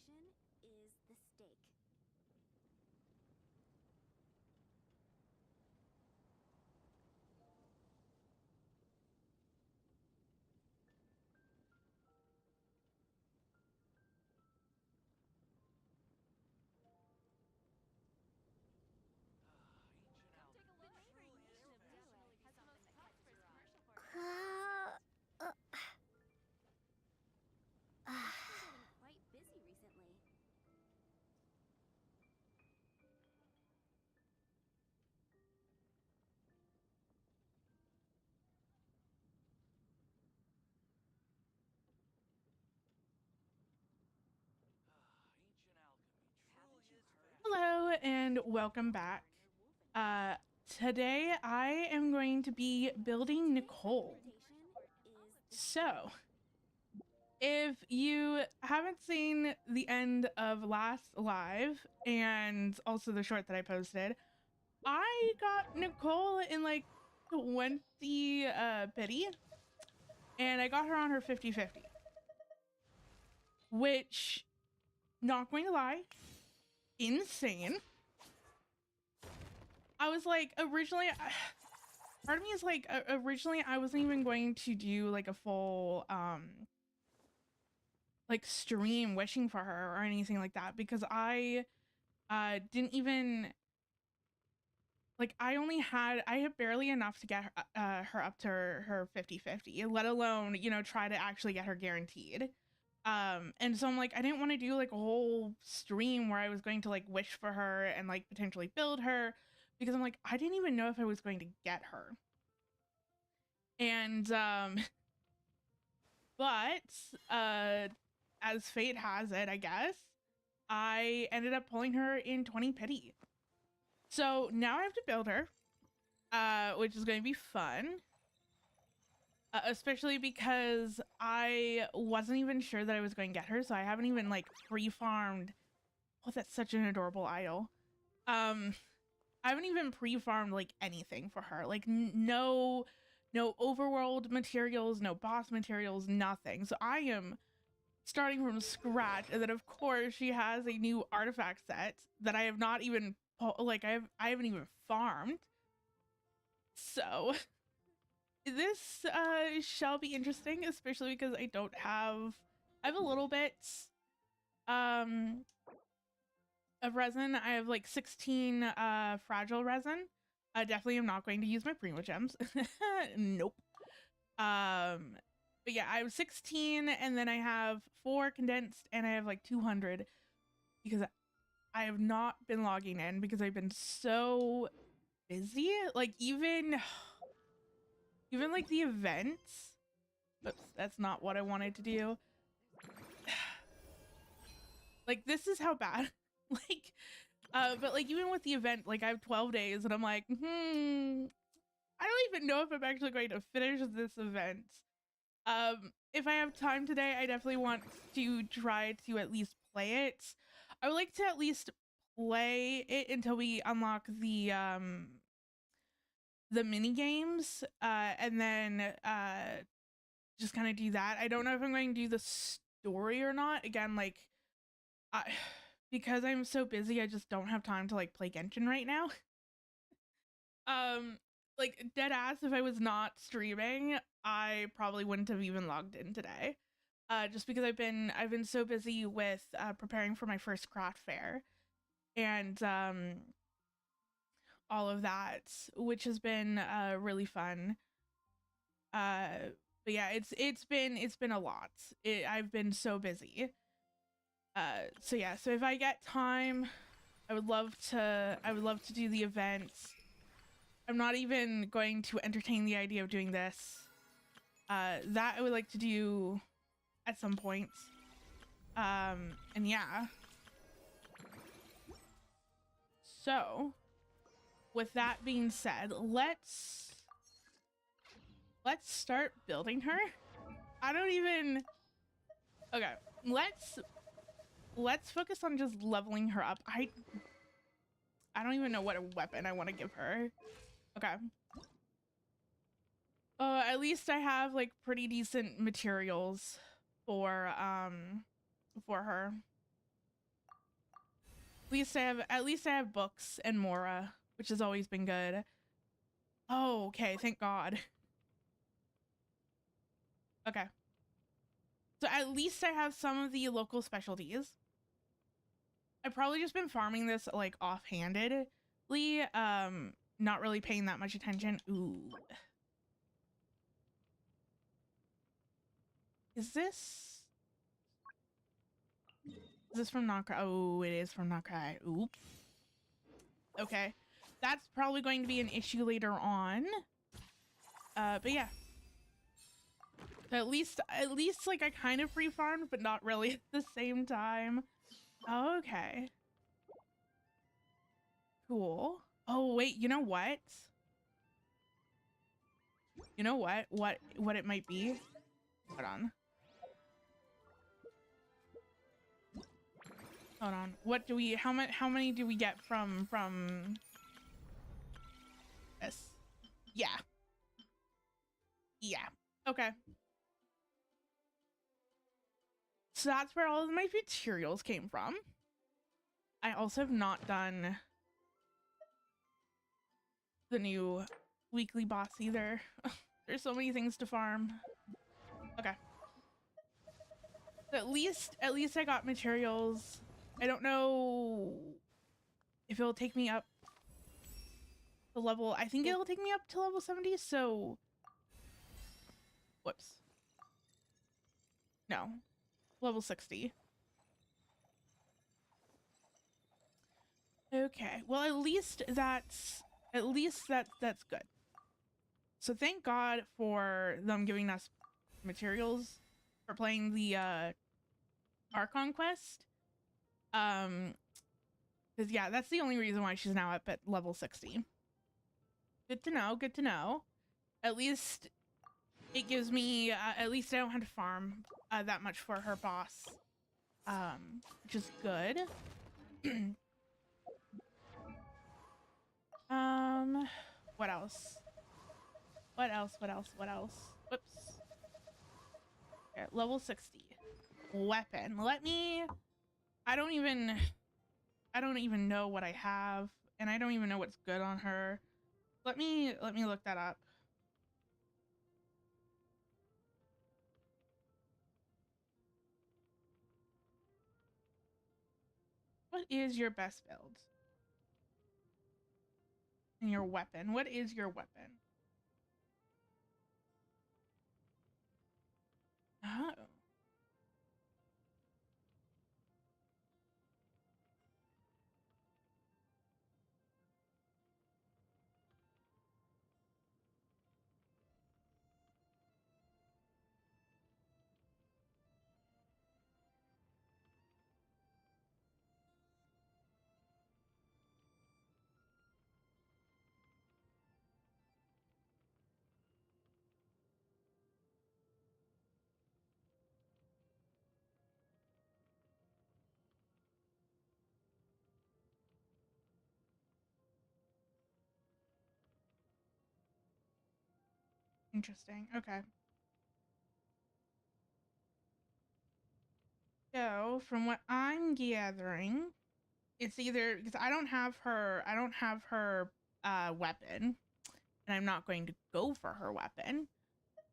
rotation is the stake. Quite busy recently. Hello and welcome back. Today I am going to be building Nicole. So, if you haven't seen the end of last live and also the short that I posted, I got Nicole in like 20 pity and I got her on her 50-50, which, not going to lie, insane. I was like, originally, part of me is like, originally I wasn't even going to do like a full, like stream wishing for her or anything like that because I, didn't even, like, I had barely enough to get her up to her 50-50, let alone, you know, try to actually get her guaranteed. And so I'm like, I didn't want to do like a whole stream where I was going to like wish for her and like potentially build her because I'm like, I didn't even know if I was going to get her. And but as fate has it, I guess, I ended up pulling her in 20 pity. So now I have to build her, which is going to be fun. Especially because I wasn't even sure that I was going to get her, so I haven't even like pre-farmed. Oh, that's such an adorable idol. I haven't even pre-farmed like anything for her. Like no overworld materials, no boss materials, nothing. So I am starting from scratch, and then of course she has a new artifact set that I have not even like I haven't even farmed. So this shall be interesting, especially because I don't have I have a little bit um of resin. I have like 16 fragile resin. I definitely am not going to use my primo gems. Nope. But yeah, I have 16 and then I have 4 condensed and I have like 200 because I have not been logging in because I've been so busy. Like even like the events. Oops, that's not what I wanted to do. Like this is how bad. Like but like even with the event, like I have 12 days and I'm like, I don't even know if I'm actually going to finish this event. If I have time today, I definitely want to try to at least play it. I would like to at least play it until we unlock the mini games, and then just kind of do that. I don't know if I'm going to do the story or not. Again, like, I, because I'm so busy, I just don't have time to like play Genshin right now. Like dead ass, if I was not streaming, I probably wouldn't have even logged in today. Just because I've been so busy with preparing for my first craft fair and all of that, which has been really fun. But yeah, it's been a lot. I've been so busy. So yeah, so if I get time, I would love to do the events. I'm not even going to entertain the idea of doing this. That I would like to do at some point. And yeah. So, with that being said, let's start building her. I don't even. Okay, let's focus on just leveling her up. I don't even know what a weapon I want to give her. Okay. At least I have like pretty decent materials for her. At least I have books and Mora, which has always been good. Oh, okay, thank God. Okay. So at least I have some of the local specialties. I've probably just been farming this like offhandedly, not really paying that much attention. Ooh. Is this from Nakai? Oh, it is from Nakai. Oops. Okay. That's probably going to be an issue later on. But yeah. So at least like I kind of free farmed, but not really at the same time. Okay. Cool. Oh wait, you know what? You know what? What it might be? Hold on. Hold on. What do we? How many do we get from this? Yeah. Yeah. Okay. So that's where all of my materials came from. I also have not done the new weekly boss either. There's so many things to farm. Okay. So at least I got materials. I don't know if it'll take me up the level. I think it'll take me up to level 70, so whoops. No. Level 60. Okay. Well, at least that's good. So thank God for them giving us materials for playing the Archon quest. Because yeah, that's the only reason why she's now up at level 60. Good to know, good to know. At least it gives me, at least I don't have to farm that much for her boss. Which is good. What else? What else? Whoops. Okay, level 60. Weapon. I don't even know what I have, and I don't even know what's good on her. Let me look that up. What is your best build? And your weapon. What is your weapon? Oh. Interesting. Okay. So, from what I'm gathering, it's either because I don't have her weapon, and I'm not going to go for her weapon.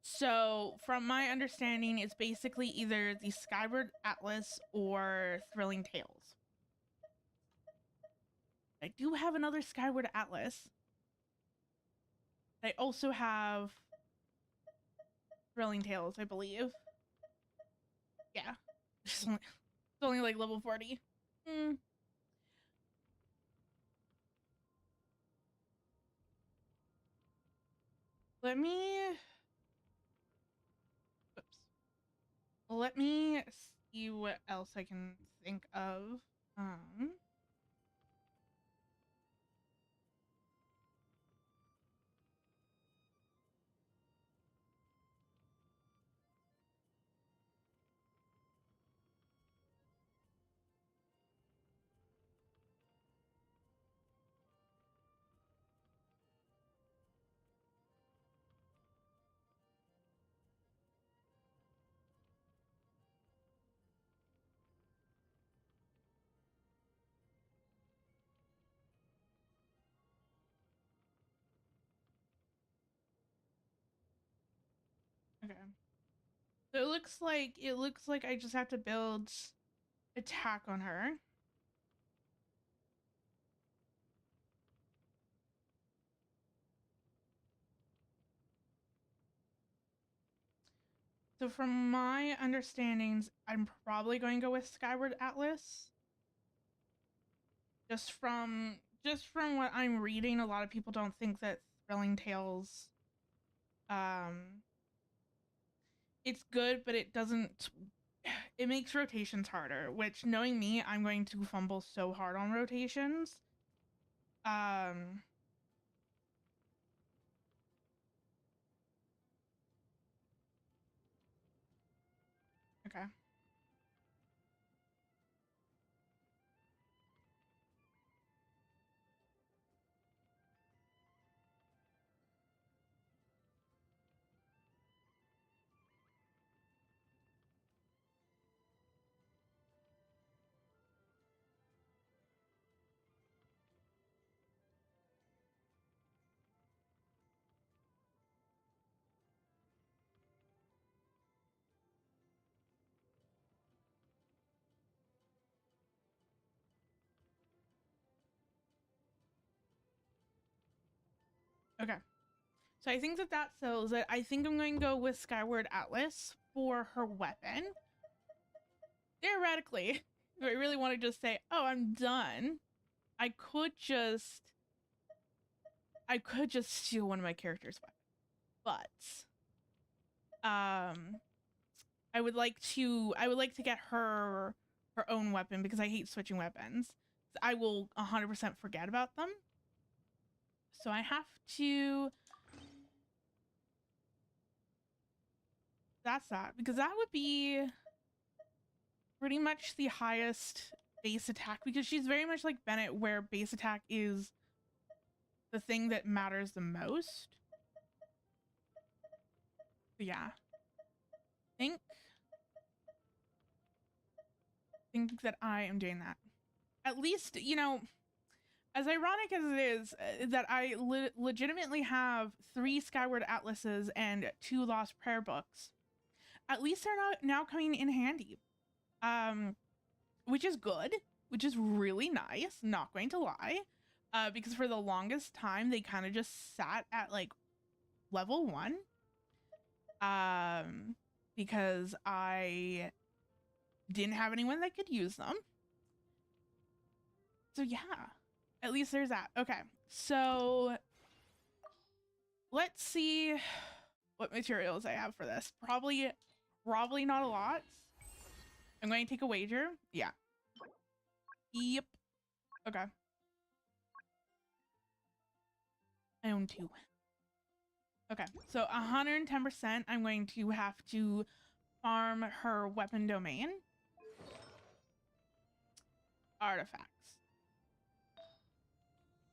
So, from my understanding, it's basically either the Skyward Atlas or Thrilling Tales. I do have another Skyward Atlas. I also have Thrilling Tales, I believe. Yeah. It's only like level 40. Let me... Oops. Let me see what else I can think of. Okay. So it looks like I just have to build attack on her. So from my understandings, I'm probably going to go with Skyward Atlas. Just from what I'm reading, a lot of people don't think that Thrilling Tales it's good, but it makes rotations harder, which knowing me, I'm going to fumble so hard on rotations. Um okay. Okay. So I think that settles it. I think I'm going to go with Skyward Atlas for her weapon. Theoretically, if I really want to just say, "Oh, I'm done," I could just steal one of my character's weapons. But I would like to get her own weapon because I hate switching weapons. I will 100% forget about them. So I have to that's that because that would be pretty much the highest base attack because she's very much like Bennett where base attack is the thing that matters the most. So yeah. Think that I am doing that. At least, as ironic as it is that I legitimately have 3 Skyward Atlases and 2 Lost Prayer books, at least they're not now coming in handy. Which is good, which is really nice, not going to lie. Because for the longest time they kind of just sat at like level 1. Because I didn't have anyone that could use them. So yeah, at least there's that. Okay, so let's see what materials I have for this. Probably not a lot. I'm going to take a wager. Yeah. Yep. Okay. I own 2. Okay, so 110% I'm going to have to farm her weapon domain. Artifacts.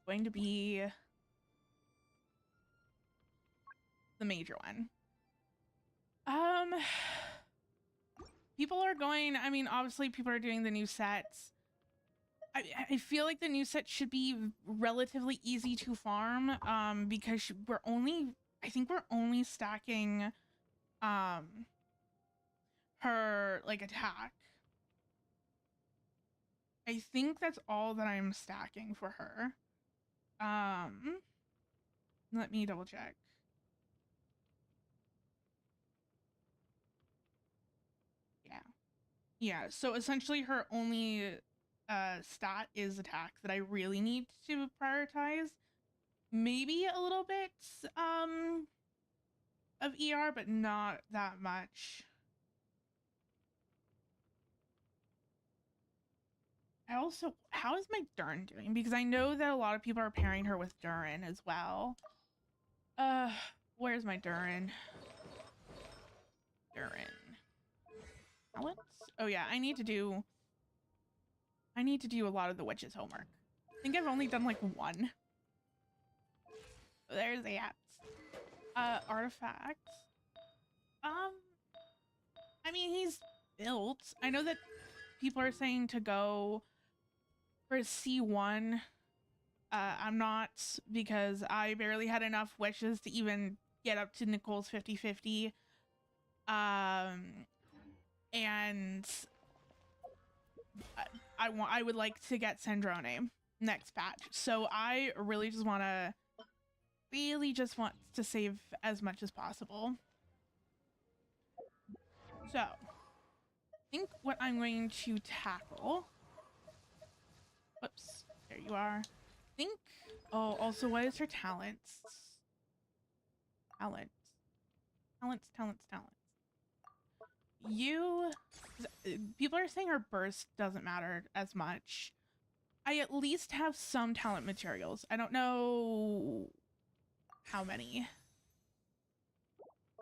Going to be the major one. People are going, I mean, obviously people are doing the new sets. I feel like the new set should be relatively easy to farm, because I think we're only stacking, her, like, attack. I think that's all that I'm stacking for her. Let me double check. Yeah. Yeah, so essentially her only stat is attack that I really need to prioritize. Maybe a little bit of ER, but not that much. How is my Durin doing? Because I know that a lot of people are pairing her with Durin as well. Where's my Durin? Durin. Talents? Oh yeah, I need to do a lot of the witch's homework. I think I've only done like 1. There's the apps. Artifacts. I mean, he's built. I know that people are saying to go for C1. I'm not, because I barely had enough wishes to even get up to Nicole's 50/50. And I would like to get Sandrone next patch. So I really just want to save as much as possible. So I think what I'm going to tackle. Whoops, there you are. I think. Oh, also, what is her talents? Talents. People are saying her burst doesn't matter as much. I at least have some talent materials. I don't know how many.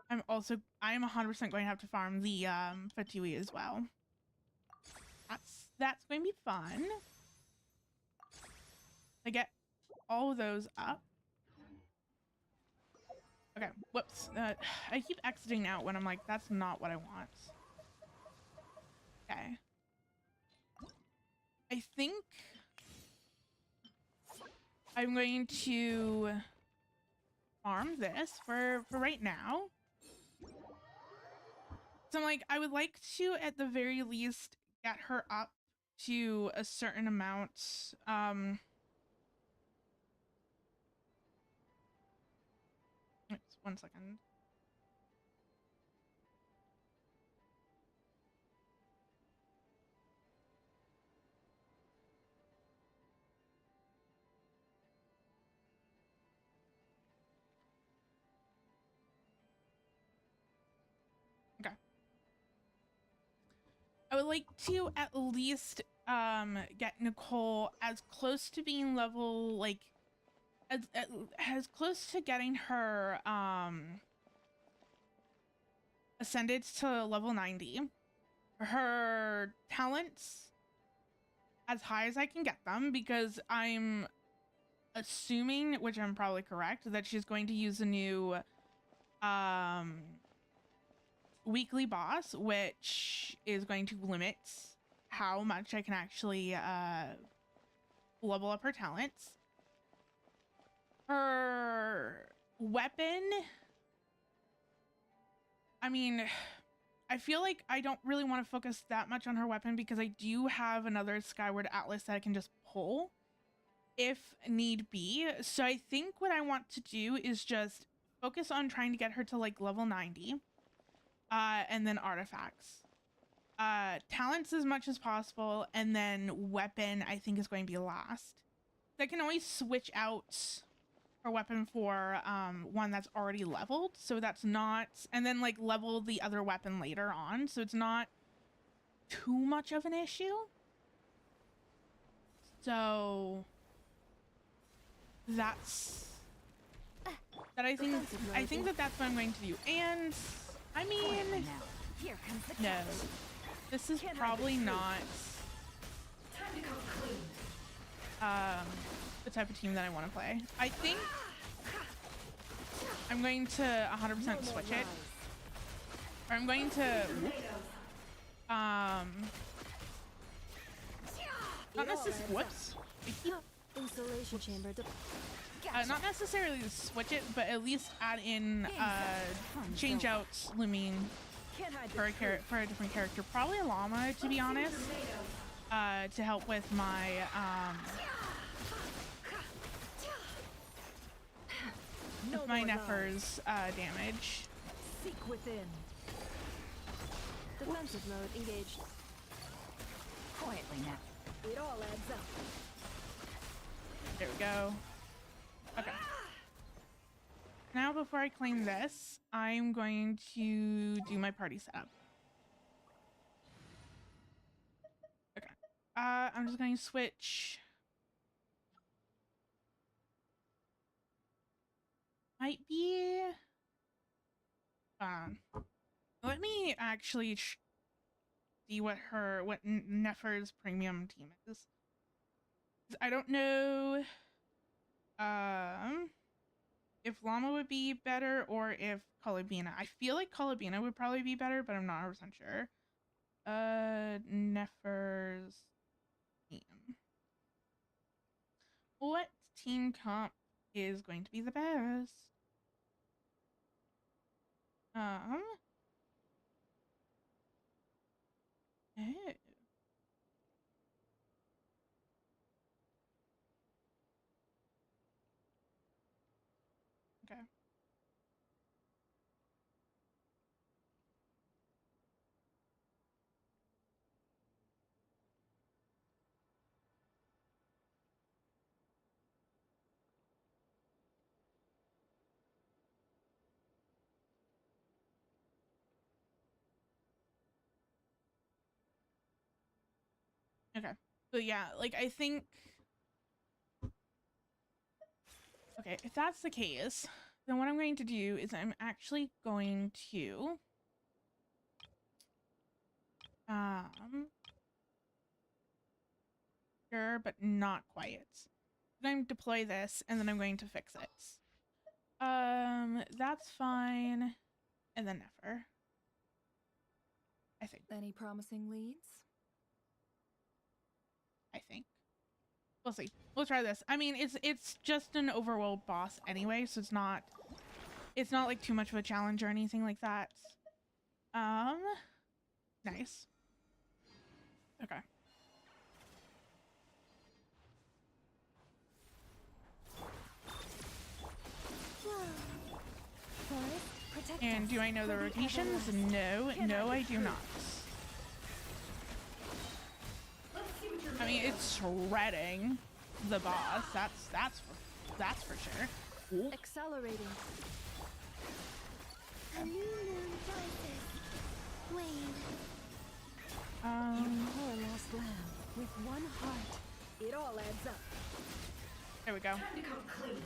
I am 100% going to have to farm the Fatui as well. That's going to be fun. I get all of those up. Okay, whoops. I keep exiting out when I'm like, that's not what I want. Okay. I think I'm going to farm this for right now. So I'm like, I would like to, at the very least, get her up to a certain amount. Oops, 1 second. Okay. I would like to at least get Nicole as close to being level, like, as close to getting her ascended to level 90. Her talents as high as I can get them, because I'm assuming, which I'm probably correct, that she's going to use a new weekly boss, which is going to limit how much I can actually level up her talents. Her weapon, I mean, I feel like I don't really want to focus that much on her weapon, because I do have another Skyward Atlas that I can just pull if need be. So I think what I want to do is just focus on trying to get her to like level 90, and then artifacts, talents as much as possible, and then weapon I think is going to be last. I can always switch out her weapon for one that's already leveled, so that's not, and then like level the other weapon later on, so it's not too much of an issue. So that's that. I think that that's what I'm going to do. And I mean, no, this is probably not the type of team that I want to play. I think I'm going to 100% switch it, or I'm going to not necessarily, whoops, Insulation chamber. not necessarily switch it, but at least add in change out Lumine for a different character, probably a llama, to be honest, to help with my Nefer's damage. Seek within. Defensive mode engaged. Quietly now. It all adds up. There we go. Okay. Now, before I claim this, I'm going to do my party setup. Okay. I'm just going to switch. Might be. Let me actually see what Nefer's premium team is. I don't know if Llama would be better or if Colibina. I feel like Colibina would probably be better, but I'm not 100% sure. Nefer's team. What team comp is going to be the best? Oh. Okay. Okay. So yeah, like I think okay, if that's the case, then what I'm going to do is I'm actually going to sure, but not quite. I'm going to deploy this and then I'm going to fix it. That's fine. And then never. I think. Any promising leads? I think. We'll see. We'll try this. I mean, it's just an overworld boss anyway, so it's not like too much of a challenge or anything like that. Nice. Okay. And do I know the rotations? No, no, I do not. I mean, it's shredding the boss. That's for sure. Ooh. Accelerating. A new moon rises. Wane. You poor lost lamb with one heart. It all adds up. There we go. Time to come clean.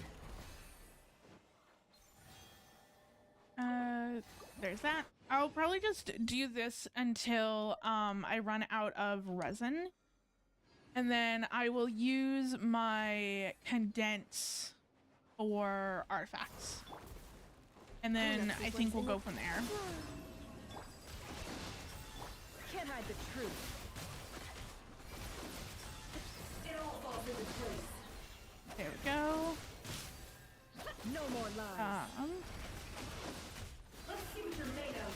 There's that. I'll probably just do this until I run out of resin. And then I will use my condense for artifacts. And then I think we'll go from there. Can't hide the truth. It all falls into place. There we go. No more lies. Let's see what you're made of.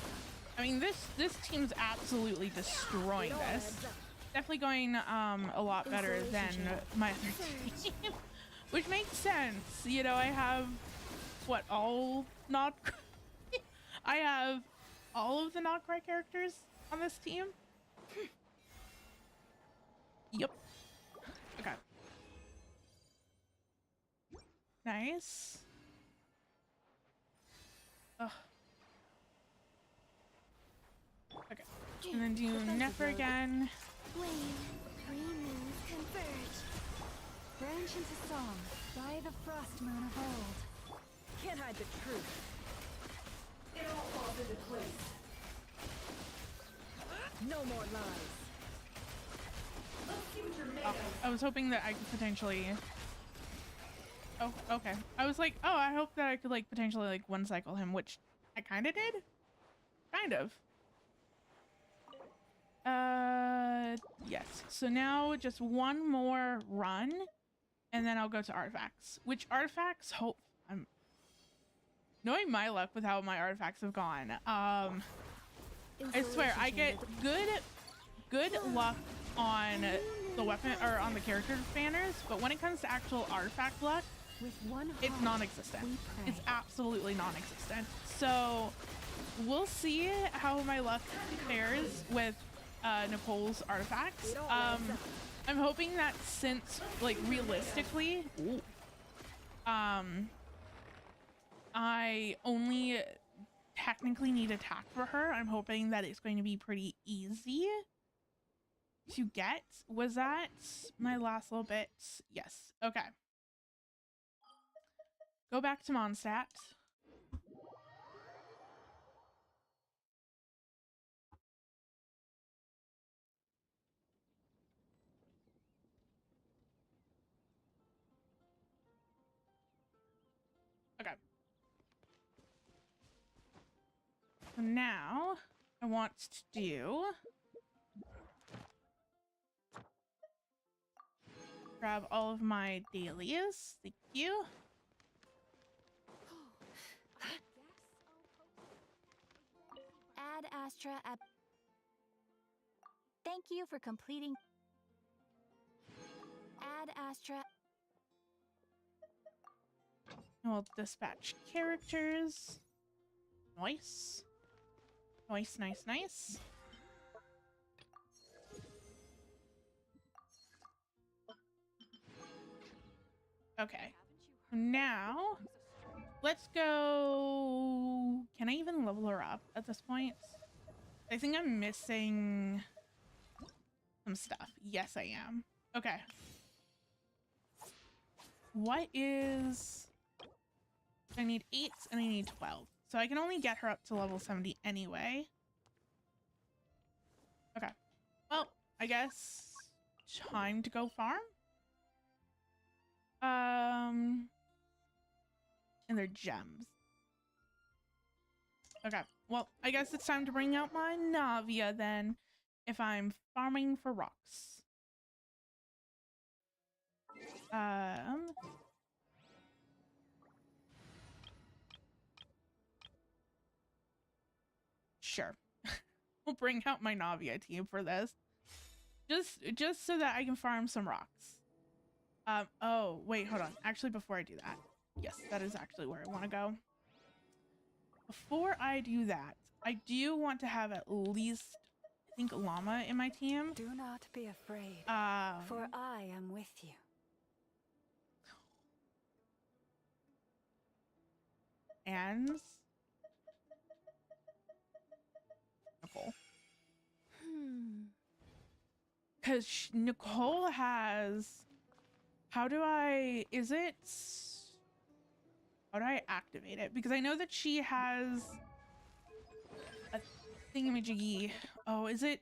I mean, this team's absolutely destroying It all this. adds up. Definitely going a lot better than my other team, which makes sense. You know, I have what all not I have all of the not cry characters on this team. Yep. Okay. Nice. Ugh. Okay. And then do Nefer again. Wane. Three moons converge. Branch into song by the frost moon of old. Can't hide the truth. It all falls into place. No more lies. Let's see what you're made of. I was hoping that I could potentially. Oh, okay. I was like, oh, I hope that I could like potentially like one cycle him, which I kind of did. Kind of. Yes. So now just one more run, and then I'll go to artifacts. Which artifacts? Hope I'm knowing my luck with how my artifacts have gone. I swear I get good luck on the weapon or on the character banners, but when it comes to actual artifact luck, it's non-existent. It's absolutely non-existent. So we'll see how my luck fares with Nicole's artifacts. I'm hoping that since, like, realistically, I only technically need attack for her. I'm hoping that it's going to be pretty easy to get. Was that my last little bit? Yes. Okay. Go back to Mondstadt. Okay. So now I want to do grab all of my dailies. Thank you. Ad Astra at Thank you for completing. Add Astra. We'll dispatch characters. Nice. Nice, nice, nice. Okay. Now, let's go... Can I even level her up at this point? I think I'm missing some stuff. Yes, I am. Okay. What is... I need 8 and I need 12. So I can only get her up to level 70 anyway. Okay. Well, I guess time to go farm. And they're gems. Okay. Well, I guess it's time to bring out my Navia then, if I'm farming for rocks. Sure. We'll bring out my Navia team for this. Just so that I can farm some rocks. Oh, wait, hold on. Actually, before I do that. Yes, that is actually where I want to go. Before I do that, I do want to have at least, I think, llama in my team. Do not be afraid, for I am with you. And Nicole. Because Nicole has... How do I activate it? Because I know that she has a thingamajiggy. Oh, is it?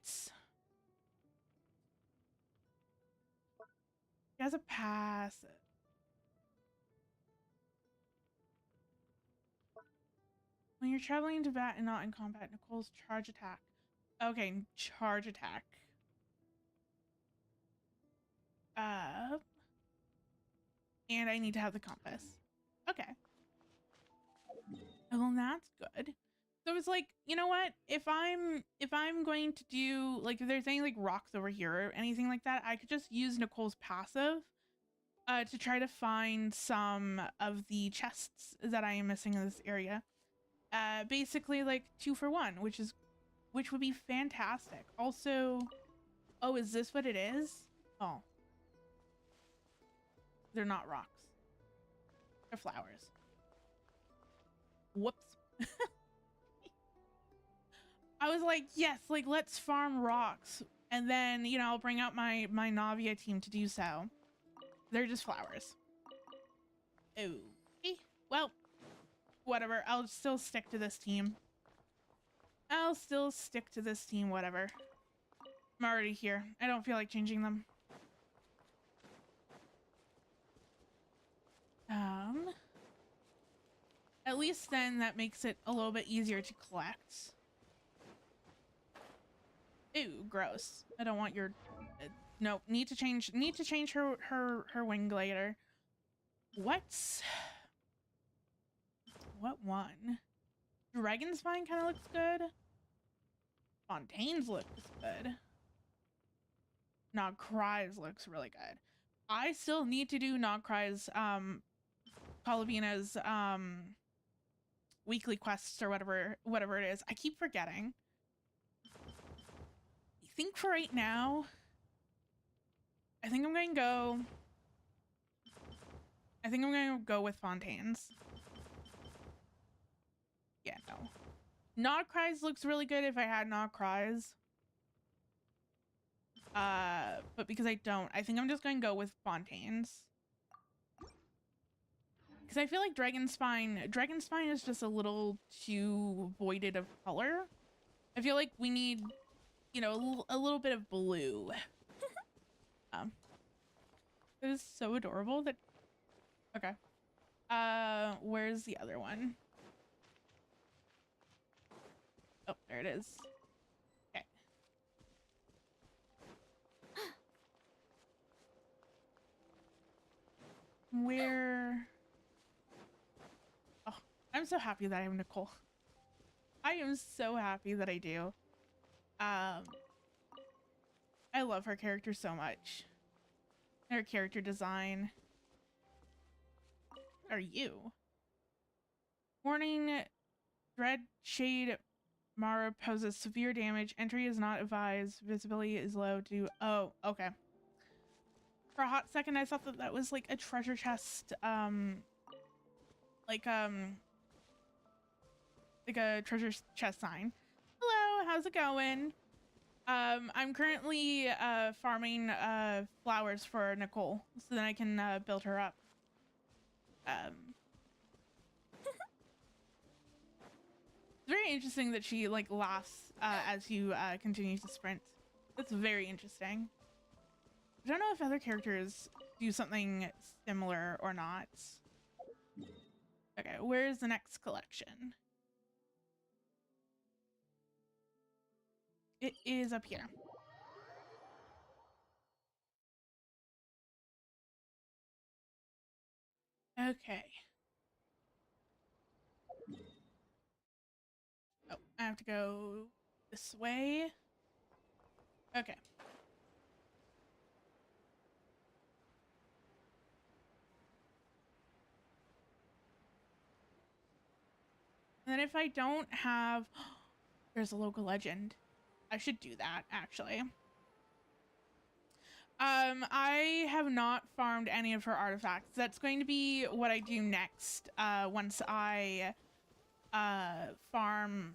She has a pass. When you're traveling in Tibet and not in combat, Nicole's charge attack. Okay, charge attack. And I need to have the compass. Okay. Well, that's good. So it's like, you know what? If I'm going to do, like, if there's any like rocks over here or anything like that, I could just use Nicole's passive to try to find some of the chests that I am missing in this area. Basically like 2 for 1, which would be fantastic. Also, oh, is this what it is? Oh. They're not rocks. They're flowers. Whoops. I was like, yes, like let's farm rocks. And then, you know, I'll bring out my Navia team to do so. They're just flowers. Okay. Well, whatever. I'll still stick to this team. Whatever. I'm already here. I don't feel like changing them. At least then that makes it a little bit easier to collect. Ew, gross. I don't want your... no, need to change her wing glider. What one? Dragon Spine kind of looks good. Fontaine's looks good. Nog Cries looks really good. I still need to do Nog Cries, Palavina's, weekly quests or whatever it is. I keep forgetting. I think for right now, I think I'm going to go with Fontaine's. Yeah, no. Nog Cries looks really good if I had Nog Cries. But because I don't, I think I'm just going to go with Fontaine's. Because I feel like Dragon Spine is just a little too voided of color. I feel like we need, you know, a little bit of blue. It is so adorable that... Okay. Where's the other one? Oh, there it is. Okay. Where... Oh, I'm so happy that I have Nicole. I am so happy that I do. I love her character so much. Her character design. Are you? Warning, Dread Shade Mara poses severe damage. Entry is not advised. Visibility is low due. Oh, okay. For a hot second, I thought that that was like a treasure chest, like a treasure chest sign. Hello, how's it going? I'm currently farming flowers for Nicole so that I can build her up. It's very interesting that she like laughs as you continue to sprint. That's very interesting. I don't know if other characters do something similar or not. Okay, where's the next collection? It is up here. Okay. Oh, I have to go this way. Okay. And then if I don't have... There's a local legend. I should do that, actually. I have not farmed any of her artifacts. That's going to be what I do next, once I, farm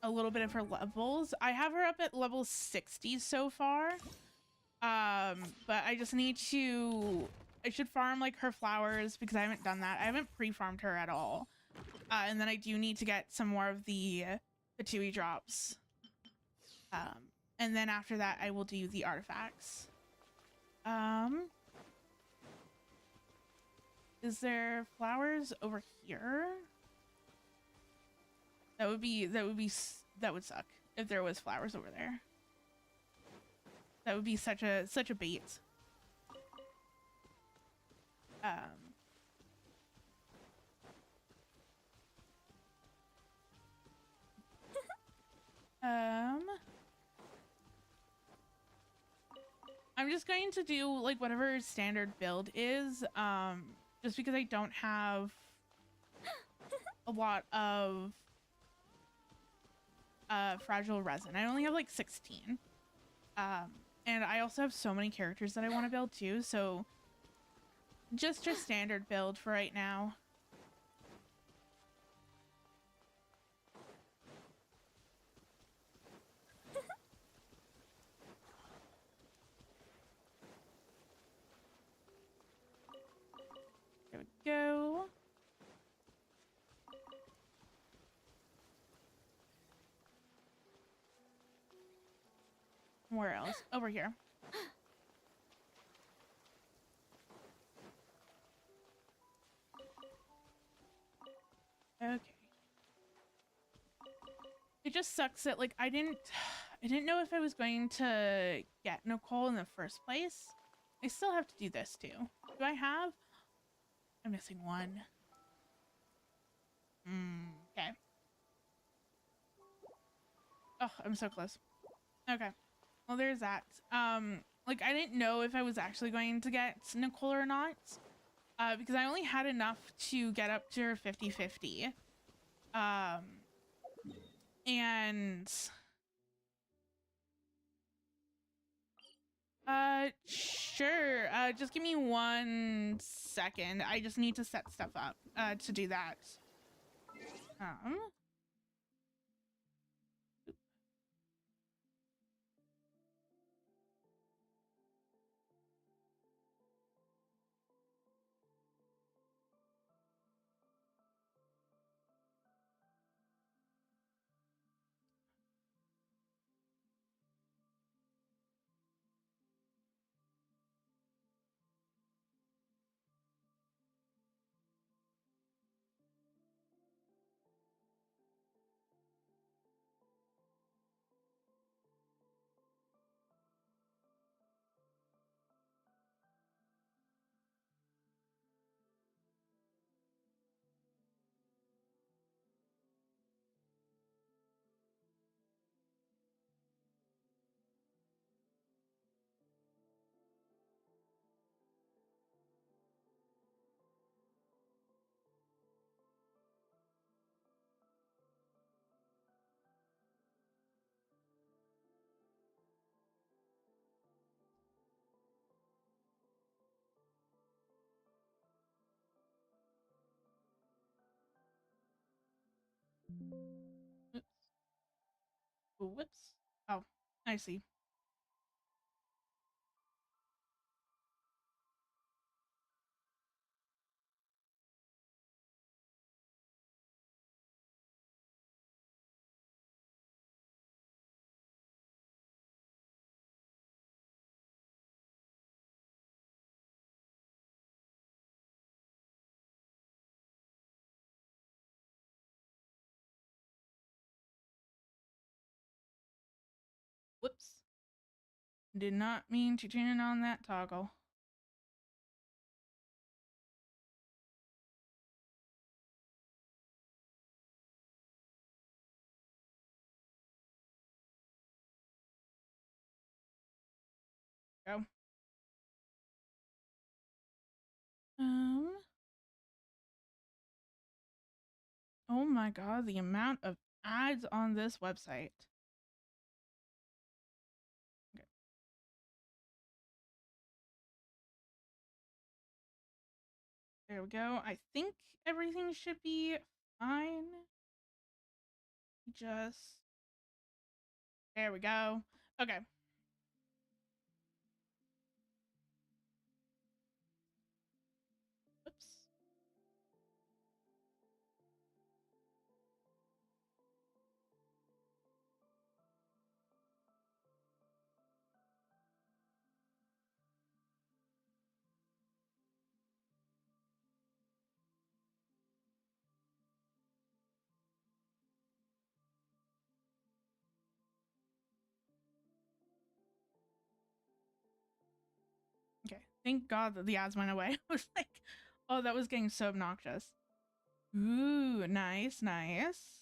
a little bit of her levels. I have her up at level 60 so far. But I just need to... I should farm, like, her flowers because I haven't done that. I haven't pre-farmed her at all. And then I do need to get some more of the Tui drops. And then after that, I will do the artifacts. Is there flowers over here? That would suck if there was flowers over there. That would be such a bait. I'm just going to do like whatever standard build is, just because I don't have a lot of fragile resin. I only have like 16. And I also have so many characters that I want to build too, so just a standard build for right now. There we go. Where else? Over here. Okay. It just sucks that like I didn't know if I was going to get Nicole in the first place. I still have to do this too. Do I have? I'm missing one. Okay. Oh, I'm so close. Okay. Well, there's that. Like I didn't know if I was actually going to get Nicole or not. Because I only had enough to get up to her 50-50. And sure. Just give me 1 second. I just need to set stuff up to do that. Ooh, whoops. Oh, I see. Whoops. Did not mean to turn on that toggle. Go. Um. Oh my god, the amount of ads on this website. Okay. There we go. I think everything should be fine. Just there we go. Okay. Oops. Okay. Thank God that the ads went away. I was like, oh, that was getting so obnoxious. Ooh, nice, nice.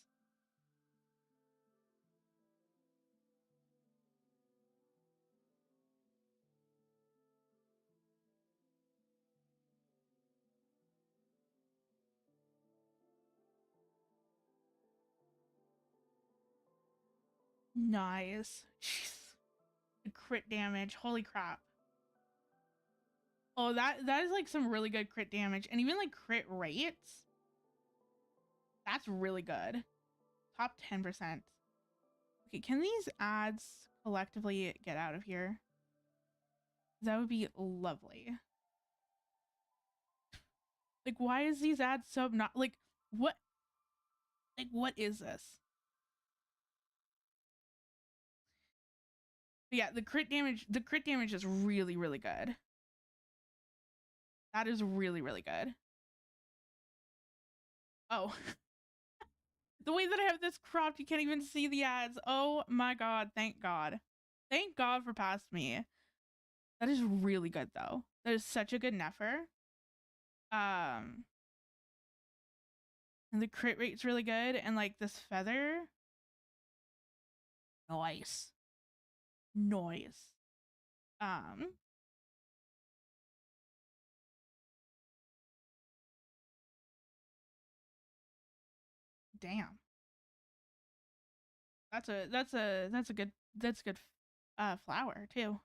Nice. Jeez. The crit damage. Holy crap. Oh, that is like some really good crit damage. And even like crit rates. That's really good. Top 10%. Okay, can these ads collectively get out of here? That would be lovely. Like, why is these ads so not like what? Like, what is this? But yeah, the crit damage is really, really good. That is really, really good. Oh, the way that I have this cropped, you can't even see the ads. Oh my god, thank God. Thank God for past me. That is really good though. That is such a good neffer. And the crit rate's really good, and like this feather. Nice. Noise. Um, damn. That's a good flower too.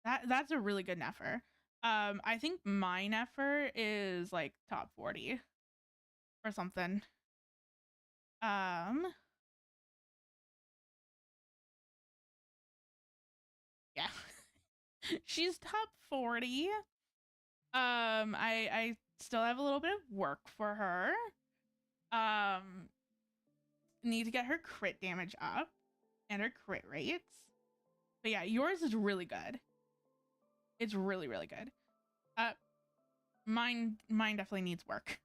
That's a really good neffer. I think my neffer is like top 40 or something. Um, yeah. She's top 40. I still have a little bit of work for her. Need to get her crit damage up and her crit rates. But yeah, yours is really good. It's really, really good. Mine definitely needs work.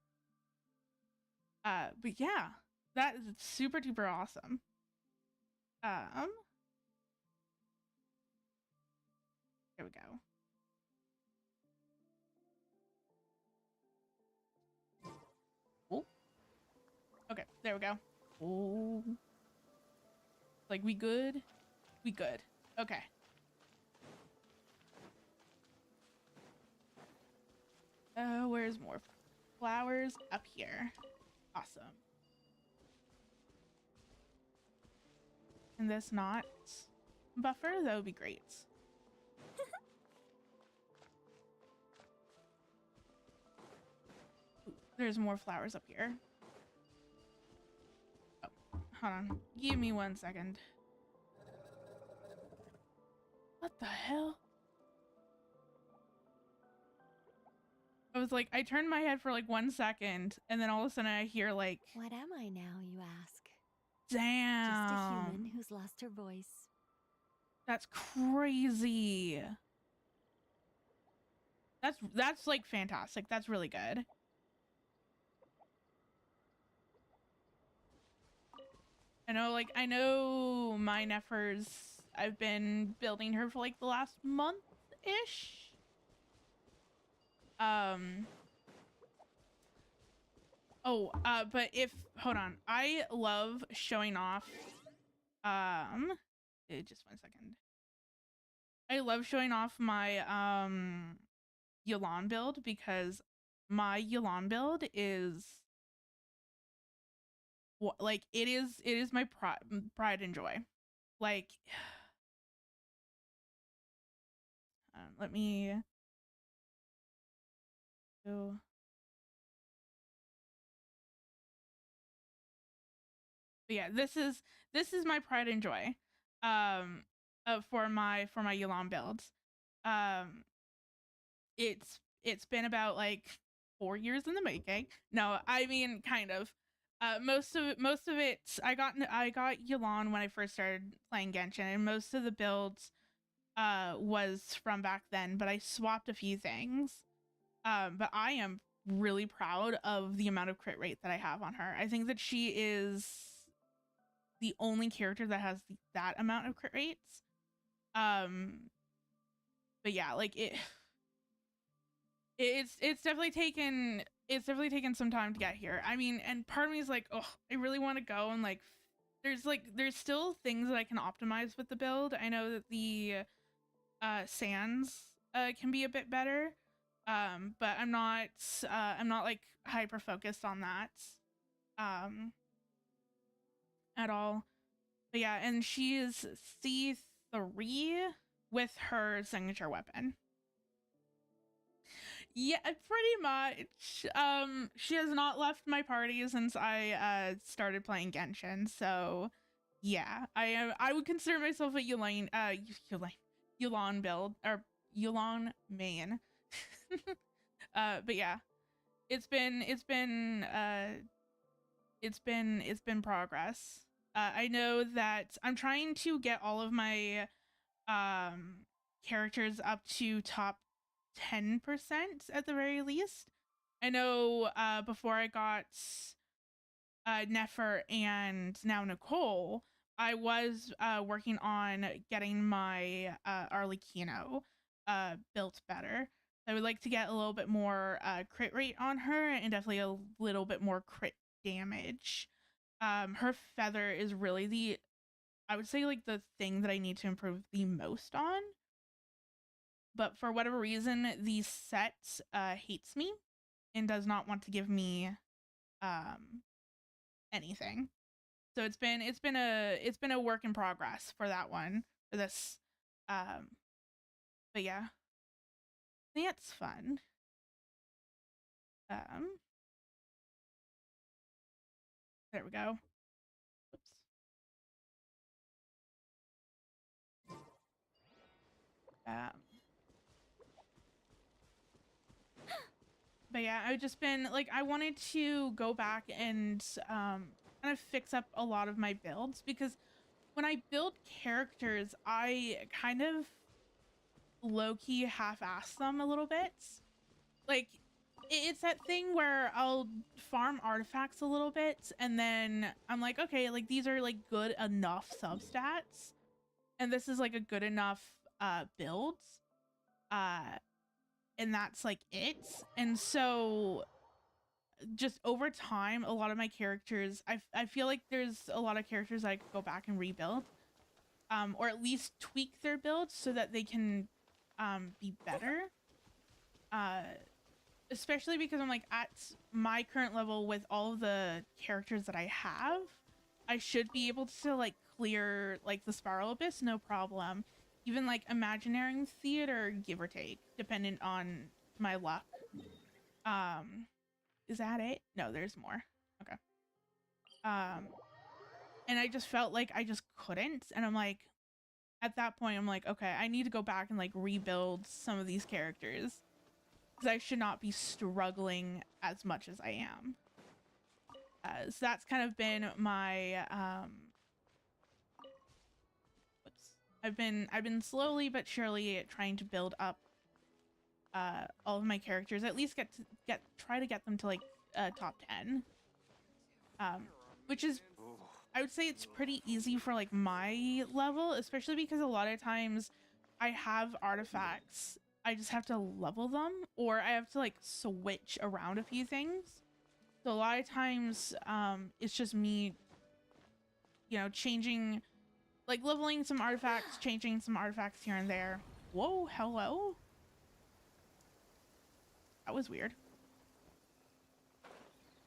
But yeah, that is super duper awesome. There we go. Oh, okay, there we go. Oh, like we good? We good. Okay. Where's more flowers? Up here. Awesome. Can this not buffer? That would be great. Ooh, there's more flowers up here. Oh, hold on. Give me 1 second. What the hell? I was like, I turned my head for like 1 second, and then all of a sudden I hear like, What am I now, you ask? damn. Just a human who's lost her voice. That's crazy. That's like fantastic. That's really good. I know my Neffers, I've been building her for like the last month-ish. But hold on. I love showing off, just 1 second. I love showing off my, Yulan build because my Yulan build is like it is my pride and joy. Like let me go. But yeah, this is my pride and joy for my Yulan builds. It's been about like 4 years in the making. No, I mean kind of. Most of it I got Yulan when I first started playing Genshin, and most of the builds was from back then, but I swapped a few things. But I am really proud of the amount of crit rate that I have on her. I think that she is the only character that has that amount of crit rates. But yeah, like it's definitely taken some time to get here. I mean, and part of me is like, oh, I really want to go, and like there's still things that I can optimize with the build. I know that the sands can be a bit better, but I'm not like hyper focused on that at all. But yeah, and she is C3 with her signature weapon. Yeah, pretty much. She has not left my party since I started playing Genshin, so yeah, I would consider myself a Yulan build, or Yulan main. But yeah, it's been progress. I know that I'm trying to get all of my characters up to top 10% at the very least. I know before I got Nefer and now Nicole, I was working on getting my Arlecchino built better. I would like to get a little bit more crit rate on her, and definitely a little bit more crit damage. Her feather is really I would say like the thing that I need to improve the most on. But for whatever reason, the set hates me and does not want to give me anything. So it's been a work in progress for that one, for this. But yeah, I think it's fun. There we go. Oops. But yeah, I've just been like, I wanted to go back and kind of fix up a lot of my builds, because when I build characters, I kind of low-key half-ass them a little bit. Like, it's that thing where I'll farm artifacts a little bit, and then I'm like, okay, like these are like good enough substats, and this is like a good enough build, and that's like it. And so just over time, a lot of my characters, I feel like there's a lot of characters I could go back and rebuild, or at least tweak their builds so that they can be better. Especially because I'm like, at my current level with all of the characters that I have, I should be able to like clear like the Spiral Abyss, no problem. Even like Imaginary Theater, give or take, dependent on my luck. Is that it? No, there's more. Okay. and I just felt like I just couldn't. And I'm like, at that point, I'm like, okay, I need to go back and like rebuild some of these characters because I should not be struggling as much as I am. So that's kind of been my I've been slowly but surely trying to build up all of my characters, at least try to get them to like top 10, which is, I would say it's pretty easy for like my level, especially because a lot of times I have artifacts, I just have to level them, or I have to like switch around a few things. So a lot of times it's just me, you know, changing, like leveling some artifacts, changing some artifacts here and there. Whoa, hello? That was weird.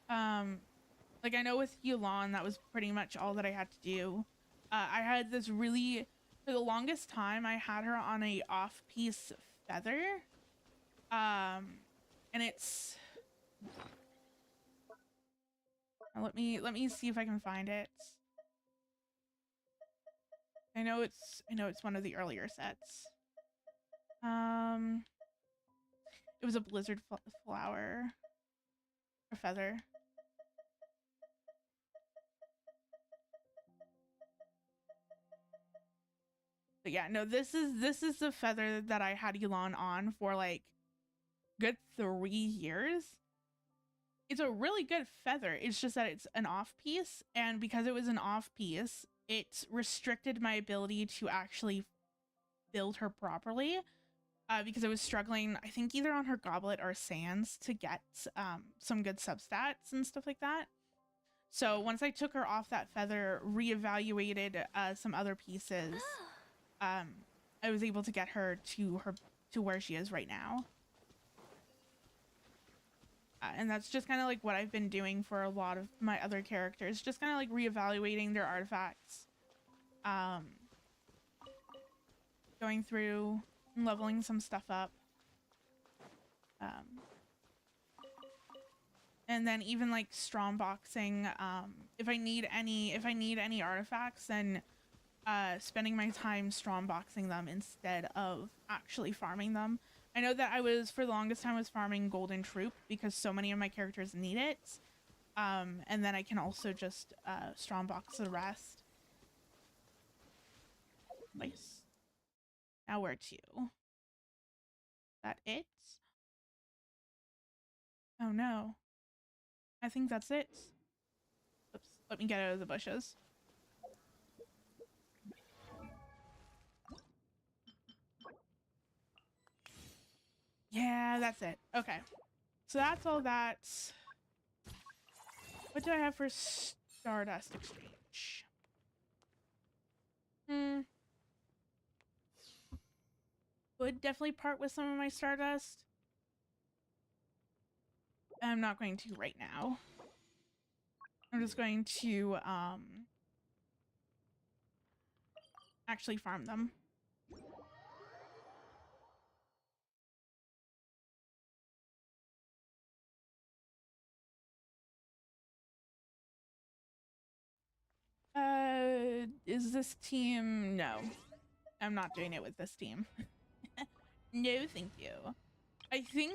Like I know with Yulan, that was pretty much all that I had to do. I had this really, for the longest time, I had her on a off-piece feather. And it's, let me see if I can find it. I know it's one of the earlier sets. It was a blizzard flower or feather. But yeah, no, this is the feather that I had Yulan on for like good 3 years. It's a really good feather. It's just that it's an off piece, and because it was an off piece, it restricted my ability to actually build her properly. Because I was struggling, I think either on her goblet or sands to get some good substats and stuff like that. So once I took her off that feather, reevaluated some other pieces, I was able to get her to where she is right now. And that's just kind of like what I've been doing for a lot of my other characters, just kind of like reevaluating their artifacts, going through and leveling some stuff up, and then even like strong boxing. If I need any artifacts, then spending my time strong boxing them instead of actually farming them. I know that I was, for the longest time, was farming golden troop because so many of my characters need it. And then I can also just strong box the rest. Nice. Now where to? That it? Oh no. I think that's it. Oops. Let me get out of the bushes. Yeah, that's it. Okay. So that's all that. What do I have for Stardust Exchange? Would definitely part with some of my Stardust. I'm not going to right now. I'm just going to actually farm them. Is this team? No. I'm not doing it with this team. No, thank you. I think...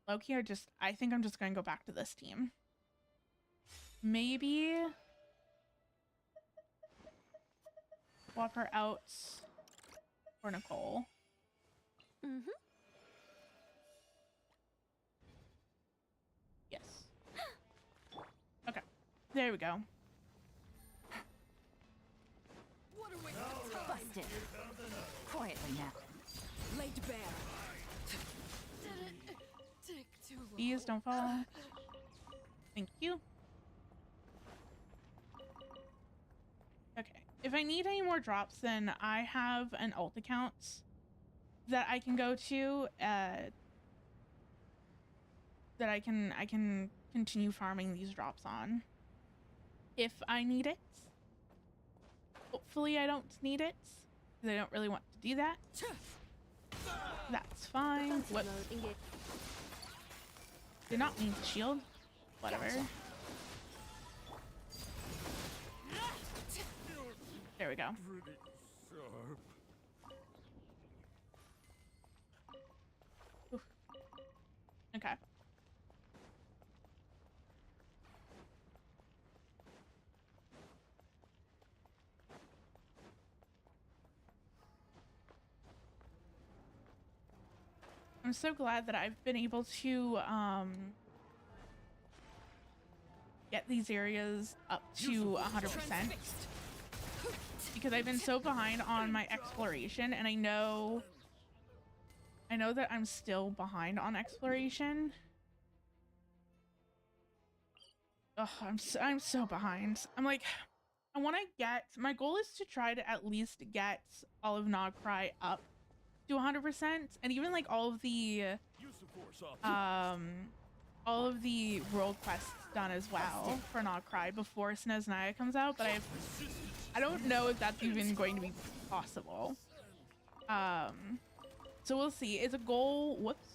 Loki, I think I'm just gonna go back to this team. Maybe... swap her out for Nicole. Mm-hmm. Yes. Okay. There we go. What are we Busted. Quietly now. laid bare? Did it take too long? Please don't fall. Thank you. Okay. If I need any more drops, then I have an alt account that I can go to, that I can continue farming these drops on if I need it. Hopefully I don't need it, because I don't really want to do that. That's fine. What? Did not mean to shield. Whatever. There we go. Oof. Okay. I'm so glad that I've been able to get these areas up to 100% because I've been so behind on my exploration, and I know that I'm still behind on exploration. Ugh, I'm so behind. I'm like, I want to get, my goal is to try to at least get all of Nogcry up to 100%, and even like all of the world quests done as well for Nogcry before Sneznaya comes out, but I don't know if that's even going to be possible. So we'll see. It's a goal. Whoops.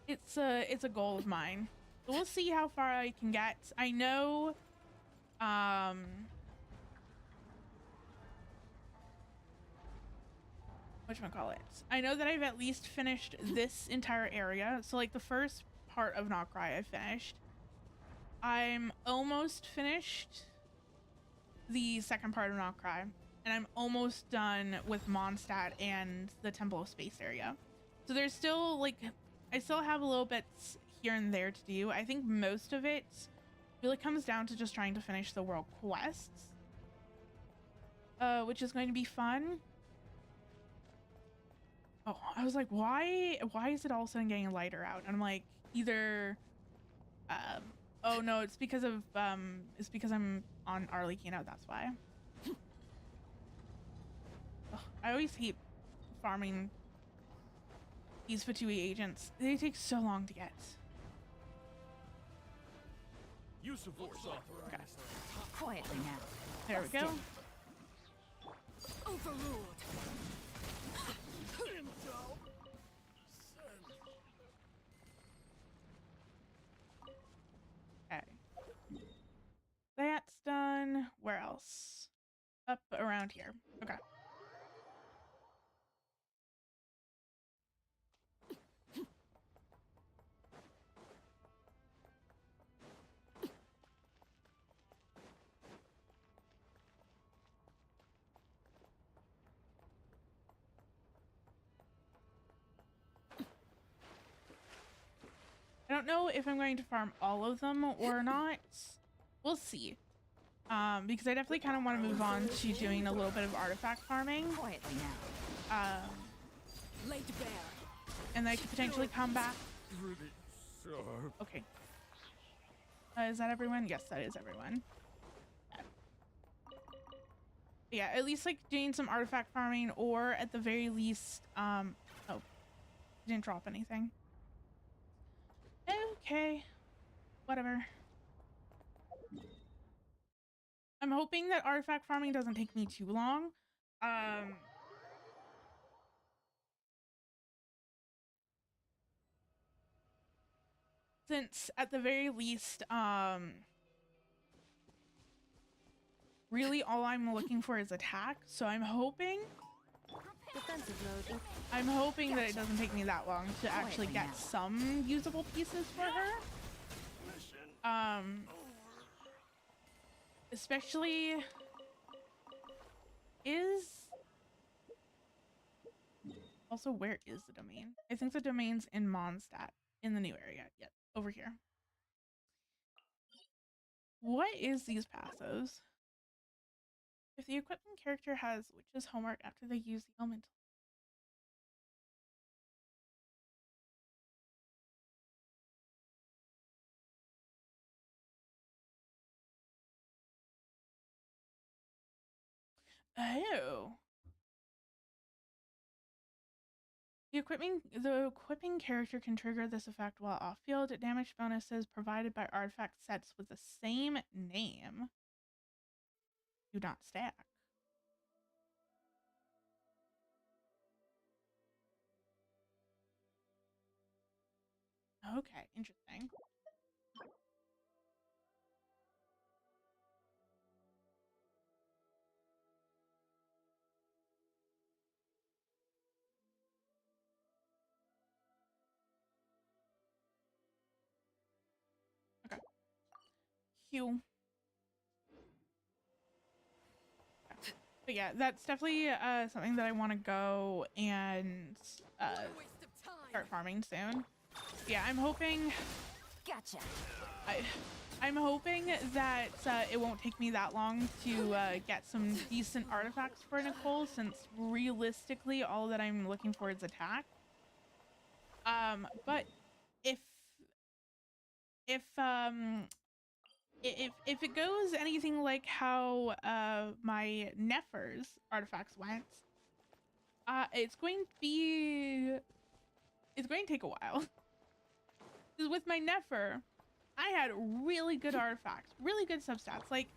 It's a goal of mine. So we'll see how far I can get. I know whatchamacallit. I know that I've at least finished this entire area. So like the first part of Nogcry I finished. I'm almost finished the second part of Nogcry, and I'm almost done with Mondstadt and the Temple of Space area. So there's still like, I still have a little bits here and there to do. I think most of it really comes down to just trying to finish the world quests, which is going to be fun. Oh, I was like, why is it all of a sudden getting lighter out? And I'm like, either, oh no, it's because I'm on Arlecchino, that's why. Ugh, I always hate farming these Fatui agents. They take so long to get. Use of force authorized. Okay. Quietly now. There we go. Overruled. Okay. That's done. Where else? Up around here. Okay. I don't know if I'm going to farm all of them or not. We'll see. Because I definitely kind of want to move on to doing a little bit of artifact farming. Quietly now. Laid bare. And they could potentially come back. Okay. Is that everyone? Yes, that is everyone. Yeah, at least like doing some artifact farming, or at the very least, oh, didn't drop anything. Okay, whatever. I'm hoping that artifact farming doesn't take me too long. Since at the very least, really all I'm looking for is attack. So I'm hoping Defensive mode. I'm hoping that it doesn't take me that long to actually get some usable pieces for her. Especially also, where is the domain? I think the domain's in Mondstadt in the new area. Yep, over here. What is these passives? If the equipment character has witch's homework after they use the elemental. Oh. The equipping character can trigger this effect while off-field. Damage bonuses provided by artifact sets with the same name do not stack. Okay, interesting. Okay. Hugh. But yeah, that's definitely something that I want to go and start farming soon. Yeah, I'm hoping. Gotcha. I'm hoping that it won't take me that long to get some decent artifacts for Nicole, since realistically all that I'm looking for is attack. But if if um if it goes anything like how my Nefer's artifacts went, it's going to take a while. Because with my Nefer, I had really good artifacts, really good substats. Like,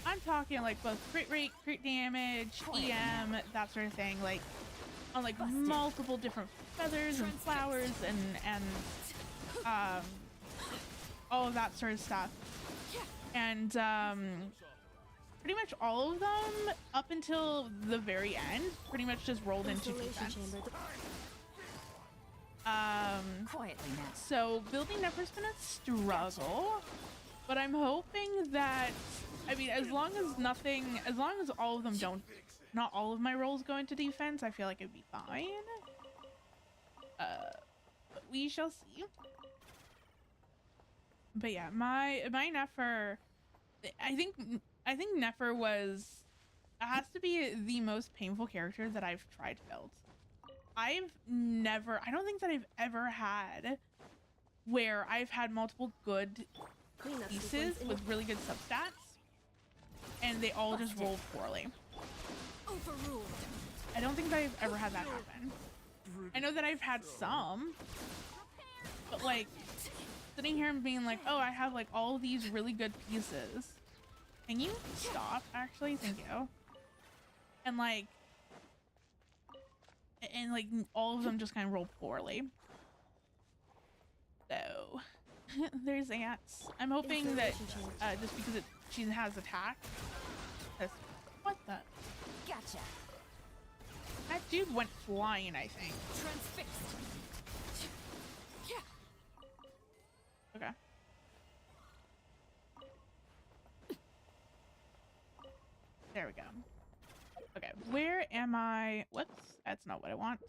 I'm talking like both crit rate, crit damage, EM, that sort of thing. Like, on like multiple different feathers and flowers and all of that sort of stuff. And pretty much all of them up until the very end pretty much just rolled into defense. Quietly now. So building Nefer's been a struggle, but I'm hoping that, I mean, as long as all of them don't, not all of my rolls go into defense, I feel like it'd be fine. But we shall see. But yeah, my Nefer, I think Nefer has to be the most painful character that I've tried to build. I don't think that I've ever had where I've had multiple good pieces with really good substats and they all just rolled poorly. Overruled. I don't think that I've ever had that happen. I know that I've had some, but like sitting here and being like, oh, I have like all these really good pieces. Can you stop? Actually, thank you. And like all of them just kind of roll poorly. So there's ants. I'm hoping that just because she has attack. What the? Gotcha. That dude went flying, I think. Transfixed. Okay. There we go. Okay, where am I? Whoops, that's not what I want.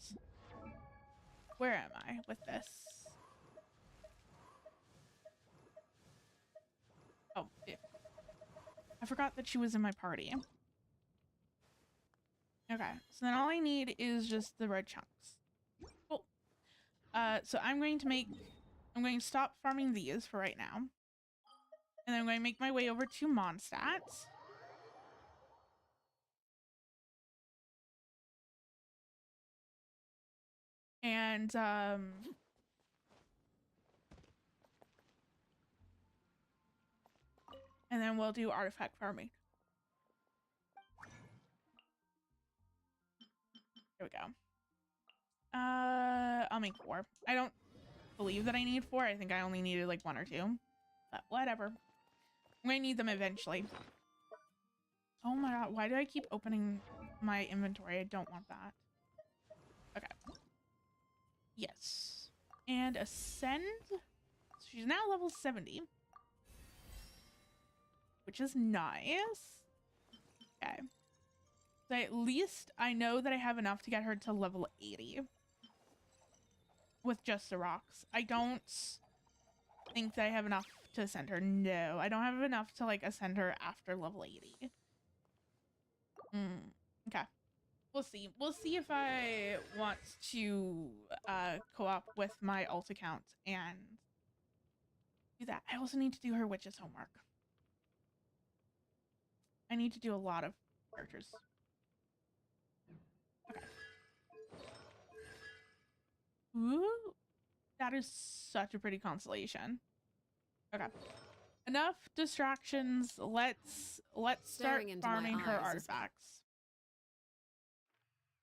Where am I with this? Oh, I forgot that she was in my party. Okay, so then all I need is just the red chunks. Cool. So I'm going to stop farming these for right now. And then I'm going to make my way over to Mondstadt. And then we'll do artifact farming. There we go. I'll make 4. I don't believe that I need 4. I think I only needed like 1 or 2. But whatever. I'm gonna need them eventually. Oh my god, why do I keep opening my inventory? I don't want that. Okay. Yes. And ascend. She's now level 70. Which is nice. Okay. So at least I know that I have enough to get her to level 80. With just the rocks. I don't think that I have enough to ascend her. No, I don't have enough to like ascend her after level 80. Okay. We'll see. We'll see if I want to co-op with my alt account and do that. I also need to do her witch's homework. I need to do a lot of characters. Okay. Ooh, that is such a pretty constellation. Okay. Enough distractions. Let's start farming her artifacts.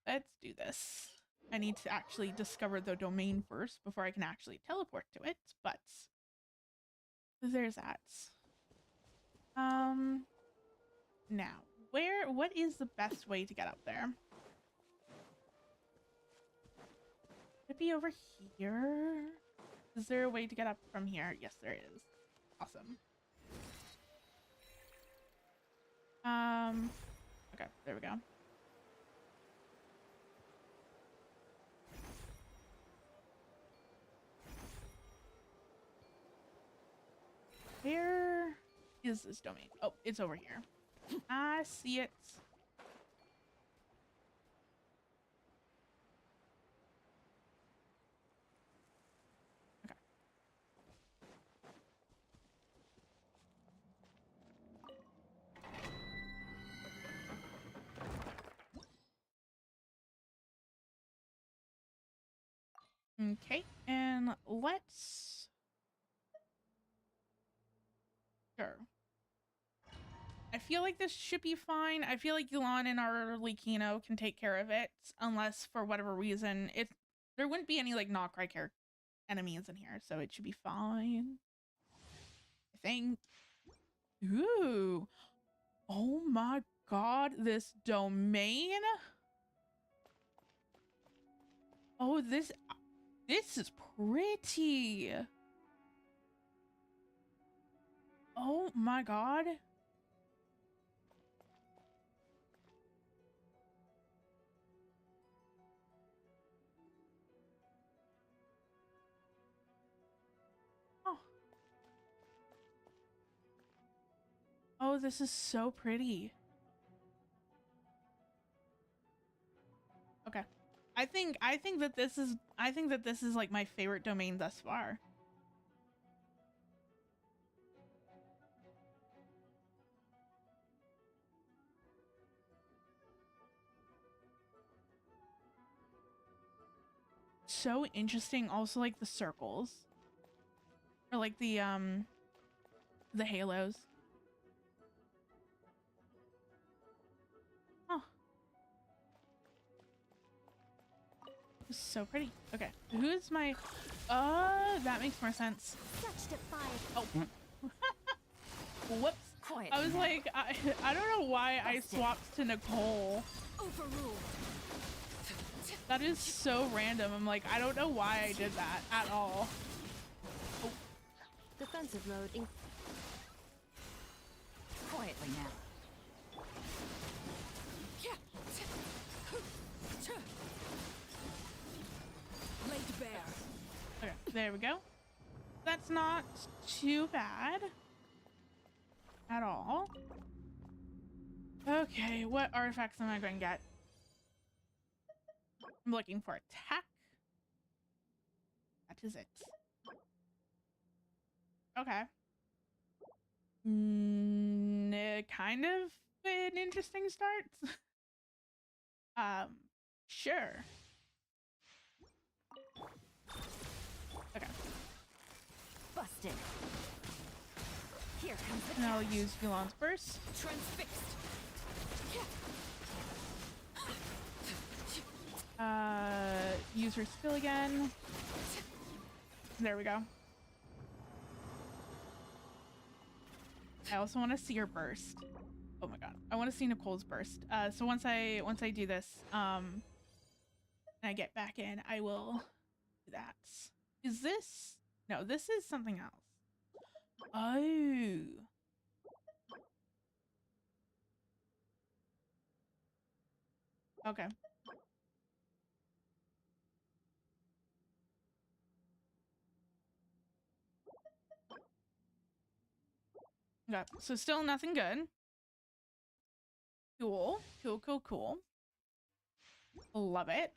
Let's do this. I need to actually discover the domain first before I can actually teleport to it, but there's that. Now, what is the best way to get up there? Could it be over here? Is there a way to get up from here? Yes, there is. Awesome. Okay, there we go. Where is this domain? Oh, it's over here. I see it. Okay. Okay, and let's... Sure. I feel like this should be fine. I feel like Yulan and our Kino can take care of it, unless for whatever reason there wouldn't be any like not cry character enemies in here, so it should be fine. I think. Ooh. Oh my god, this domain. Oh, this is pretty. Oh my god. Oh, this is so pretty. Okay. I think that this is like my favorite domain thus far. So interesting also like the circles. Or like the halos. Oh. This is so pretty. Okay. Who's my that makes more sense. Such defiance. Oh. Whoops. Quiet. I was like, I don't know why I swapped to Nicole. Overruled. That is so random. I'm like, I don't know why I did that at all. Oh. Defensive mode. Quietly now. Laid bare. Okay, there we go. That's not too bad at all. Okay, what artifacts am I going to get? I'm looking for attack. That is it. Okay. Kind of an interesting start. Sure. Okay. Busted. Here comes the And I'll catch. use Yulan's burst. Transfixed. Use her skill again. There we go. I also want to see her burst. Oh my god. I want to see Nicole's burst. So once I do this, and I get back in, I will do that. Is this? No, this is something else. Oh. Okay. Okay, so still nothing good. Cool. Cool. Love it.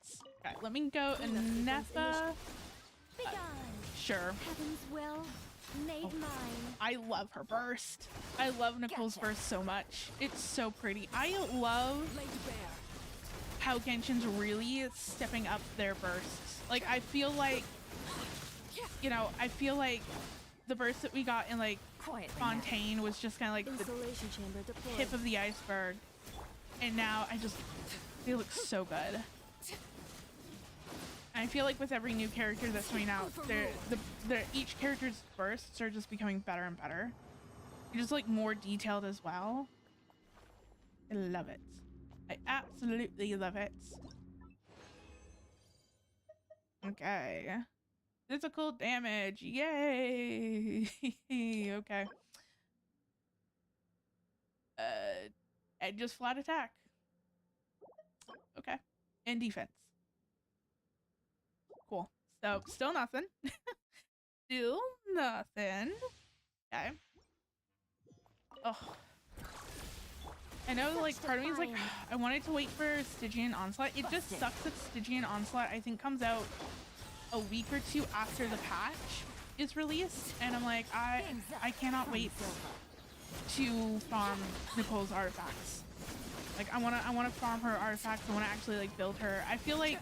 Okay, let me go and Nefa. Begone. Sure. Heaven's will made mine. I love her burst. I love Nicole's Gotcha. burst so much. It's so pretty. I love Laid bare. how Genshin's really stepping up their bursts. Like, I feel like, you know, I feel like the burst that we got in, like, Quietly now. Fontaine was just kind of like the Installation chamber deployed. tip of the iceberg. And now they look so good. I feel like with every new character that's coming out, each character's bursts are just becoming better and better. You're just like more detailed as well. I love it. I absolutely love it. Okay. Physical damage. Yay. Okay. And just flat attack. Okay. And defense. Cool. So still nothing. Still nothing. Okay. Oh. I know, like, part of me is like, I wanted to wait for Stygian Onslaught. It just sucks that Stygian Onslaught, I think, comes out a week or two after the patch is released, and I'm like, I cannot wait to farm Nicole's artifacts. Like, I wanna farm her artifacts. I wanna actually like build her. I feel like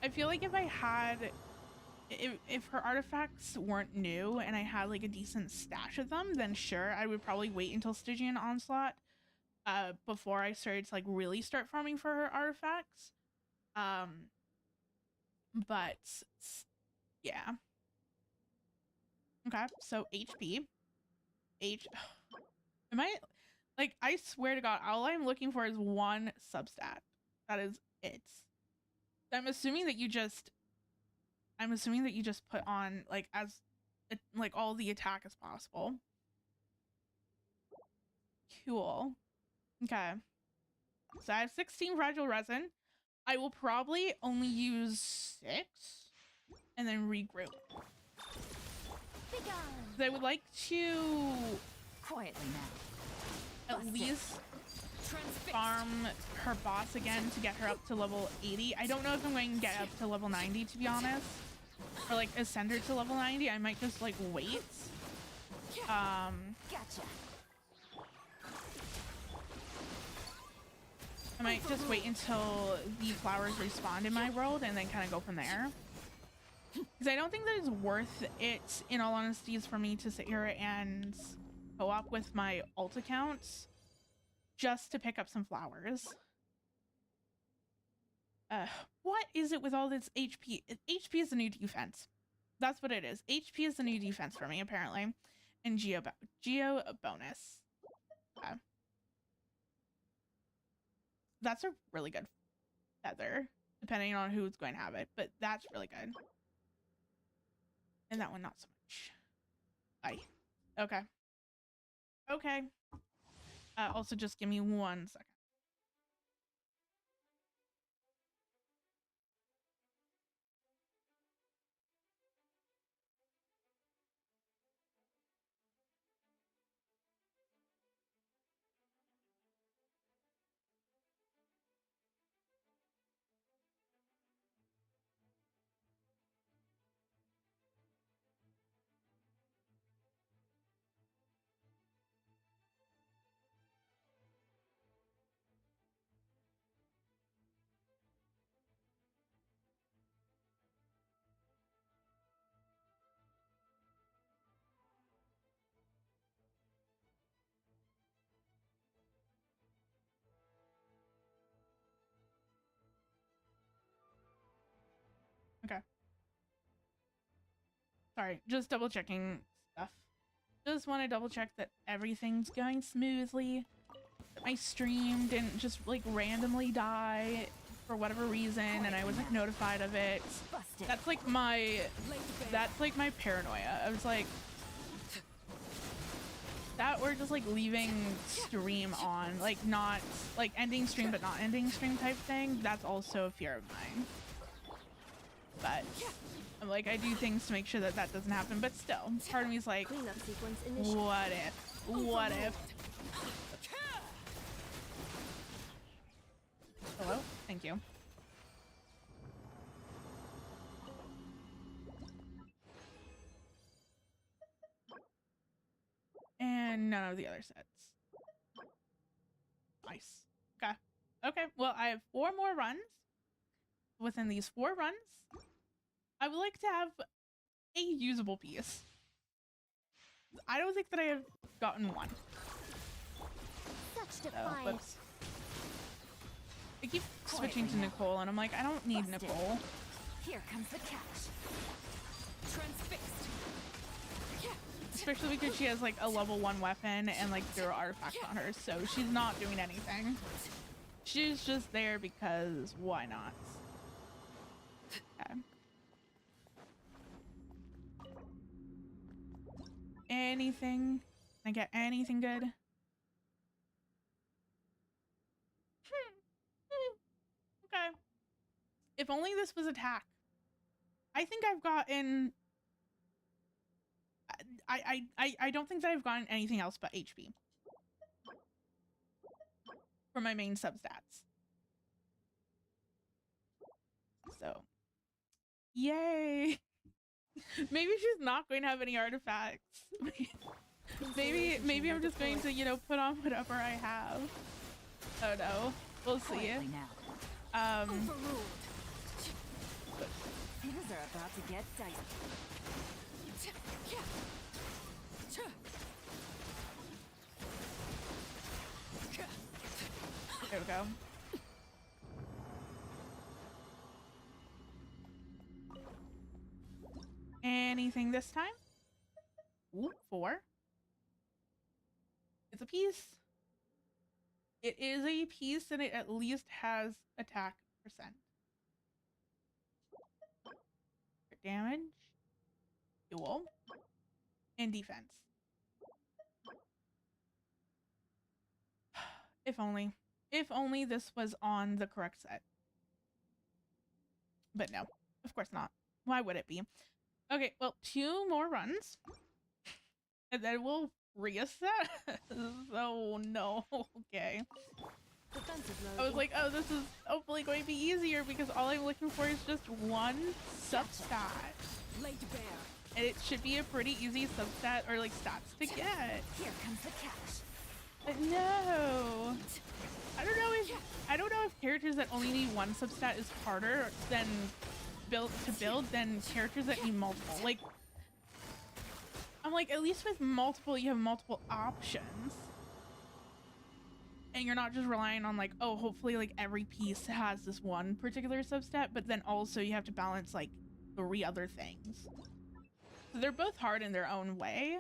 if her artifacts weren't new and I had like a decent stash of them, then sure, I would probably wait until Stygian Onslaught before I started to like really start farming for her artifacts. But yeah. Okay, so HP. Am I like, I swear to God, all I'm looking for is one substat. That is it. I'm assuming that you just put on like as like all the attack as possible. Cool. Okay. So I have 16 fragile resin. I will probably only use 6 and then regroup. I would like to Quietly now. at least farm her boss again to get her up to level 80. I don't know if I'm going to get up to level 90, to be honest. Or like ascend her to level 90. I might just like wait. Gotcha. I might just wait until the flowers respawn in my world and then kind of go from there. Because I don't think that it's worth it, in all honesty, is for me to sit here and co-op with my alt accounts just to pick up some flowers. What is it with all this HP? HP is the new defense. That's what it is. HP is the new defense for me, apparently. And Geo bonus. Okay. That's a really good feather, depending on who's going to have it, but that's really good. And that one, not so much. Bye. Okay. Okay. Also, just give me 1 second. Okay. Sorry, just double checking stuff. Just want to double check that everything's going smoothly. That my stream didn't just like randomly die for whatever reason and I wasn't notified of it. That's like my paranoia. I was like, that or just like leaving stream on, like not like ending stream but not ending stream type thing. That's also a fear of mine. But I'm like, I do things to make sure that that doesn't happen, but still, part of me is like, what if? What if? Hello? Thank you. And none of the other sets. Nice. Okay. Okay, well, I have 4 more runs. Within these 4 runs, I would like to have a usable piece. I don't think that I have gotten one. Such defiance. I keep switching to Nicole, and I'm like, I don't need Nicole. Here comes the catch. Transfixed. Especially because she has like a level 1 weapon and like 0 artifacts on her, so she's not doing anything. She's just there because why not? Okay. Anything? Can I get anything good? Okay. If only this was attack. I think I've gotten... I don't think that I've gotten anything else but HP. For my main substats. So. Yay! Maybe she's not going to have any artifacts. maybe I'm just going to, you know, put on whatever I have. Oh no. We'll see. Quietly now. Overruled. Things are about to get dicey. There we go. Anything this time? Ooh, 4. It's a piece. It is a piece and it at least has attack percent. Damage, dual, and defense. If only. If only this was on the correct set. But no, of course not. Why would it be? Okay, well, 2 more runs. And then we'll reassess. Oh no, okay. I was like, oh, this is hopefully going to be easier because all I'm looking for is just 1 substat. Laid bare. And it should be a pretty easy substat or like stats to get. Here comes the catch. But no. I don't know if characters that only need 1 substat is harder than build than characters that need multiple. Like, I'm like, at least with multiple you have multiple options. And you're not just relying on like, oh, hopefully like every piece has this 1 particular substat, but then also you have to balance like 3 other things. So they're both hard in their own way.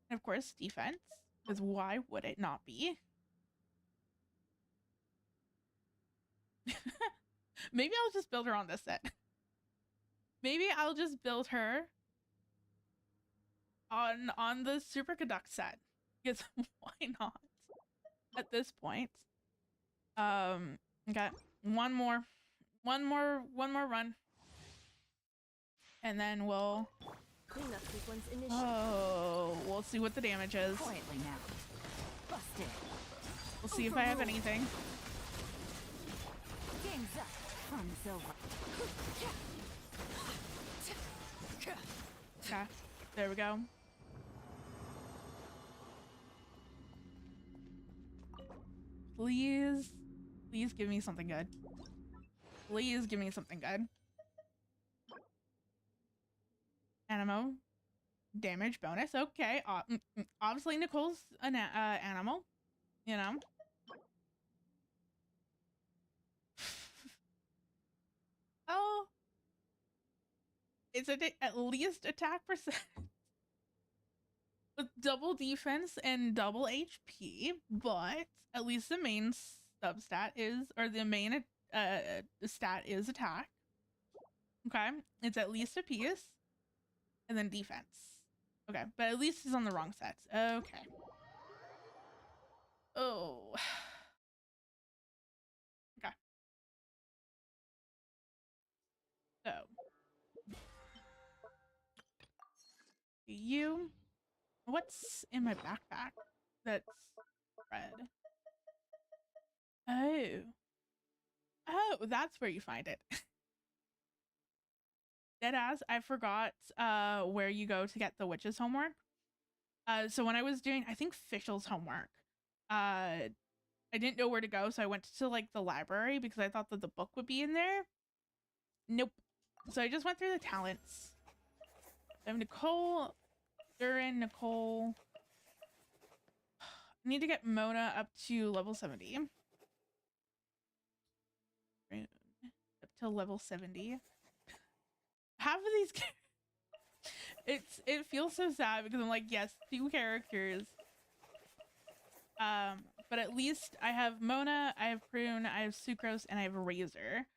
And of course, defense, because why would it not be? Maybe I'll just build her on this set. Maybe I'll just build her on the Superconduct set. Because why not? At this point. Okay. One more run. And then we'll Cleanup sequence initiated. oh, we'll see what the damage is. Quietly now. Busted. We'll see if I have anything. Game's up. Fun's over. Okay. There we go. Please give me something good. Please give me something good. Animo. Damage bonus. Okay. Obviously Nicole's an animal. You know. Oh. It's at least attack percent. With double defense and double HP, but at least the main substat is, or the main stat is attack. Okay, it's at least a piece, and then defense. Okay, but at least it's on the wrong sets. Okay. Oh. Okay. So. You. What's in my backpack that's red? Oh. Oh, that's where you find it. Deadass, I forgot where you go to get the witch's homework. So when I was doing, I think Fischl's homework, I didn't know where to go, so I went to like the library because I thought that the book would be in there. Nope. So I just went through the talents. I have Nicole, Durin, Nicole. I need to get Mona up to level 70. Up to level 70. half of these it feels so sad because I'm like, yes, 2 characters. But at least I have Mona, I have Prune, I have Sucrose, and I have Razor.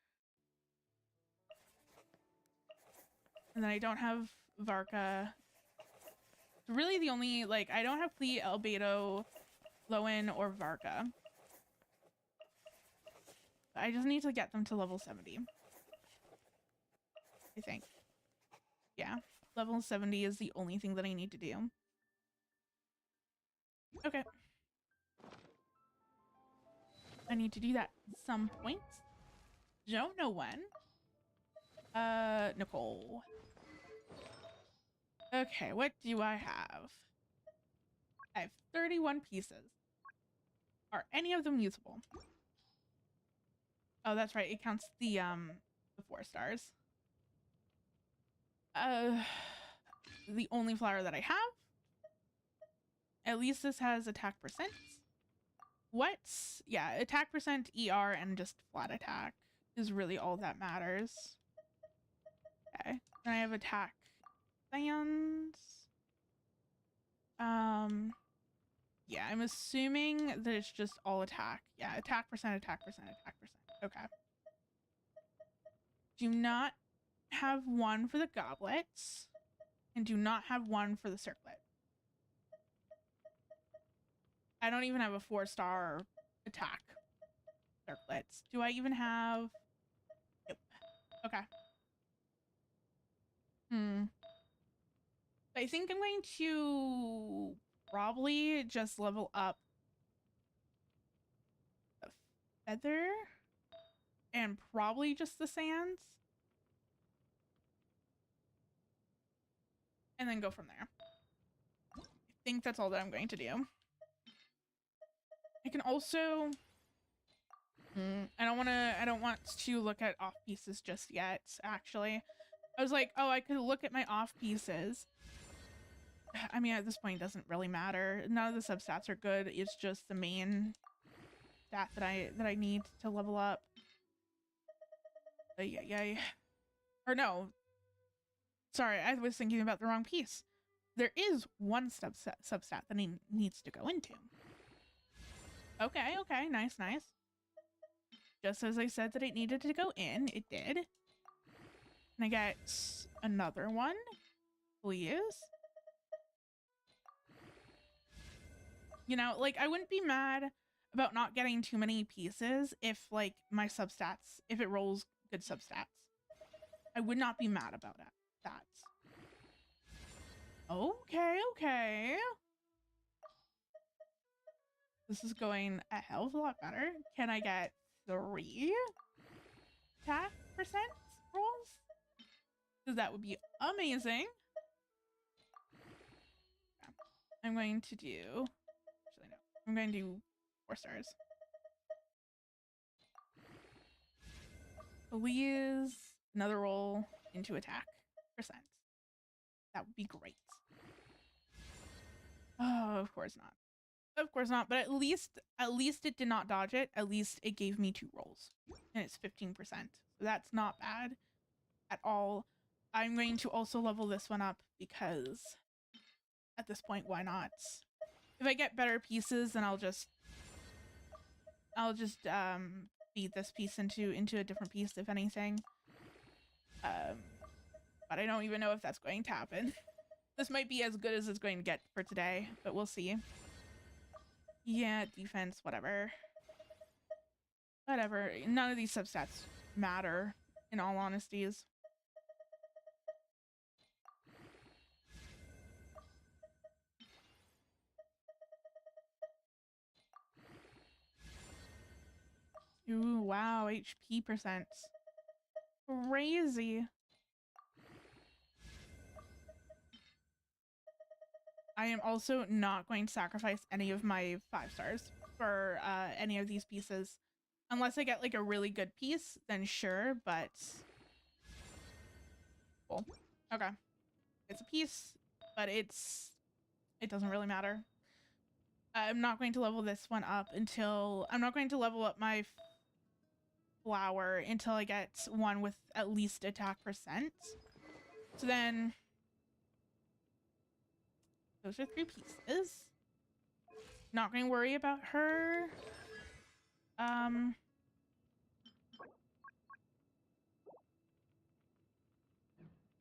And then I don't have Varka. Really the only, like, I don't have Clee, Albedo, Lowen, or Varka. I just need to get them to level 70. I think. Yeah. Level 70 is the only thing that I need to do. Okay. I need to do that at some point. Don't know when. Nicole. Okay, what do I have? I have 31 pieces. Are any of them usable? Oh, that's right. It counts the 4 stars. The only flower that I have. At least this has attack percent. What's, yeah, attack percent, ER, and just flat attack is really all that matters. Okay, then I have attack sands. Yeah, I'm assuming that it's just all attack. Yeah, attack percent, attack percent, attack percent. Okay. Do not have one for the goblets, and do not have one for the circlet. I don't even have a 4-star attack circlets. Do I even have? Nope. Okay. I think I'm going to probably just level up the feather and probably just the sands. And then go from there. I think that's all that I'm going to do. I can also I don't want to look at off pieces just yet, actually. I was like, oh, I could look at my off pieces. I mean, at this point it doesn't really matter. None of the substats are good. It's just the main stat that I need to level up. Yeah. Or no. Sorry, I was thinking about the wrong piece. There is one substat that needs to go into. Okay, nice. Just as I said that it needed to go in, it did. Can I get another one, please? You know, like, I wouldn't be mad about not getting too many pieces if, like, my substats, if it rolls good substats. I would not be mad about that. Okay. This is going a hell of a lot better. Can I get 3 attack percent rolls? Because that would be amazing. Yeah. I'm going to do... Actually, no. I'm going to do 4 stars. Please, another roll into attack percent. That would be great. Oh, of course not. Of course not, but at least it did not dodge it. At least it gave me 2 rolls. And it's 15%. So that's not bad at all. I'm going to also level this one up because at this point, why not? If I get better pieces, then I'll just feed this piece into a different piece, if anything. But I don't even know if that's going to happen. This might be as good as it's going to get for today, but we'll see. Yeah, defense, whatever. Whatever. None of these substats matter, in all honesties. Ooh, wow, HP percent. Crazy. I am also not going to sacrifice any of my 5 stars for any of these pieces. Unless I get like a really good piece, then sure, but... Cool. Okay. It's a piece, but it doesn't really matter. I'm not going to level this one up until... I'm not going to level up my flower until I get one with at least attack percent. So then those are 3 pieces. Not going to worry about her.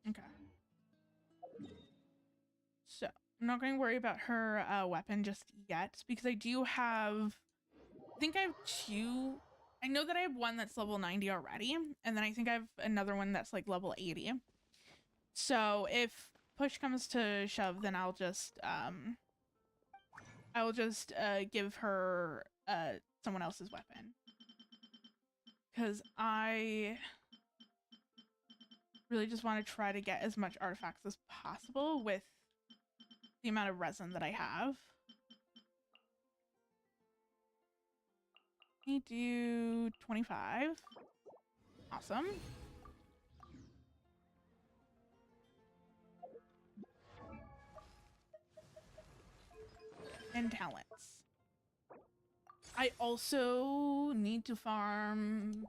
Okay. So I'm not going to worry about her weapon just yet because I do have, I think I have 2. I know that I have one that's level 90 already, and then I think I have another one that's like level 80. So if push comes to shove, then I'll just give her someone else's weapon, because I really just want to try to get as much artifacts as possible with the amount of resin that I have. Let me do 25. Awesome. And talents. I also need to farm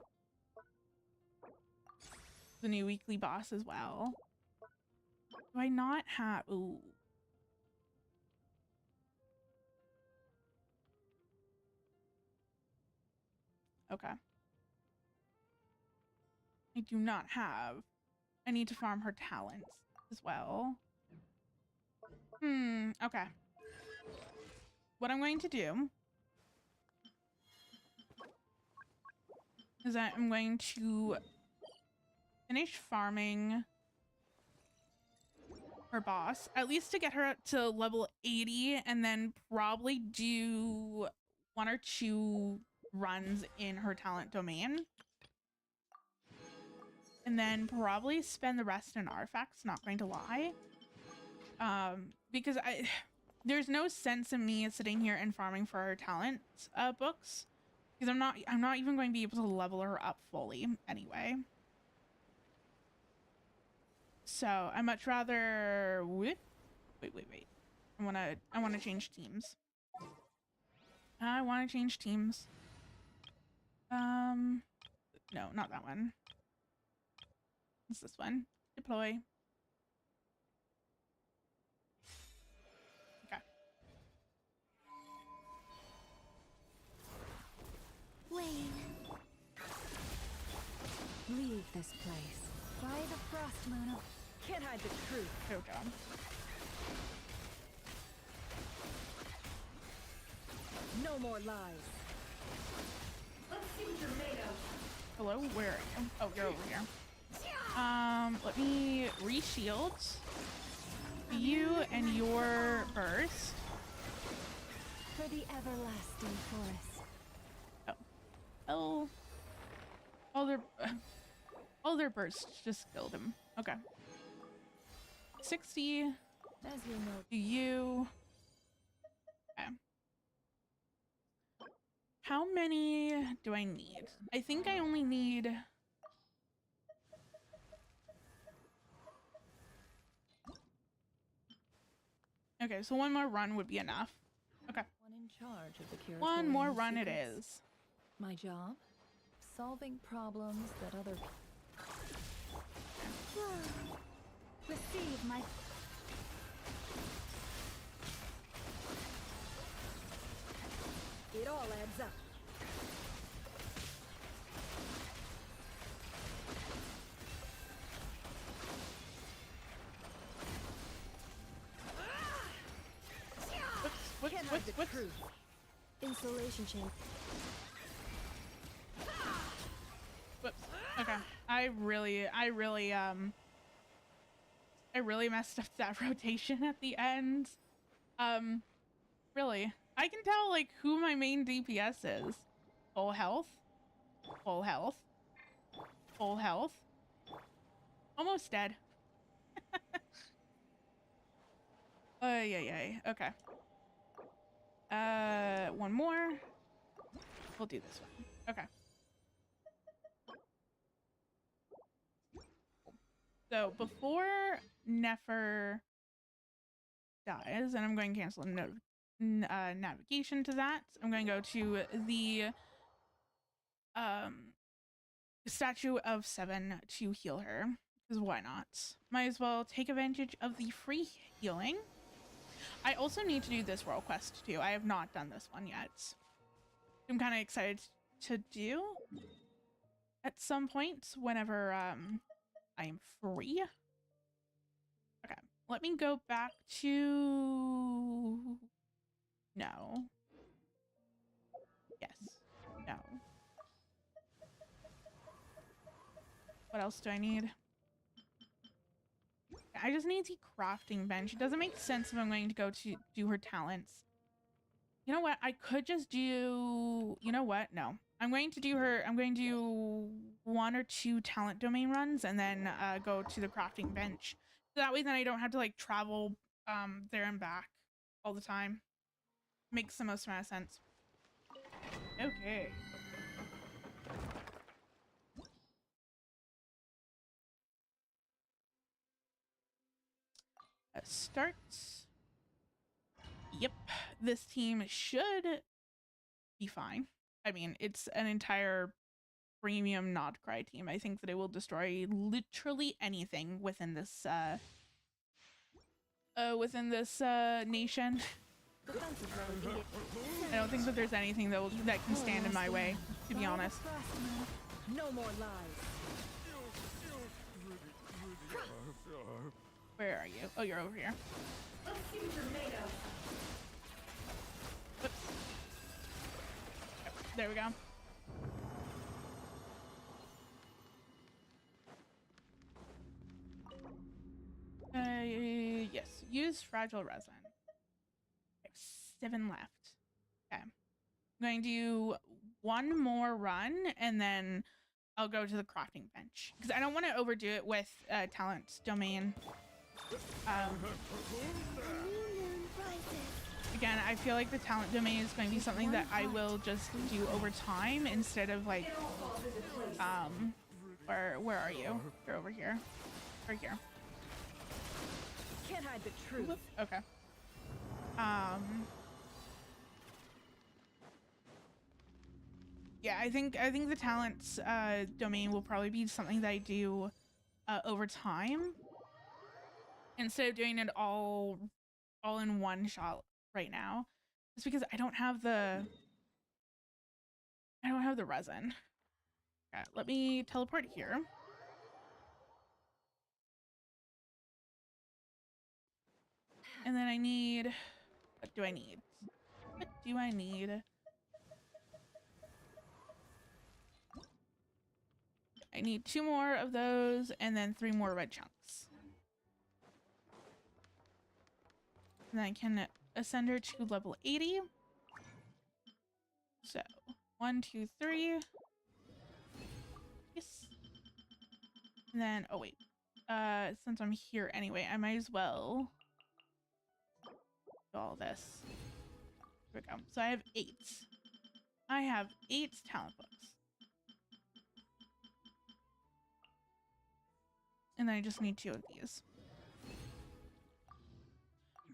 the new weekly boss as well. Do I not have... Ooh. Okay. I do not have. I need to farm her talents as well. Okay. What I'm going to do is that I'm going to finish farming her boss, at least to get her up to level 80, and then probably do 1 or 2 runs in her talent domain. And then probably spend the rest in artifacts, not going to lie. Because there's no sense in me sitting here and farming for her talent books, because I'm not even going to be able to level her up fully anyway. So I much rather wait. I wanna change teams. I wanna change teams. No, not that one. It's this one. Deploy. Okay. Wayne. Leave this place. By the frost moon of... Can't hide the truth. Good job. No more lies. Let's see what you're made of. Hello, where are you? Oh, you're over here. Let me re-shield you and your burst. For the everlasting forest. All their bursts just killed him. Okay. 60 As you know. to you. Okay. How many do I need? I think I only need... Okay, so 1 more run would be enough. Okay. One in charge of the cure. 1 more run it is. My job? Solving problems that other... Receive my... It all adds up. Whoops. Insulation chamber. Whoops. Okay. I really messed up that rotation at the end. Really. I can tell like who my main DPS is. Full health. Full health. Full health. Almost dead. Yay. Okay. 1 more. We'll do this one. Okay. So before Nefer dies, and I'm going to cancel navigation to that, I'm going to go to the Statue of 7 to heal her, Because why not? Might as well take advantage of the free healing. I also need to do this world quest too. I have not done this one yet. I'm kind of excited to do at some point whenever I am free. Okay, let me go back to... No. Yes. No. What else do I need? I just need the crafting bench. It doesn't make sense if I'm going to go to do her talents. You know what? I could just do... You know what? No. I'm going to do her... I'm going to do 1 or 2 talent domain runs and then go to the crafting bench. So that way then I don't have to like travel there and back all the time. Makes the most amount of sense. Okay. Starts. Yep, this team should be fine. I mean, it's an entire premium not cry team. I think that it will destroy literally anything within this nation. I don't think that there's anything that can stand in my way, to be honest. No more lies. Where are you? Oh, you're over here. Whoops. There we go. Yes. Use fragile resin. I have 7 left. Okay. I'm going to do 1 more run and then I'll go to the crafting bench because I don't want to overdo it with talent domain. Again, I feel like the talent domain is going to be something that I will just do over time instead of like, where are you? You're over here. Right here. Can't hide the truth. Whoop. Okay. Yeah, I think the talents domain will probably be something that I do over time instead of doing it all in one shot right now. Just because I don't have the resin. Okay, let me teleport here. And then I need... What do I need? What do I need? I need 2 more of those and then 3 more red chunks. And then I can ascend her to level 80. So, 1, 2, 3. Yes. And then, oh wait. Since I'm here anyway, I might as well do all this. Here we go. So I have 8. I have 8 talent books. And then I just need 2 of these.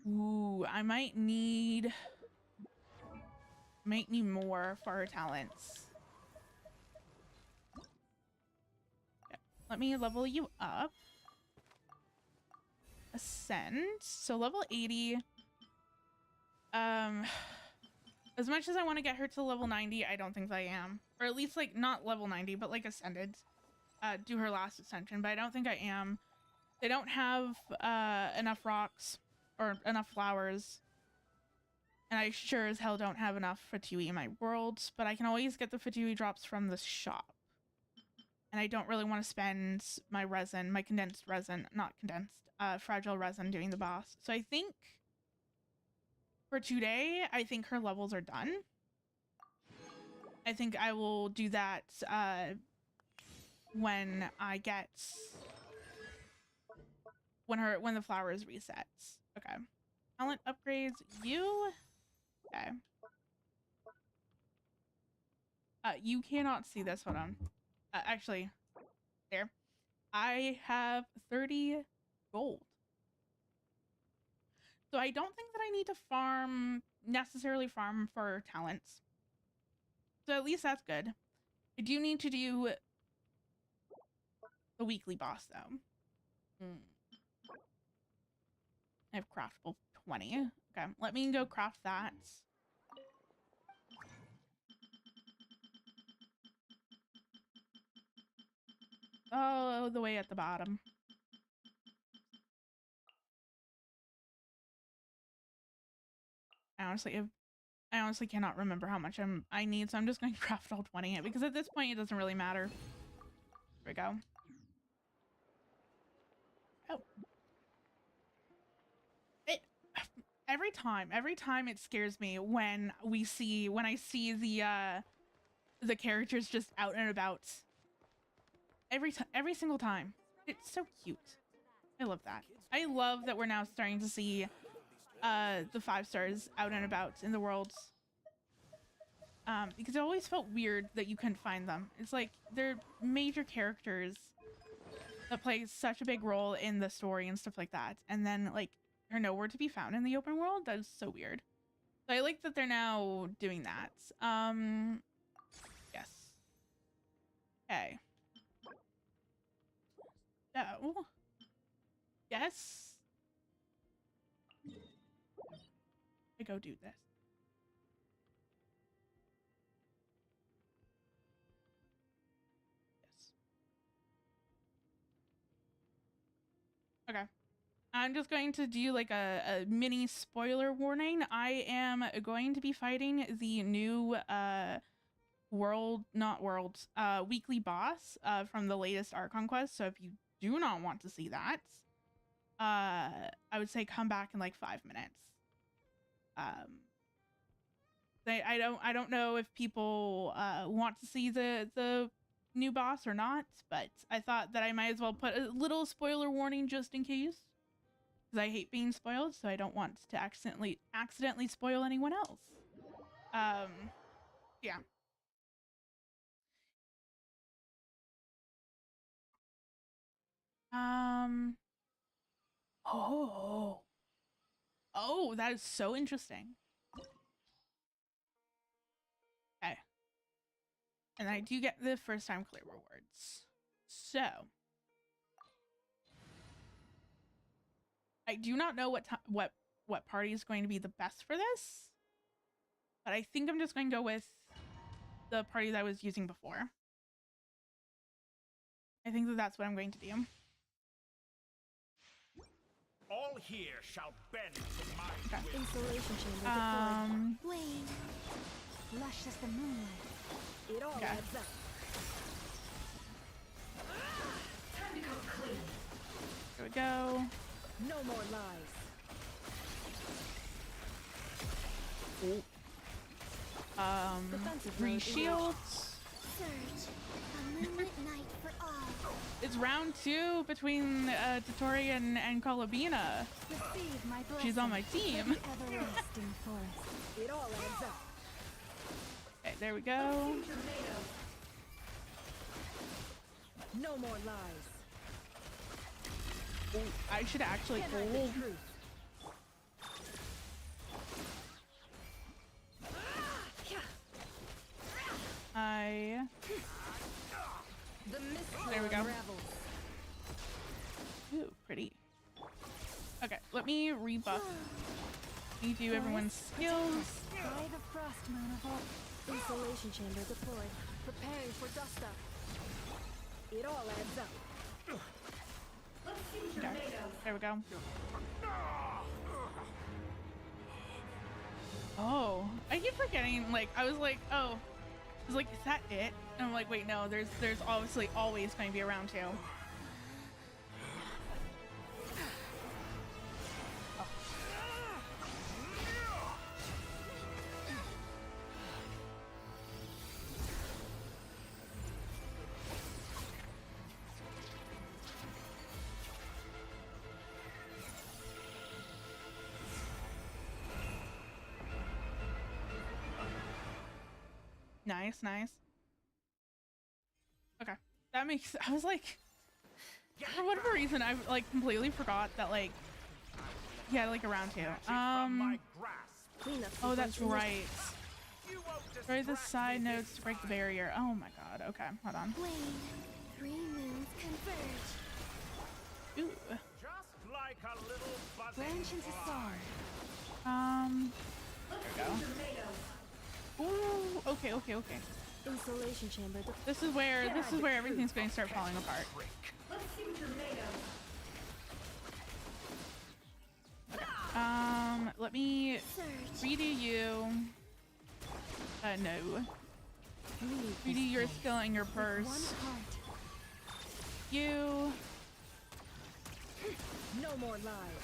Ooh, I might need more for her talents. Okay, let me level you up. Ascend. So level 80. As much as I want to get her to level 90, I don't think that I am. Or at least like not level 90, but like ascended. Do her last ascension, but I don't think I am. They don't have enough rocks or enough flowers. And I sure as hell don't have enough Fatui in my world, but I can always get the Fatui drops from the shop. And I don't really want to spend my resin, my condensed resin, not condensed, fragile resin doing the boss. So I think for today, I think her levels are done. I think I will do that when I get when the flowers resets. Okay. Talent upgrades you. Okay. You cannot see this. Hold on. Actually, there. I have 30 gold. So I don't think that I need to necessarily farm for talents. So at least that's good. I do need to do the weekly boss though. Hmm. I have craftable 20. Okay, let me go craft that. Oh, the way at the bottom. I honestly cannot remember how much I need, so I'm just going to craft all 20 because at this point it doesn't really matter. There we go. Oh. It every time it scares me when I see the characters just out and about. Every single time. It's so cute. I love that. I love that we're now starting to see the 5 stars out and about in the world. Because it always felt weird that you couldn't find them. It's like they're major characters that play such a big role in the story and stuff like that, and then like they're nowhere to be found in the open world. That is so weird. So I like that they're now doing that. Yes. Okay. So yes, I go do this. Okay. I'm just going to do like a mini spoiler warning. I am going to be fighting the new weekly boss from the latest Archon quest. So if you do not want to see that, I would say come back in like 5 minutes. I don't know if people want to see the new boss or not, but I thought that I might as well put a little spoiler warning just in case, because I hate being spoiled, so I don't want to accidentally spoil anyone else. Yeah. Oh, that is so interesting. Okay. And I do get the first time clear rewards. So I do not know what party is going to be the best for this, but I think I'm just going to go with the party that I was using before. I think that that's what I'm going to do. All here shall bend to my Okay. will. Installation chamber deployed. Wayne. Lush as the moonlight. It all Okay. adds up. Time to go clean. There we go. No more lies. Defensive 3 mode shields. Surge. A moonlit night for all. It's round 2 between Tottori and Colabina. Receive my blessing. She's on my team. Everlasting forest. It all adds up. Okay, there we go. No more lies. I should actually Can't hide the hold. truth. The mystery There we go. unravels. Ooh, pretty. Okay, let me rebuff. Redo everyone's skills. By the frost moon of old. Installation chamber deployed. Preparing for dust up. It all adds up. Okay, there we go. Oh, I keep forgetting. Like, I was like, oh, I was like, is that it? And I'm like, wait, no. There's obviously always going to be a round 2. Nice, nice. Okay, that makes. I was like, for whatever reason, I like completely forgot that like, yeah, like a round 2. From my grasp. Cleanup Oh, that's sequence right. You won't Destroy the distract side me nodes to break the barrier. Oh my god. Okay, hold on. Wayne. 3 moons converge. Ooh. Just like a little buzzing Branch into fly. song. There we go. Ooh, okay, okay, okay. Insulation chamber. This is where everything's going to start falling apart. Let me redo you. No. Redo your skill in your purse. One heart. You. No more lies.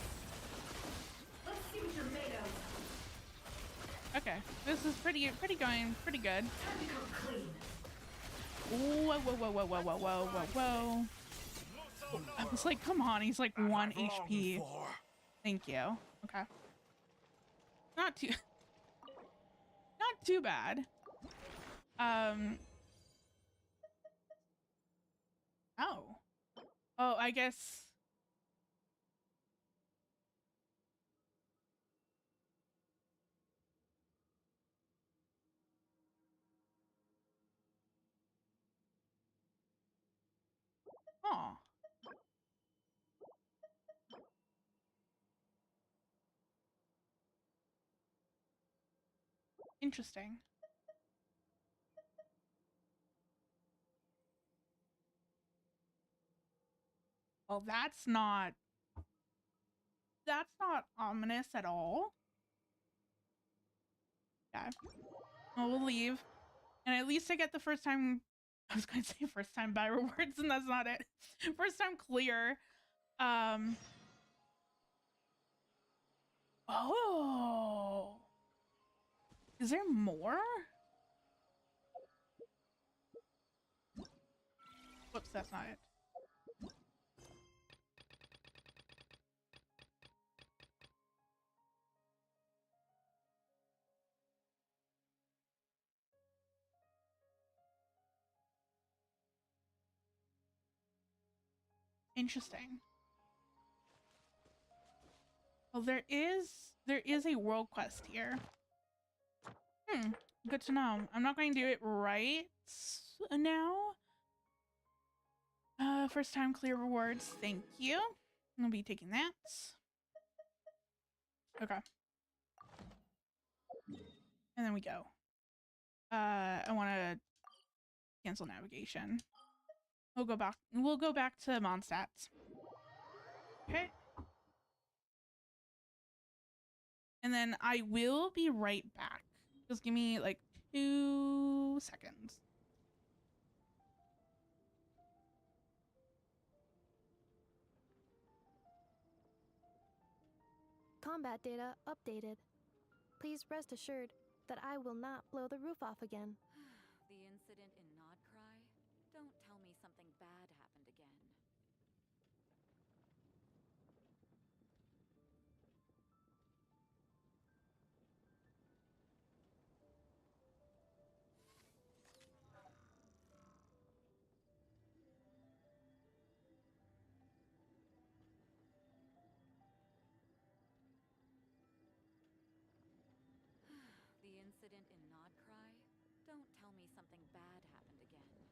Okay, this is pretty going pretty good. Ooh, whoa, whoa, whoa, whoa, whoa, whoa, whoa, whoa, whoa. I was like, come on, he's like 1 HP. Thank you. Okay. Not too bad. Oh, I guess. Oh. Interesting. Well, that's not ominous at all. Yeah. Well, we'll leave. And at least I get the first time, I was going to say first time buy rewards, and that's not it. First time clear. Oh. Is there more? Whoops, that's not it. Interesting. Well, there is a world quest here. Good to know. I'm not going to do it right now. First time clear rewards. Thank you. I'll be taking that. Okay. And then we go. I want to cancel navigation. We'll go back to Mondstadt's. Okay. And then I will be right back. Just give me like 2 seconds. Combat data updated. Please rest assured that I will not blow the roof off again. The incident in Nodcry? Don't tell me something bad happened again. The incident in Nodcry? Don't tell me something bad happened again.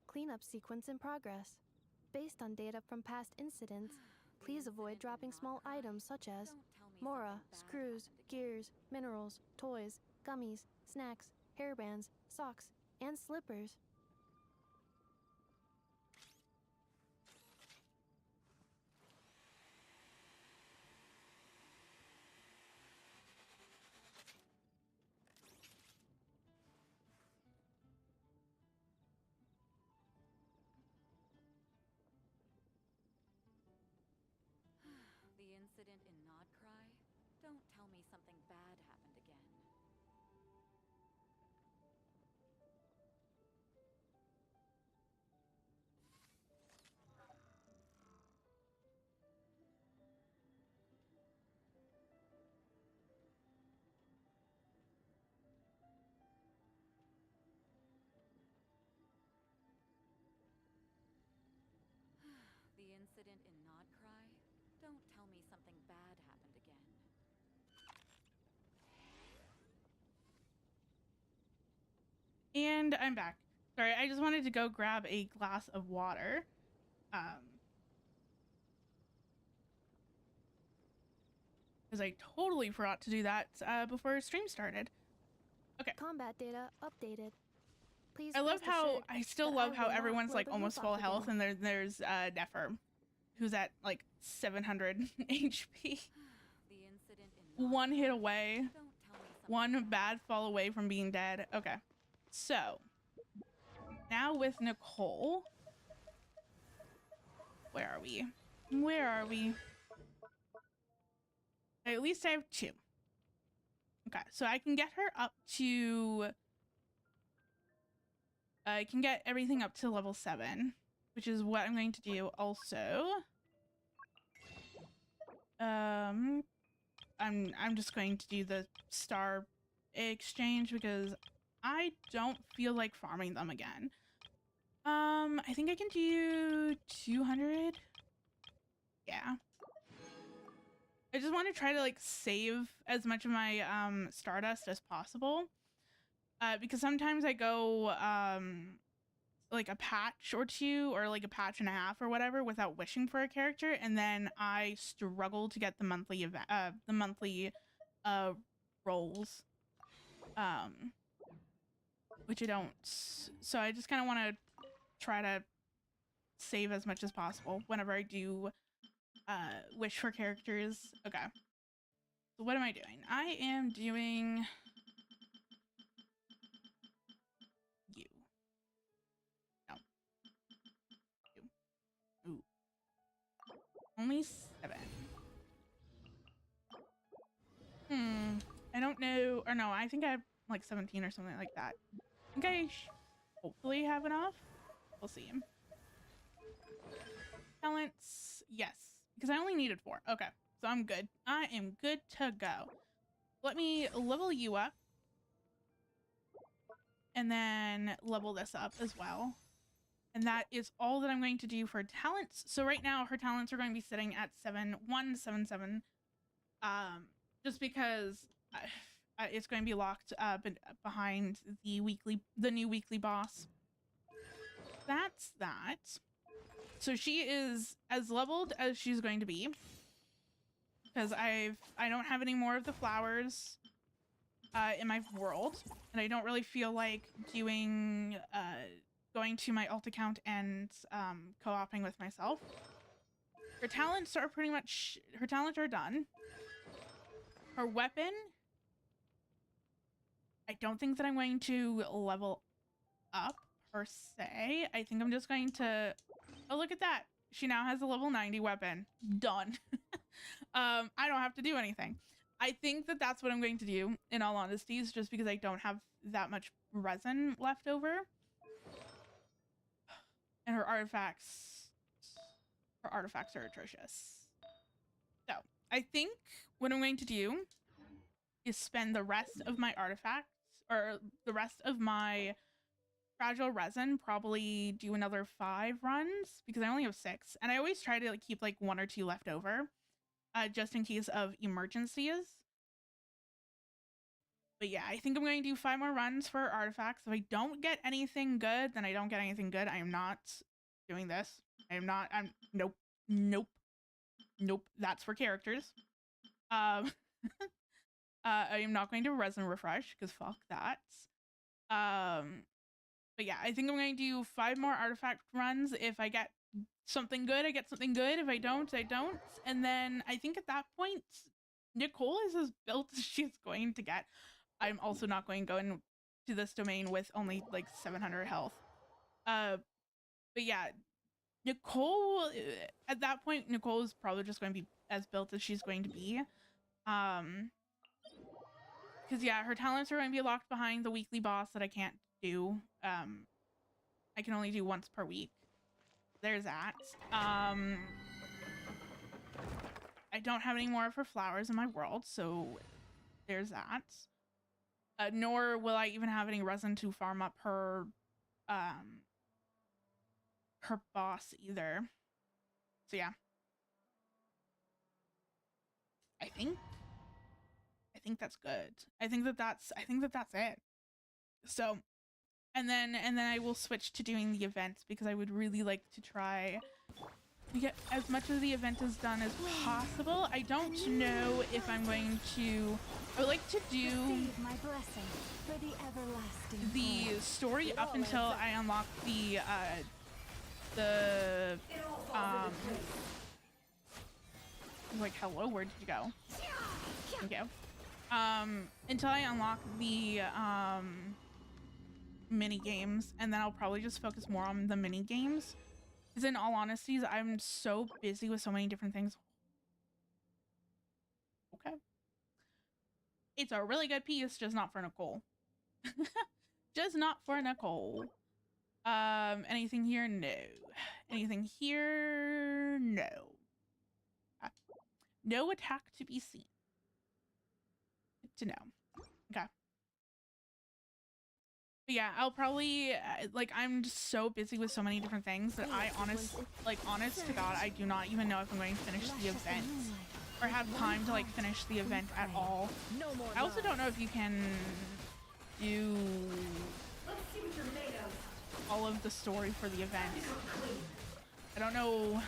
Cleanup sequence in progress. Based on data from past incidents, please avoid dropping small items such as Mora, screws, gears, minerals, toys, gummies, snacks, hairbands, socks, and slippers. The incident in Nodcry? Don't tell me something bad happened again. incident in Nod Cry? Don't tell me something bad happened again. And I'm back. Sorry, I just wanted to go grab a glass of water. Because I totally forgot to do that before stream started. Okay. Combat data updated. Please I love rest how assured I still that love I how will not everyone's blow like the almost roof full off health, again. and there's Nefer, who's at like 700 HP. The incident in Nod One hit Cry? away, Don't tell me something one bad fall away from being dead. Okay, so now with Nicole, where are we? Where are we? At least I have 2. Okay, so I can get her up to. I can get everything up to level 7, which is what I'm going to do. Also, I'm just going to do the star exchange because I don't feel like farming them again. I think I can do 200. Yeah. I just want to try to like save as much of my stardust as possible. Because sometimes I go like a patch or 2 or like a patch and a half or whatever without wishing for a character, and then I struggle to get the monthly rolls, which I don't. So I just kind of want to try to save as much as possible whenever I do wish for characters. Okay, so what am I doing? I am doing you. No. You. Ooh. Only 7. I don't know. Or no, I think I have like 17 or something like that. I think I hopefully have enough. We'll see. Talents. Yes. Because I only needed 4. Okay. So I'm good. I am good to go. Let me level you up. And then level this up as well. And that is all that I'm going to do for talents. So right now her talents are going to be sitting at 7177. Just because it's going to be locked behind the new weekly boss. That's that. So she is as leveled as she's going to be, because I don't have any more of the flowers in my world, and I don't really feel like doing going to my alt account and co-oping with myself. Her talents are done. Her weapon, I don't think that I'm going to level up per se. I think I'm just going to, oh, look at that. She now has a level 90 weapon. Done. I don't have to do anything. I think that that's what I'm going to do, in all honesty, is just because I don't have that much resin left over. And her artifacts are atrocious. So I think what I'm going to do is spend the rest of my artifacts, or the rest of my fragile resin, probably do another 5 runs, because I only have 6, and I always try to like keep like 1 or 2 left over, just in case of emergencies. But yeah, I think I'm going to do 5 more runs for artifacts. If I don't get anything good, then I don't get anything good. I am not doing this. Nope. That's for characters. I am not going to resin refresh, because fuck that. But yeah, I think I'm going to do 5 more artifact runs. If I get something good, I get something good. If I don't, I don't. And then I think at that point, Nicole is as built as she's going to get. I'm also not going to go into this domain with only like 700 health. But yeah, Nicole, at that point, Nicole is probably just going to be as built as she's going to be. Because yeah, her talents are going to be locked behind the weekly boss that I can't do. I can only do once per week. There's that. I don't have any more of her flowers in my world, so there's that. Nor will I even have any resin to farm up her boss either. So yeah. I think that's good. I think that that's it. So, and then I will switch to doing the events because I would really like to try to get as much of the event as done as possible. I don't know if I'm going to. I would like to do Receive my blessing for the everlasting the forest. story up until I unlock the like, hello, where did you go? Thank you. Until I unlock the mini games, and then I'll probably just focus more on the mini games. Because in all honesty, I'm so busy with so many different things. Okay. It's a really good piece, just not for Nicole. Just not for Nicole. Anything here? No. Anything here? No. No attack to be seen. Good to know. Okay. But yeah, I'll probably, like, I'm just so busy with so many different things that honest to God, I do not even know if I'm going to finish the event or have time to, like, finish the event at all. I also don't know if you can do all of the story for the event. I don't know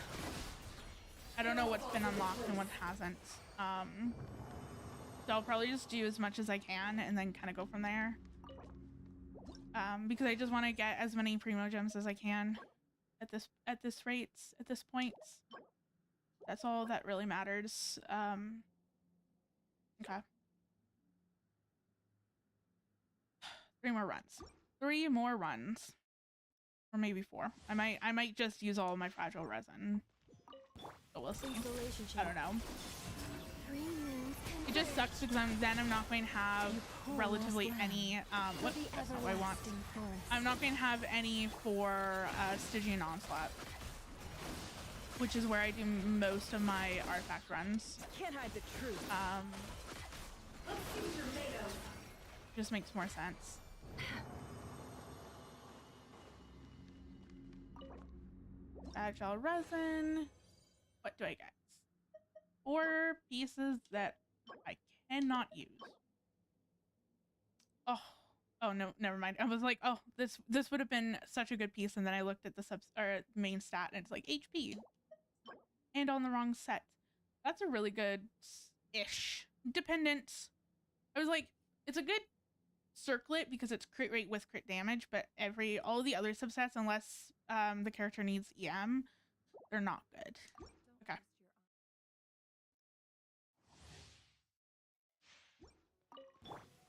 what's been unlocked and what hasn't. So I'll probably just do as much as I can and then kind of go from there. Because I just want to get as many primo gems as I can at this point. That's all that really matters. Okay. 3 more runs. 3 more runs. Or maybe 4. I might just use all of my fragile resin. So we'll see. I don't know. It just sucks because I'm not going to have relatively any what that's not what I want. I'm not going to have any for Stygian Onslaught, which is where I do most of my artifact runs. Can't hide the truth. Just makes more sense. Fragile resin. What do I get? 4 pieces that I cannot use. Oh no, never mind. I was like, oh, this would have been such a good piece, and then I looked at the main stat, and it's like HP, and on the wrong set. That's a really good-ish dependent. I was like, it's a good circlet because it's crit rate with crit damage, but all the other subsets, unless the character needs EM, they're not good. Okay.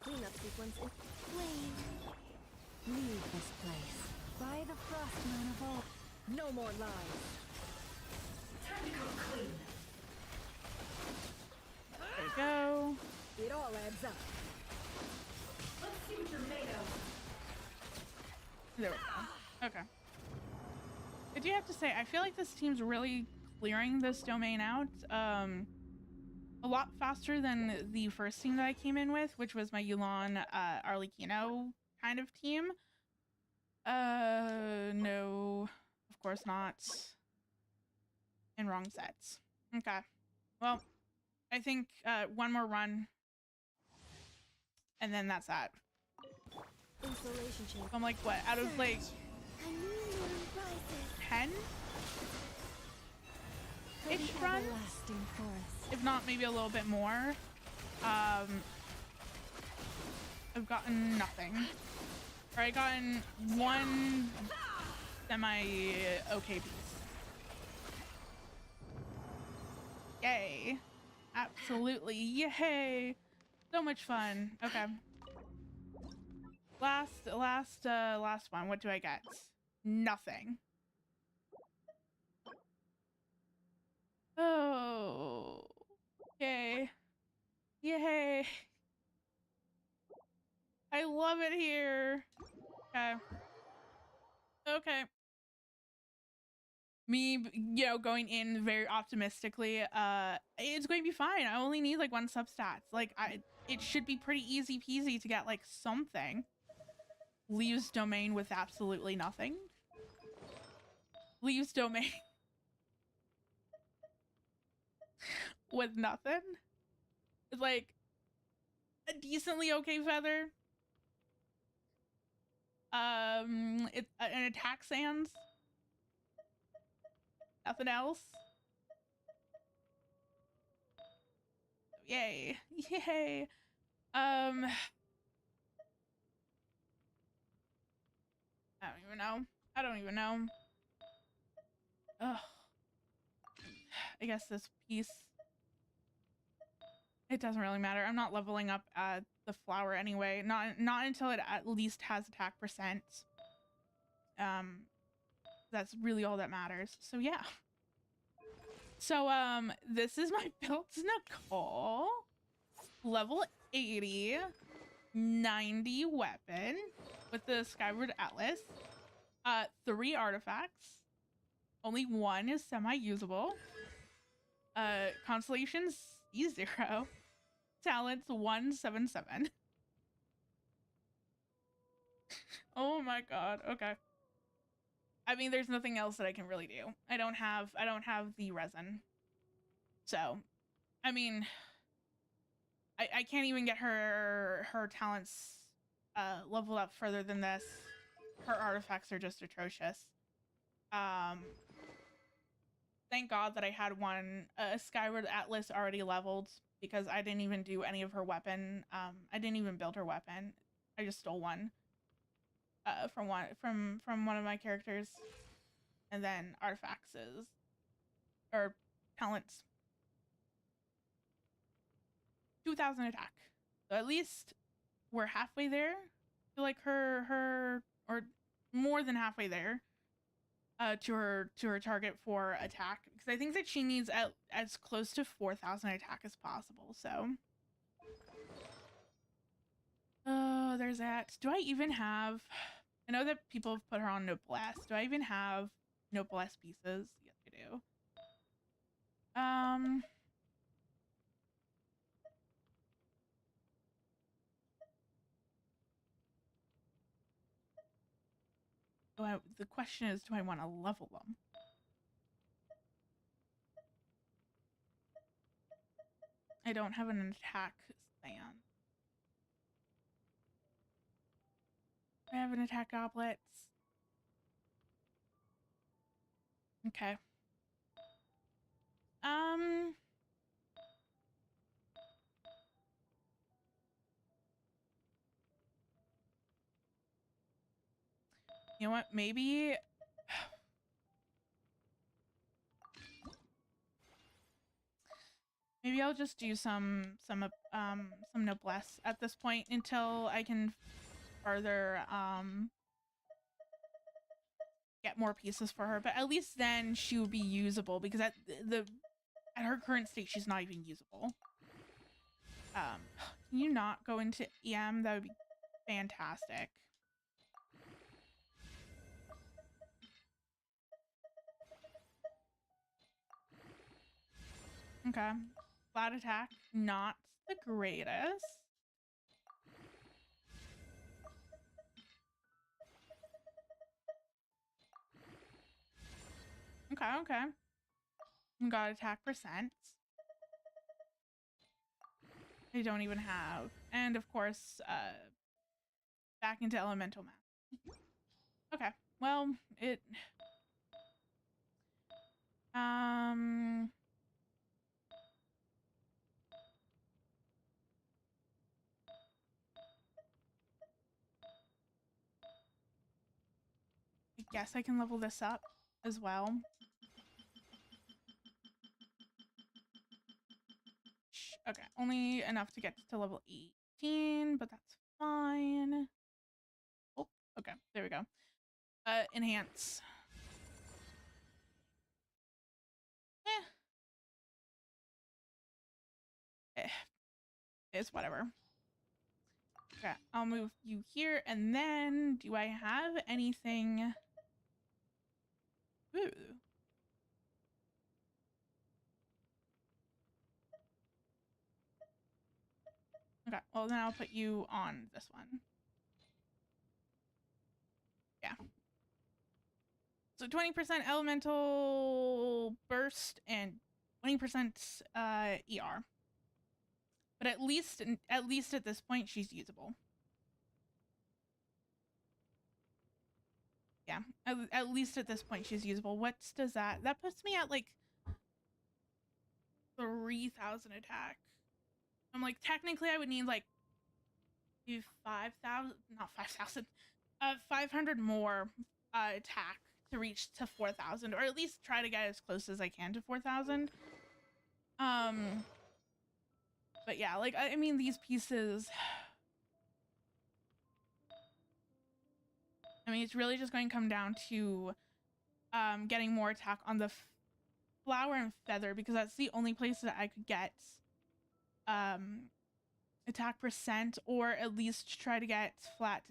Cleanup sequence in Flame, leave this place. By the frost moon of old. No more lies. Time to come clean. There we go. It all adds up. Let's see what you're made of. There we go. Okay. I do have to say, I feel like this team's really clearing this domain out. A lot faster than the first team that I came in with, which was my Yulon Arlecchino kind of team. No, of course not. In wrong sets. Okay. Well, I think 1 more run, and then that's that. installation change. I'm like, what? Out of like 10 ish runs, if not maybe a little bit more. I've gotten nothing. Or I gotten 1 semi okay piece. Yay. Absolutely. Yay. So much fun. Okay. Last one. What do I get? Nothing. Oh. Okay. Yay. I love it here. Okay. Okay. Me, going in very optimistically, it's going to be fine. I only need like 1 substats. Like it should be pretty easy peasy to get like something. Leaves domain with absolutely nothing. Leaves domain. with nothing. It's like a decently okay feather. It's an attack sans. Nothing else. Yay. Yay. I don't even know. I don't even know. Ugh. I guess this piece, it doesn't really matter. I'm not leveling up the flower anyway. Not until it at least has attack percent. That's really all that matters. So yeah. So this is my build to Nicole. Level 80, 90 weapon with the Skyward Atlas. 3 artifacts. Only 1 is semi-usable. Constellations E0. Talents 177. Oh my god. Okay. I mean, there's nothing else that I can really do. I don't have the resin. So, I mean, I can't even get her talents leveled up further than this. Her artifacts are just atrocious. Thank God that I had one Skyward Atlas already leveled, because I didn't even do any of her weapon. I didn't even build her weapon. I just stole one from one of my characters, and then artifacts or talents. 2,000 attack. So at least we're halfway there. I feel like her or more than halfway there to her target for attack, because I think that she needs as close to 4,000 attack as possible. So there's that. Do I even have, I know that people have put her on noblesse. Do I even have noblesse pieces? Yes, I do. The question is, do I want to level them? I don't have an attack span. I have an attack goblets. Okay. You know what? Maybe I'll just do some noblesse at this point until I can further get more pieces for her. But at least then she would be usable, because at her current state she's not even usable. Can you not go into EM? That would be fantastic. Okay. Flat attack, not the greatest. Okay. Got attack percent. I don't even have. And of course, back into elemental math. Okay. Well, it I guess I can level this up as well. Okay, only enough to get to level 18, but that's fine. Oh, okay, there we go. Enhance. It's whatever. Okay, I'll move you here, and then do I have anything? Ooh. Okay, well then I'll put you on this one. Yeah. So 20% elemental burst and 20% ER. But at least at this point, she's usable. Yeah, at least at this point, she's usable. What does that? That puts me at like 3,000 attack. I'm like, technically, I would need like 5,000, not 5,000, 500 more attack to reach to 4,000, or at least try to get as close as I can to 4,000. But yeah, like, I mean, these pieces, I mean, it's really just going to come down to getting more attack on the flower and feather, because that's the only place that I could get attack percent, or at least try to get flat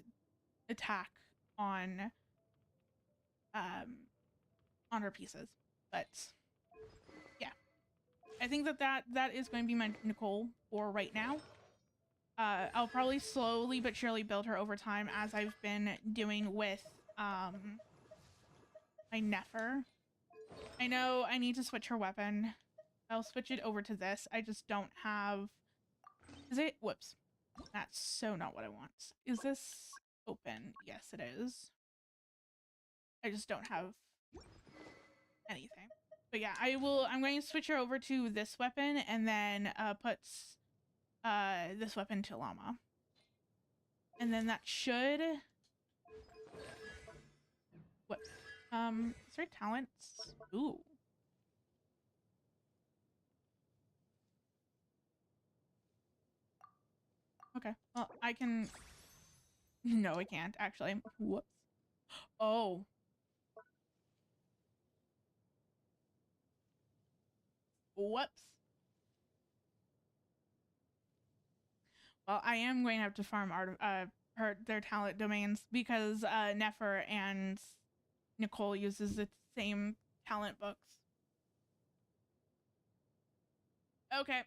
attack on her pieces. But yeah, I think that is going to be my Nicole for right now. I'll probably slowly but surely build her over time, as I've been doing with my Nefer. I know I need to switch her weapon. I'll switch it over to this. I just don't have... Is it? Whoops. That's so not what I want. Is this open? Yes, it is. I just don't have anything. But yeah, I'm going to switch her over to this weapon, and then put this weapon to Llama. And then that should... Whoops. Is there talents? Ooh. Okay. Well, I can... No, I can't, actually. Whoops. Oh. Whoops. Well, I am going to have to farm their talent domains, because Nefer and Nicole uses the same talent books. Okay.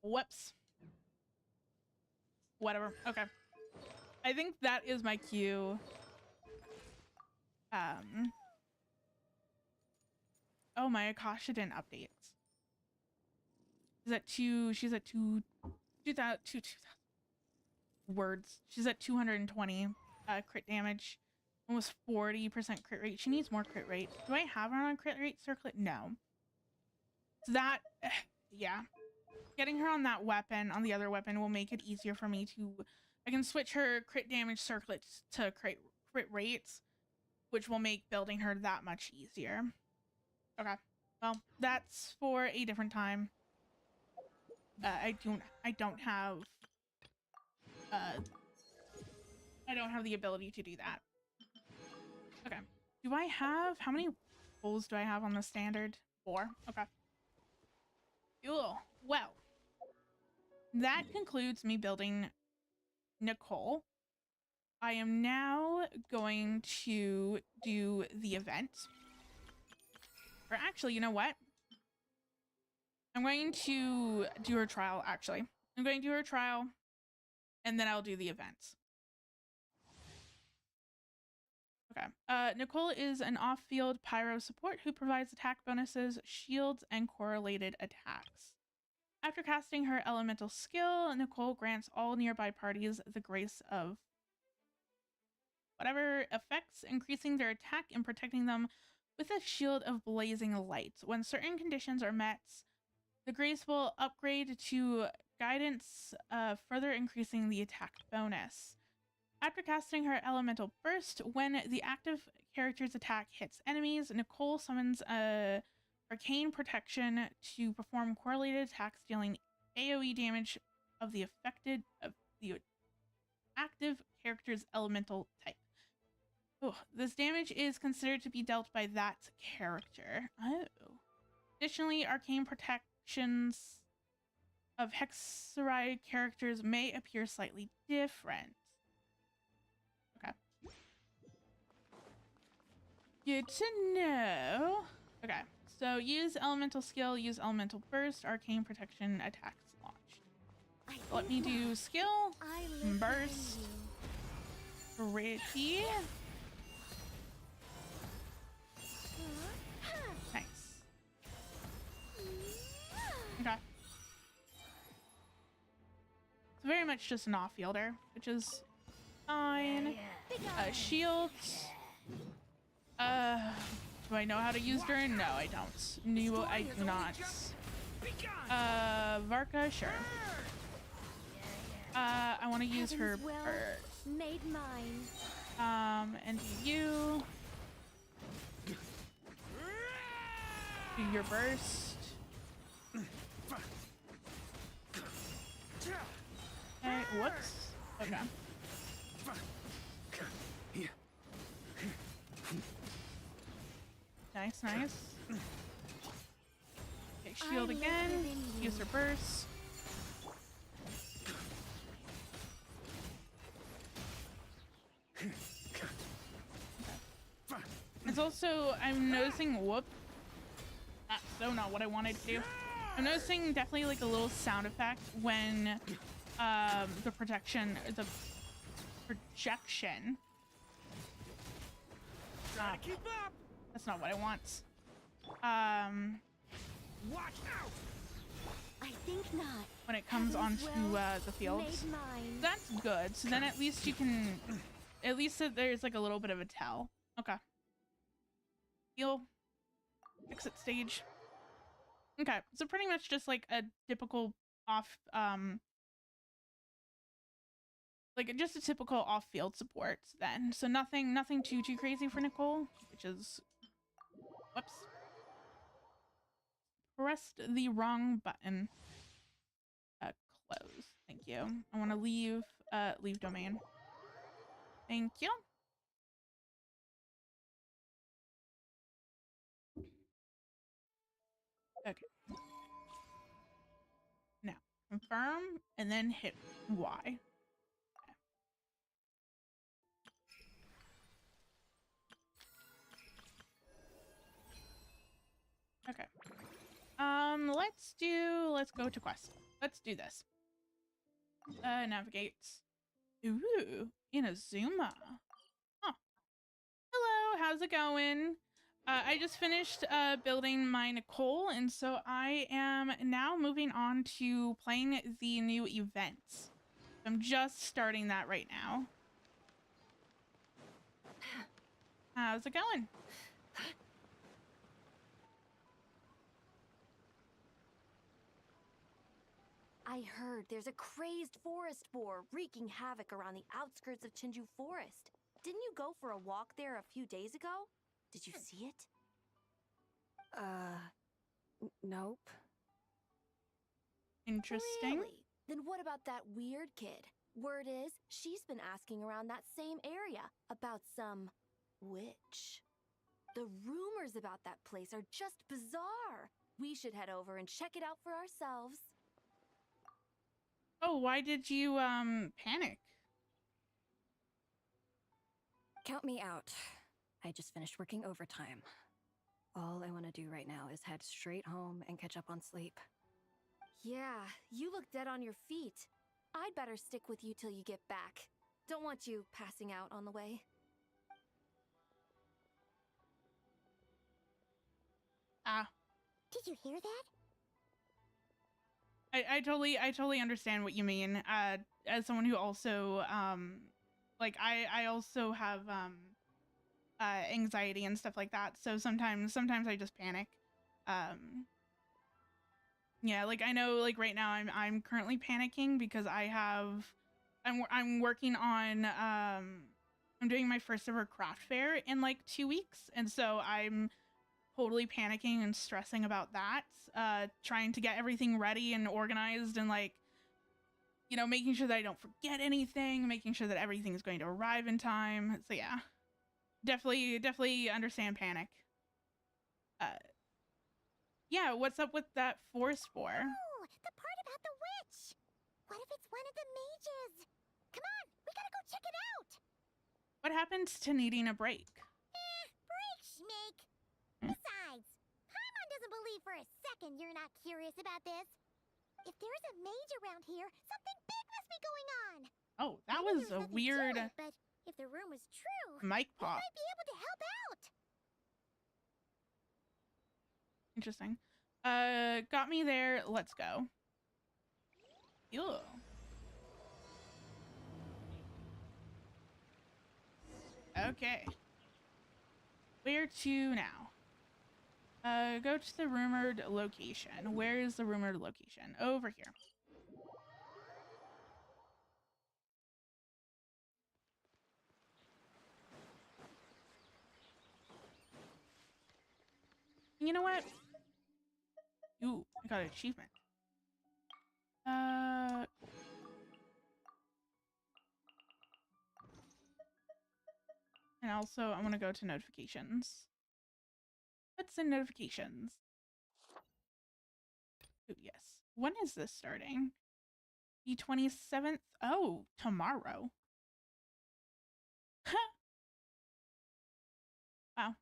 Whoops. Whatever. Okay. I think that is my cue. Oh, my Akasha didn't update. She's at 2,000 words. She's at 220 crit damage. Almost 40% crit rate. She needs more crit rate. Do I have her on crit rate circlet? No. So that, yeah. Getting her on that weapon, on the other weapon, will make it easier for me to... I can switch her crit damage circlets to crit rates, which will make building her that much easier. Okay. Well, that's for a different time. I don't have the ability to do that. Okay. Do I have... How many rolls do I have on the standard? 4. Okay. Cool. Well, that concludes me building Nicole. I am now going to do the event. Or actually, you know what? I'm going to do her trial, actually. I'm going to do her trial, and then I'll do the event. Okay. Nicole is an off-field pyro support who provides attack bonuses, shields, and correlated attacks. After casting her elemental skill, Nicole grants all nearby parties the grace of whatever effects, increasing their attack and protecting them with a shield of blazing light. When certain conditions are met, the grace will upgrade to guidance, further increasing the attack bonus. After casting her elemental burst, when the active character's attack hits enemies, Nicole summons a arcane protection to perform correlated attacks, dealing AoE damage of the active character's elemental type. Oh, this damage is considered to be dealt by that character. Oh. Additionally, arcane protections of Hexeride characters may appear slightly different. Okay. Good to know. Okay, so use elemental skill, use elemental burst, arcane protection, attacks launched. Let me do skill, burst, pretty. Nice. Okay. It's very much just an off-fielder, which is fine. Shields. Do I know how to use her? No, I don't. No, I do not. Varka, sure. I want to use her first. Made mine. And you do your burst. Okay, whoops. Okay. Nice, nice. Okay, shield again. Use her burst. It's also, I'm noticing, whoop. That's so not what I wanted to do. I'm noticing definitely like a little sound effect when the projection. That's not what I want. Watch out! I think not. When it comes onto the fields, that's good. So then at least you can, at least there's like a little bit of a tell. Okay. Heal. Exit stage. Okay, so pretty much just like a typical off, like just a typical off-field support then. So nothing too crazy for Nicole, which is, whoops. Pressed the wrong button. Close. Thank you. I want to leave domain. Thank you. Okay. Now, confirm and then hit Y. Okay. Let's go to quest. Let's do this. Navigate. Ooh, Inazuma. Huh. Hello, how's it going? I just finished building my Nicole, and so I am now moving on to playing the new events. I'm just starting that right now. How's it going? I heard there's a crazed forest boar wreaking havoc around the outskirts of Chinju Forest. Didn't you go for a walk there a few days ago? Did you see it? Nope. Interesting. Really? Then what about that weird kid? Word is, she's been asking around that same area about some witch. The rumors about that place are just bizarre. We should head over and check it out for ourselves. Oh, why did you panic? Count me out. I just finished working overtime. All I want to do right now is head straight home and catch up on sleep. Yeah, you look dead on your feet. I'd better stick with you till you get back. Don't want you passing out on the way. Did you hear that? I totally understand what you mean. As someone who also like I also have anxiety and stuff like that. So sometimes I just panic. Yeah, like I know like right now I'm currently panicking because I'm working on I'm doing my first ever craft fair in like 2 weeks, and so I'm totally panicking and stressing about that, trying to get everything ready and organized and like, you know, making sure that I don't forget anything, making sure that everything is going to arrive in time. So yeah, definitely understand panic. Yeah, what's up with that forest boar? Oh, the part about the witch. What if it's one of the mages? Come on, we gotta go check it out. What happens to needing a break? Break, Schmake. Besides, Paimon doesn't believe for a second you're not curious about this. If there's a mage around here, something big must be going on. Oh, that Maybe was there's a nothing weird to it, but if the room is true, mic we pop. might be able to help out. Interesting. Got me there. Let's go. Ew. Okay. Where to now? Go to the rumored location. Where is the rumored location? Over here. You know what? Ooh, I got an achievement. And also I want to go to notifications. What's in notifications? Ooh, yes. When is this starting? The 27th? Oh, tomorrow. Wow.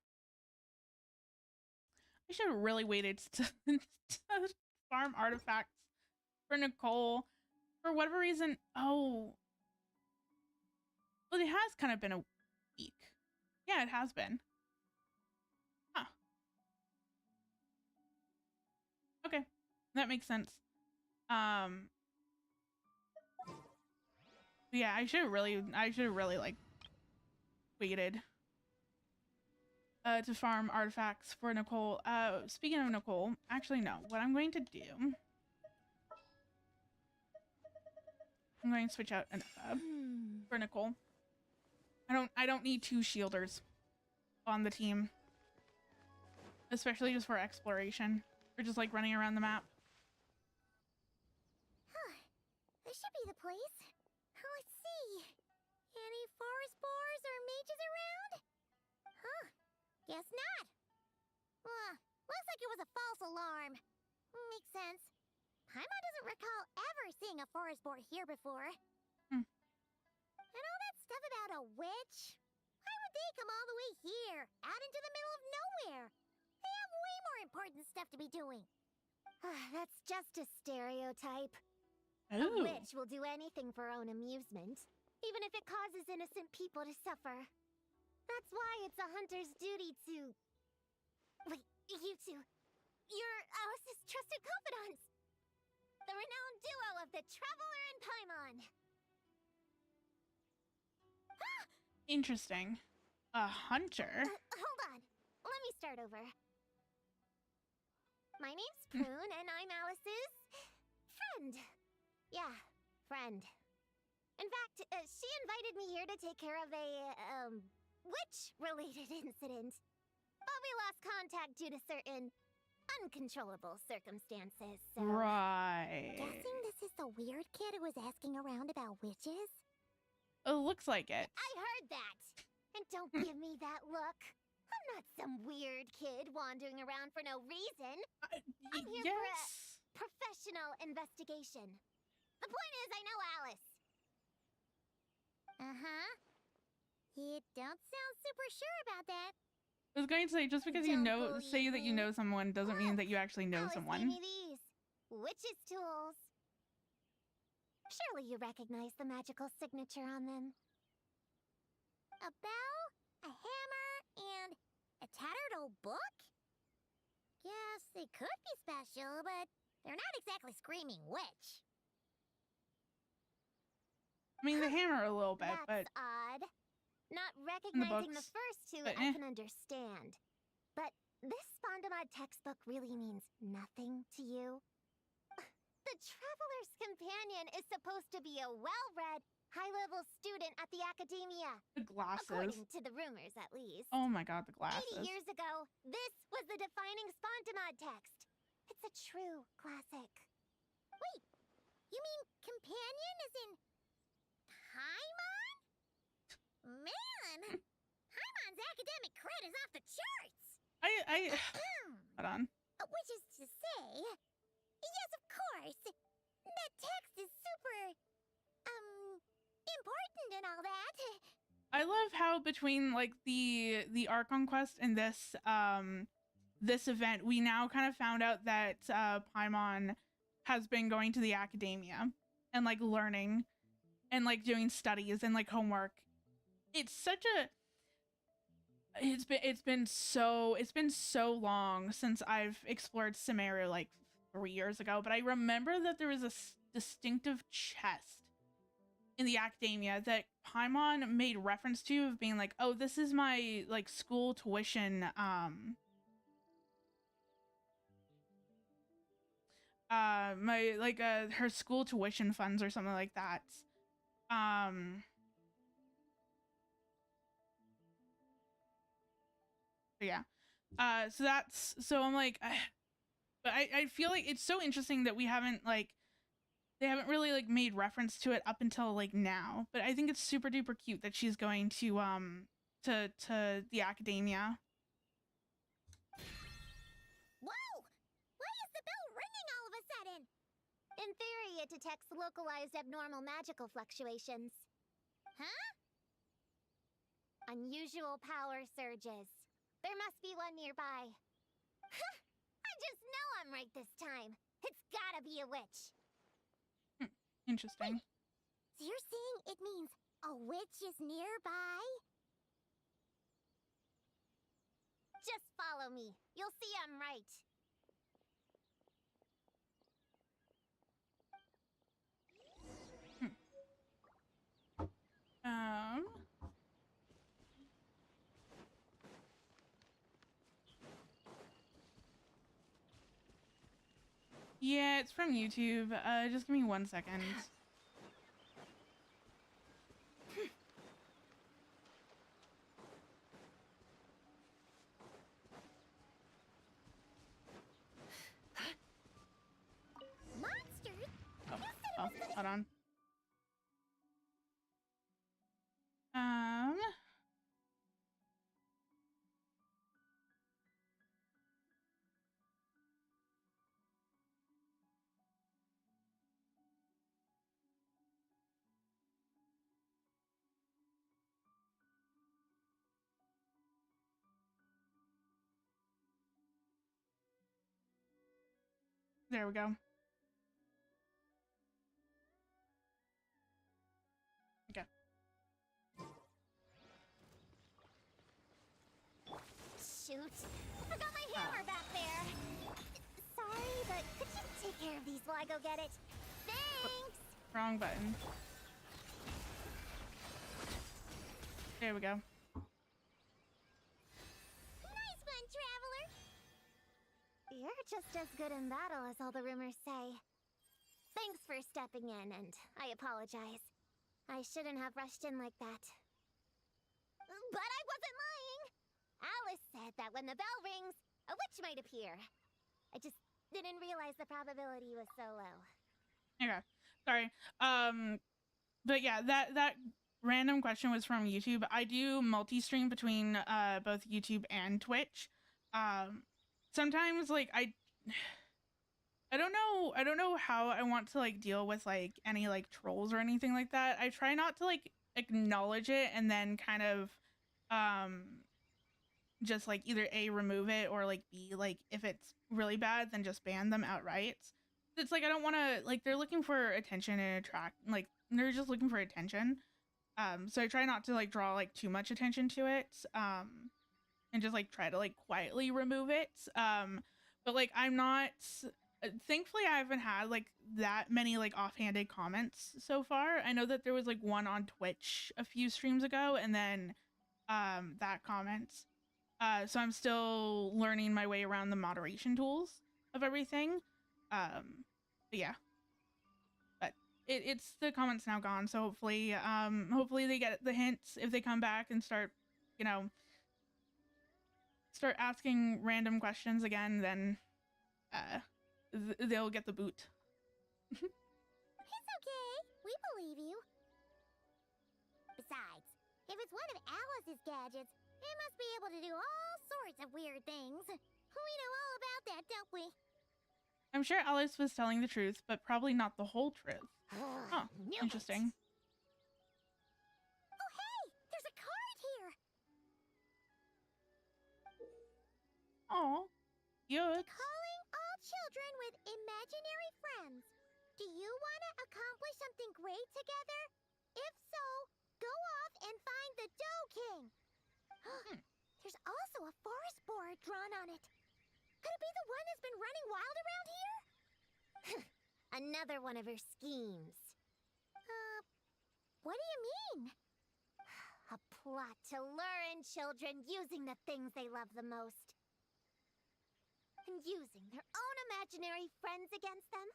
I should have really waited to farm artifacts for Nicole. For whatever reason. Oh. Well, it has kind of been a week. Yeah, it has been. Huh. Okay. That makes sense. Yeah, I should have really like waited to farm artifacts for Nicole. Speaking of Nicole, actually no. What I'm going to do, I'm going to switch out an for Nicole. I don't need 2 shielders on the team, especially just for exploration or just like running around the map. Huh. This should be the place. Let's see. Any forest boars or mages around? Huh. Guess not. Looks like it was a false alarm. Makes sense. Paimon doesn't recall ever seeing a forest boar here before. And all that stuff about a witch? Why would they come all the way here, out into the middle of nowhere? They have way more important stuff to be doing. That's just a stereotype. A Ooh. witch will do anything for her own amusement, even if it causes innocent people to suffer. That's why it's a hunter's duty to... Wait, you two. You're Alice's trusted confidants. The renowned duo of the Traveler and Paimon. Interesting. A hunter? Hold on. Let me start over. My name's Prune, and I'm Alice's... friend. Yeah, friend. In fact, she invited me here to take care of a, witch-related incident. But we lost contact due to certain uncontrollable circumstances, so... Right. Guessing this is the weird kid who was asking around about witches? It looks like it. I heard that! And don't give me that look. I'm not some weird kid wandering around for no reason. I'm here for a professional investigation. The point is, I know Alice. Uh-huh. You don't sound super sure about that. I was going to say, just because you know, say that you know someone doesn't mean that you actually know Alice someone. gave me these. Witch's tools. Surely you recognize the magical signature on them. A bell, a hammer, and a tattered old book? Guess they could be special, but they're not exactly screaming witch. I mean, the hammer a little bit, but... That's odd. Not recognizing the books, first two, but I can understand. But this Spondamod textbook really means nothing to you? The Traveler's Companion is supposed to be a well-read, high-level student at the Academia. The glasses. According to the rumors, at least. Oh my god, the glasses. 80 years ago, this was the defining Spondamod text. It's a true classic. Wait, you mean companion as in... Paimon? Man! Paimon's academic cred is off the charts! Hold on. Which is to say... Yes, of course! That text is super... important and all that. I love how between like the Archon quest and this this event, we now kind of found out that Paimon has been going to the academia and like learning and like doing studies and like homework. It's such a It's been so long since I've explored Sumeria, like 3 years ago, but I remember that there was a distinctive chest in the academia that Paimon made reference to, of being like, oh, this is my like school tuition my like her school tuition funds or something like that. But yeah. So I'm like, but I feel like it's so interesting that we haven't like, they haven't really like made reference to it up until like now. But I think it's super duper cute that she's going to the academia. Whoa! Why is the bell ringing all of a sudden? In theory, it detects localized abnormal magical fluctuations. Huh? Unusual power surges. There must be one nearby. I just know I'm right this time. It's gotta be a witch. Interesting. Wait, so you're saying it means a witch is nearby? Just follow me. You'll see I'm right. Yeah, it's from YouTube. Just give me 1 second. Monsters? Oh, hold on. There we go. Okay. Shoot. I forgot my hammer back there. Sorry, but could you take care of these while I go get it? Thanks! Wrong button. There we go. Nice one, traveler! You're just as good in battle as all the rumors say. Thanks for stepping in, and I apologize. I shouldn't have rushed in like that. But I wasn't lying! Alice said that when the bell rings, a witch might appear. I just didn't realize the probability was so low. Okay. Sorry. But yeah, that random question was from YouTube. I do multi-stream between both YouTube and Twitch. Sometimes like I don't know how I want to like deal with like any like trolls or anything like that. I try not to like acknowledge it and then kind of just like either A, remove it, or like B, like if it's really bad then just ban them outright. It's like I don't want to, like, they're looking for attention and attract, like they're just looking for attention. So I try not to like draw like too much attention to it, and just like try to like quietly remove it. But like I'm not, thankfully I haven't had like that many like offhanded comments so far. I know that there was like one on Twitch a few streams ago, and then that comment. So I'm still learning my way around the moderation tools of everything. But yeah. But it's the comments now gone, so hopefully they get the hints if they come back and start, you know, start asking random questions again, then they'll get the boot. It's okay. We believe you. Besides, if it's one of Alice's gadgets, it must be able to do all sorts of weird things. We know all about that, don't we? I'm sure Alice was telling the truth, but probably not the whole truth. Oh, interesting. Oh, hey! There's a card here! Oh, cute. Calling all children with imaginary friends. Do you want to accomplish something great together? If so, go off and find the Dough King. There's also a forest boar drawn on it. Could it be the one that's been running wild around here? Another one of her schemes. What do you mean? A plot to lure in children using the things they love the most. And using their own imaginary friends against them?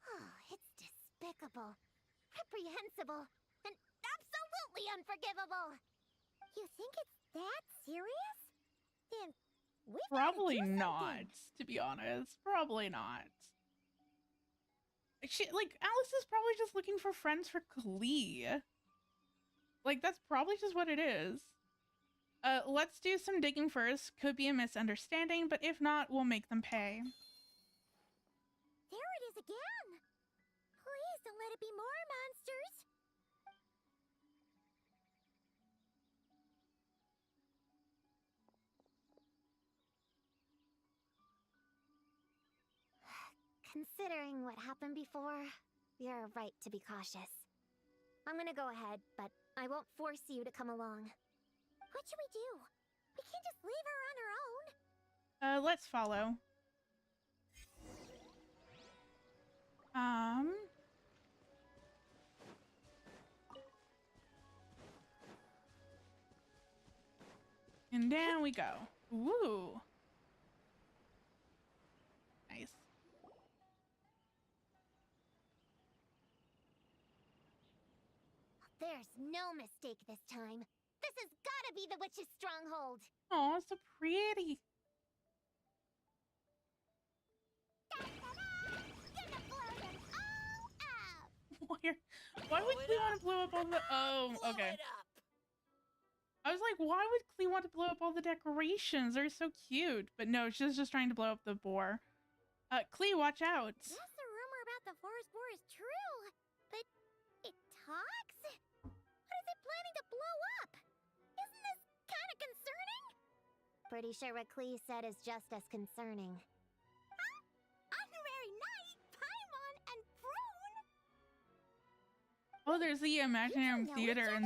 Oh, it's despicable, reprehensible, and absolutely unforgivable. You think it's that serious? Then we've Probably gotta do not, something. to be honest. Probably not. Like, Alice is probably just looking for friends for Klee. Like, that's probably just what it is. Let's do some digging first. Could be a misunderstanding, but if not, we'll make them pay. There it is again. Please don't let it be more monsters. Considering what happened before, you're right to be cautious. I'm gonna go ahead, but I won't force you to come along. What should we do? We can't just leave her on her own. Let's follow. And down we go. Woo. Nice. There's no mistake this time. This has gotta be the witch's stronghold. Oh, so pretty. Gonna blow them all up. Why would Klee want to blow up all the... Oh, okay. I was like, why would Klee want to blow up all the decorations? They're so cute. But no, she's just trying to blow up the boar. Klee, watch out. Guess the rumor about the forest boar is true, but it talks? What is it planning to blow up? Isn't this kind of concerning? Pretty sure what Klee said is just as concerning. Huh? Honorary Knight, Paimon, and Prune? Oh, there's the Imaginary know Theater each in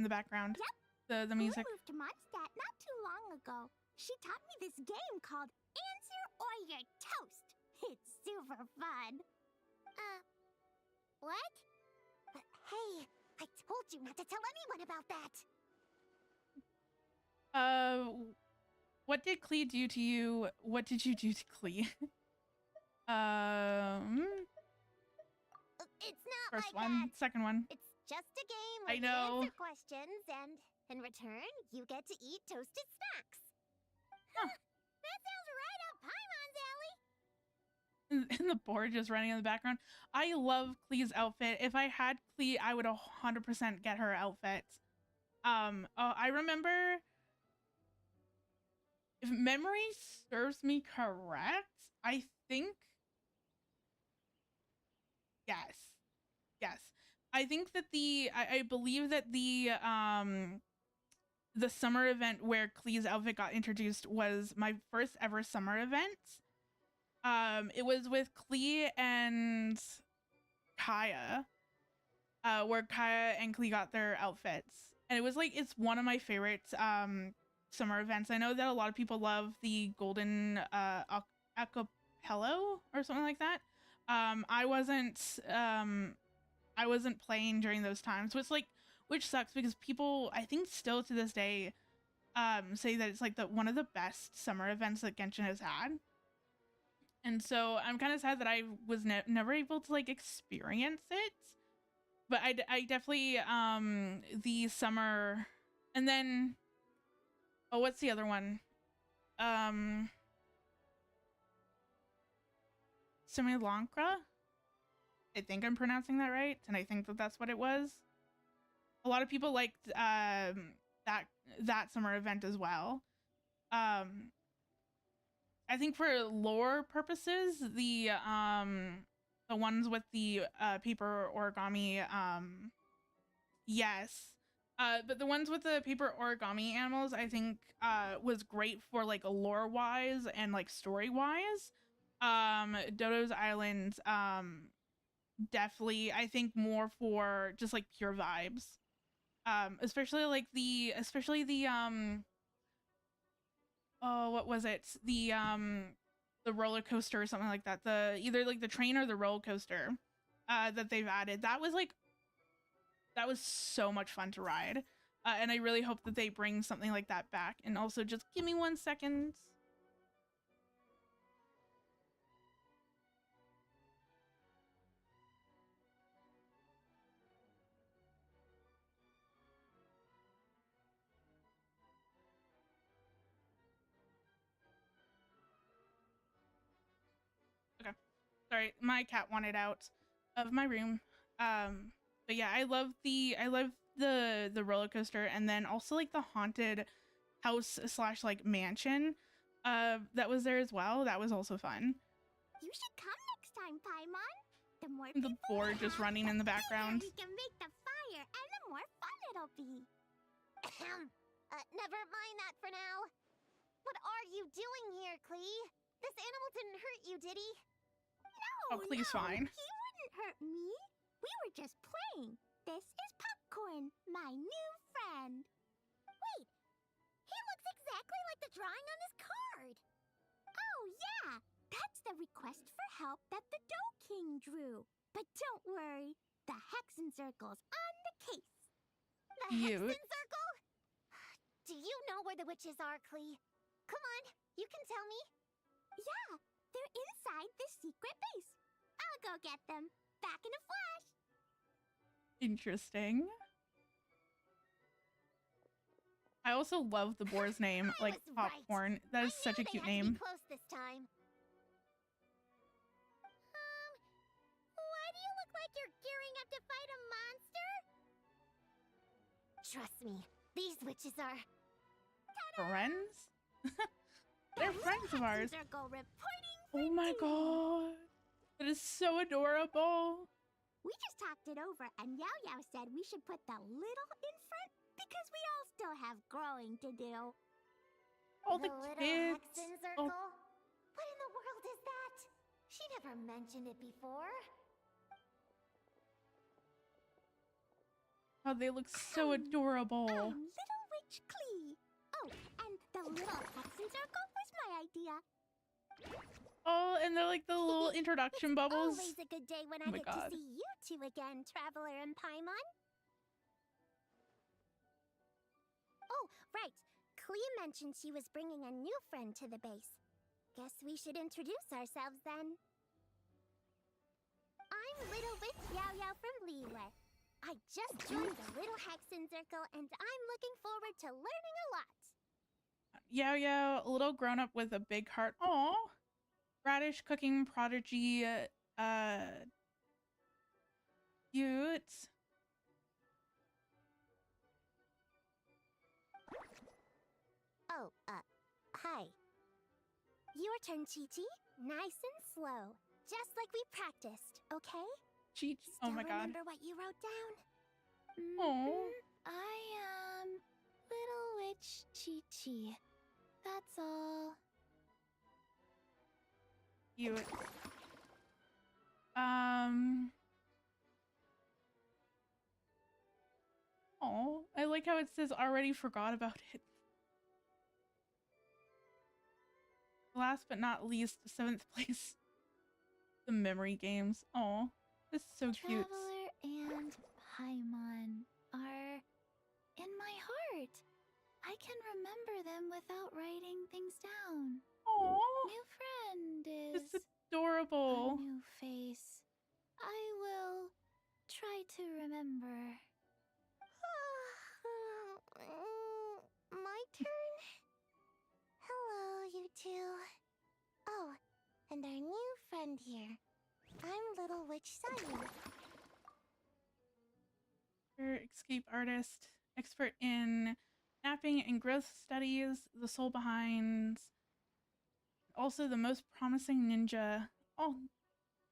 the background. Yep. The music. We moved to Mondstadt not too long ago. She taught me this game called Answer or You're Toast. It's super fun. What? Hey, I told you not to tell anyone about that. What did Klee do to you? What did you do to Klee? It's not First like one, that. second one. It's just a game I where you know. answer questions, and in return, you get to eat toasted snacks. Huh. That sounds right up Paimon's alley. And the board just running in the background. I love Klee's outfit. If I had Klee, I would 100% get her outfit. I remember, if memory serves me correct, I think, yes. I think that I believe that the summer event where Klee's outfit got introduced was my first ever summer event. It was with Klee and Kaya, where Kaya and Klee got their outfits. And it was like, it's one of my favorite summer events. I know that a lot of people love the Golden Acapello or something like that. I wasn't playing during those times, which sucks because people, I think still to this day, say that it's like one of the best summer events that Genshin has had. And so I'm kind of sad that I was never able to like experience it. But I definitely, the summer, and then, oh, what's the other one? Similankra? I think I'm pronouncing that right, and I think that that's what it was. A lot of people liked that summer event as well. I think for lore purposes, the ones with the paper origami, yes. But the ones with the paper origami animals, I think was great for like lore wise and like story wise. Dodo's Island, definitely, I think more for just like pure vibes. Especially the oh, what was it? The roller coaster or something like that. The either like the train or the roller coaster that they've added. That was so much fun to ride. And I really hope that they bring something like that back. And also just give me 1 second. Okay. Sorry, my cat wanted out of my room. But yeah, I love the roller coaster, and then also like the haunted house slash like mansion that was there as well. That was also fun. You should come next time, Paimon. The more The people board we just have, running in the the background. bigger we can make the fire, and the more fun it'll be. Never mind that for now. What are you doing here, Klee? This animal didn't hurt you, did he? No, Oh, Klee's no, fine. He wouldn't hurt me. We were just playing. This is Popcorn, my new friend. Wait, he looks exactly like the drawing on his card. Oh, yeah, that's the request for help that the Dough King drew. But don't worry, the Hexen Circle's on the case. The Cute. Hexen Circle? Do you know where the witches are, Klee? Come on, you can tell me. Yeah, they're inside the secret base. I'll go get them. Back in a flash. Interesting. I also love the boar's name, I like was right. Popcorn. That is I such a knew cute they had to be name. close this time. Why do you look like you're gearing up to fight a monster? Trust me, these witches are Friends? They're friends of ours. Circle reporting for Oh my duty. god. That is so adorable. We just talked it over, and Yao Yao said we should put the little in front because we all still have growing to do. All the little kids. Hexen Circle? Oh, What in the world is that? She never mentioned it before. oh, they look so adorable. I'm Little Witch Klee. Oh, and the little Hexen Circle was my idea. Oh, and they're like the little introduction bubbles. Always a good day when Oh I my get God. to see you two again, Traveler and Paimon. Oh, right. Klee mentioned she was bringing a new friend to the base. Guess we should introduce ourselves then. I'm Little Witch Yao Yao from Liyue. I just joined the Little Hexen Circle, and I'm looking forward to learning a lot. Yao Yao, a little grown up with a big heart. Aw. Radish cooking prodigy. Cute. Oh, hi. Your turn, Chi-Chi. Nice and slow. Just like we practiced, okay? Cheech. Oh my god. Remember what you wrote down? Oh. I am Little Witch Chi-Chi. That's all. Cute. Oh, I like how it says already forgot about it. Last but not least, 7th place. The memory games. Oh, this is so cute. Traveler and Paimon are in my heart. I can remember them without writing things down. Oh, New friend is it's adorable. a new face. I will try to remember. My turn? Hello, you two. Oh, and our new friend here. I'm Little Witch Sunny. Escape artist, expert in napping and growth studies, the soul behind, also the most promising ninja. Oh,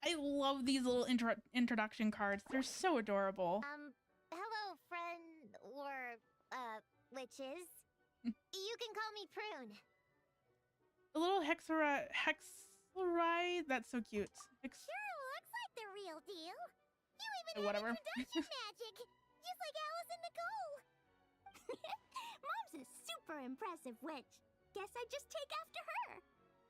I love these little introduction cards. They're so adorable. Hello, friend, or, witches. You can call me Prune. A little hexari, that's so cute. Sure looks like the real deal. You even Whatever. have introduction magic, just like Alice and Nicole. Mom's a super impressive witch. guess I just take after her.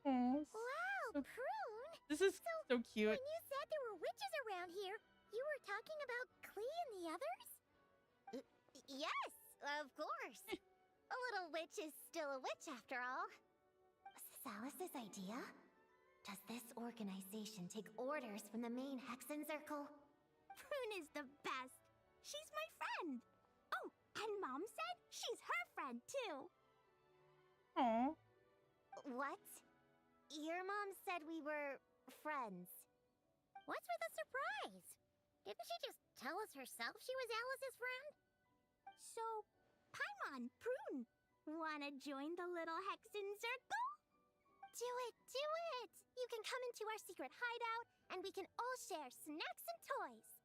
Oh, Wow, so- Prune! this is so cute. When you said there were witches around here, you were talking about Klee and the others? Yes, of course. A little witch is still a witch after all. Was this Alice's idea? Does this organization take orders from the main Hexen Circle? Prune is the best. She's my friend. Oh, and Mom said she's her friend too. Oh, What? Your mom said we were friends. What's with the surprise? Didn't she just tell us herself she was Alice's friend? So, Paimon, Prune, wanna join the little Hexen Circle? Do it, do it! You can come into our secret hideout, and we can all share snacks and toys.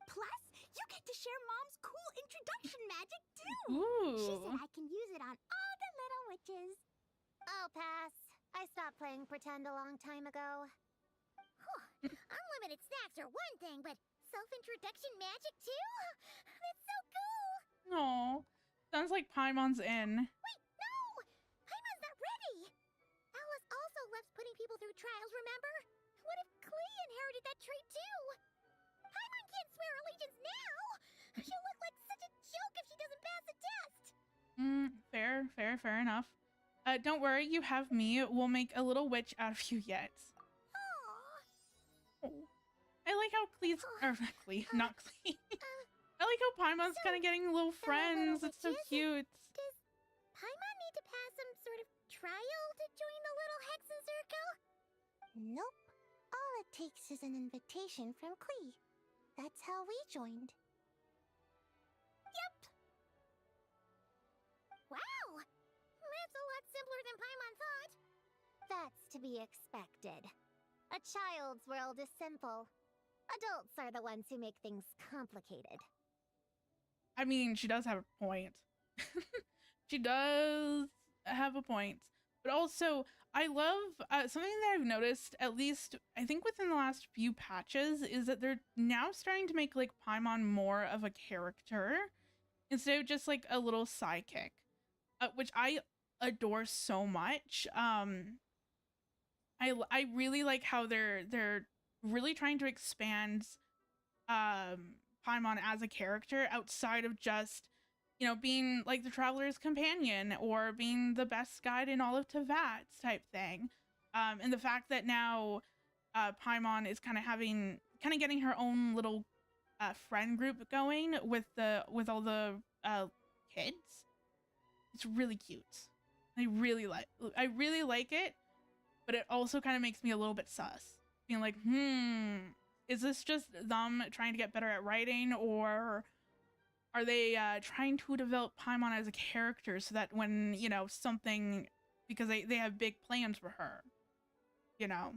Plus, you get to share Mom's cool introduction magic too! She said ooh. I can use it on all the little witches. I'll pass. I stopped playing pretend a long time ago. Unlimited snacks are one thing, but self-introduction magic too? That's so cool! Oh, sounds like Paimon's in. Wait, no! Paimon's not ready! Alice also loves putting people through trials, remember? What if Klee inherited that trait too? Paimon can't swear allegiance now! She'll look like such a joke if she doesn't pass the test! Fair enough. Don't worry, you have me. We'll make a little witch out of you yet. Aww. Oh. I like how Clee's, or not Clee, not Clee. I like how Paimon's kind of getting little friends. It's so cute. Does Paimon need to pass some sort of trial to join the little Hexen Circle? Nope. All it takes is an invitation from Klee. That's how we joined. Yep. Wow! That's a lot simpler than Paimon thought. That's to be expected. A child's world is simple. Adults are the ones who make things complicated. I mean, she does have a point. She does have a point. But also, I love something that I've noticed, at least I think within the last few patches, is that they're now starting to make like Paimon more of a character instead of just like a little sidekick, which I adore so much. I really like how they're really trying to expand Paimon as a character outside of just, you know, being like the traveler's companion or being the best guide in all of Teyvat type thing. And the fact that now Paimon is kind of getting her own little friend group going with all the kids. It's really cute. I really like it, but it also kind of makes me a little bit sus. Being like, is this just them trying to get better at writing, or are they trying to develop Paimon as a character so that when, you know, something, because they have big plans for her, you know,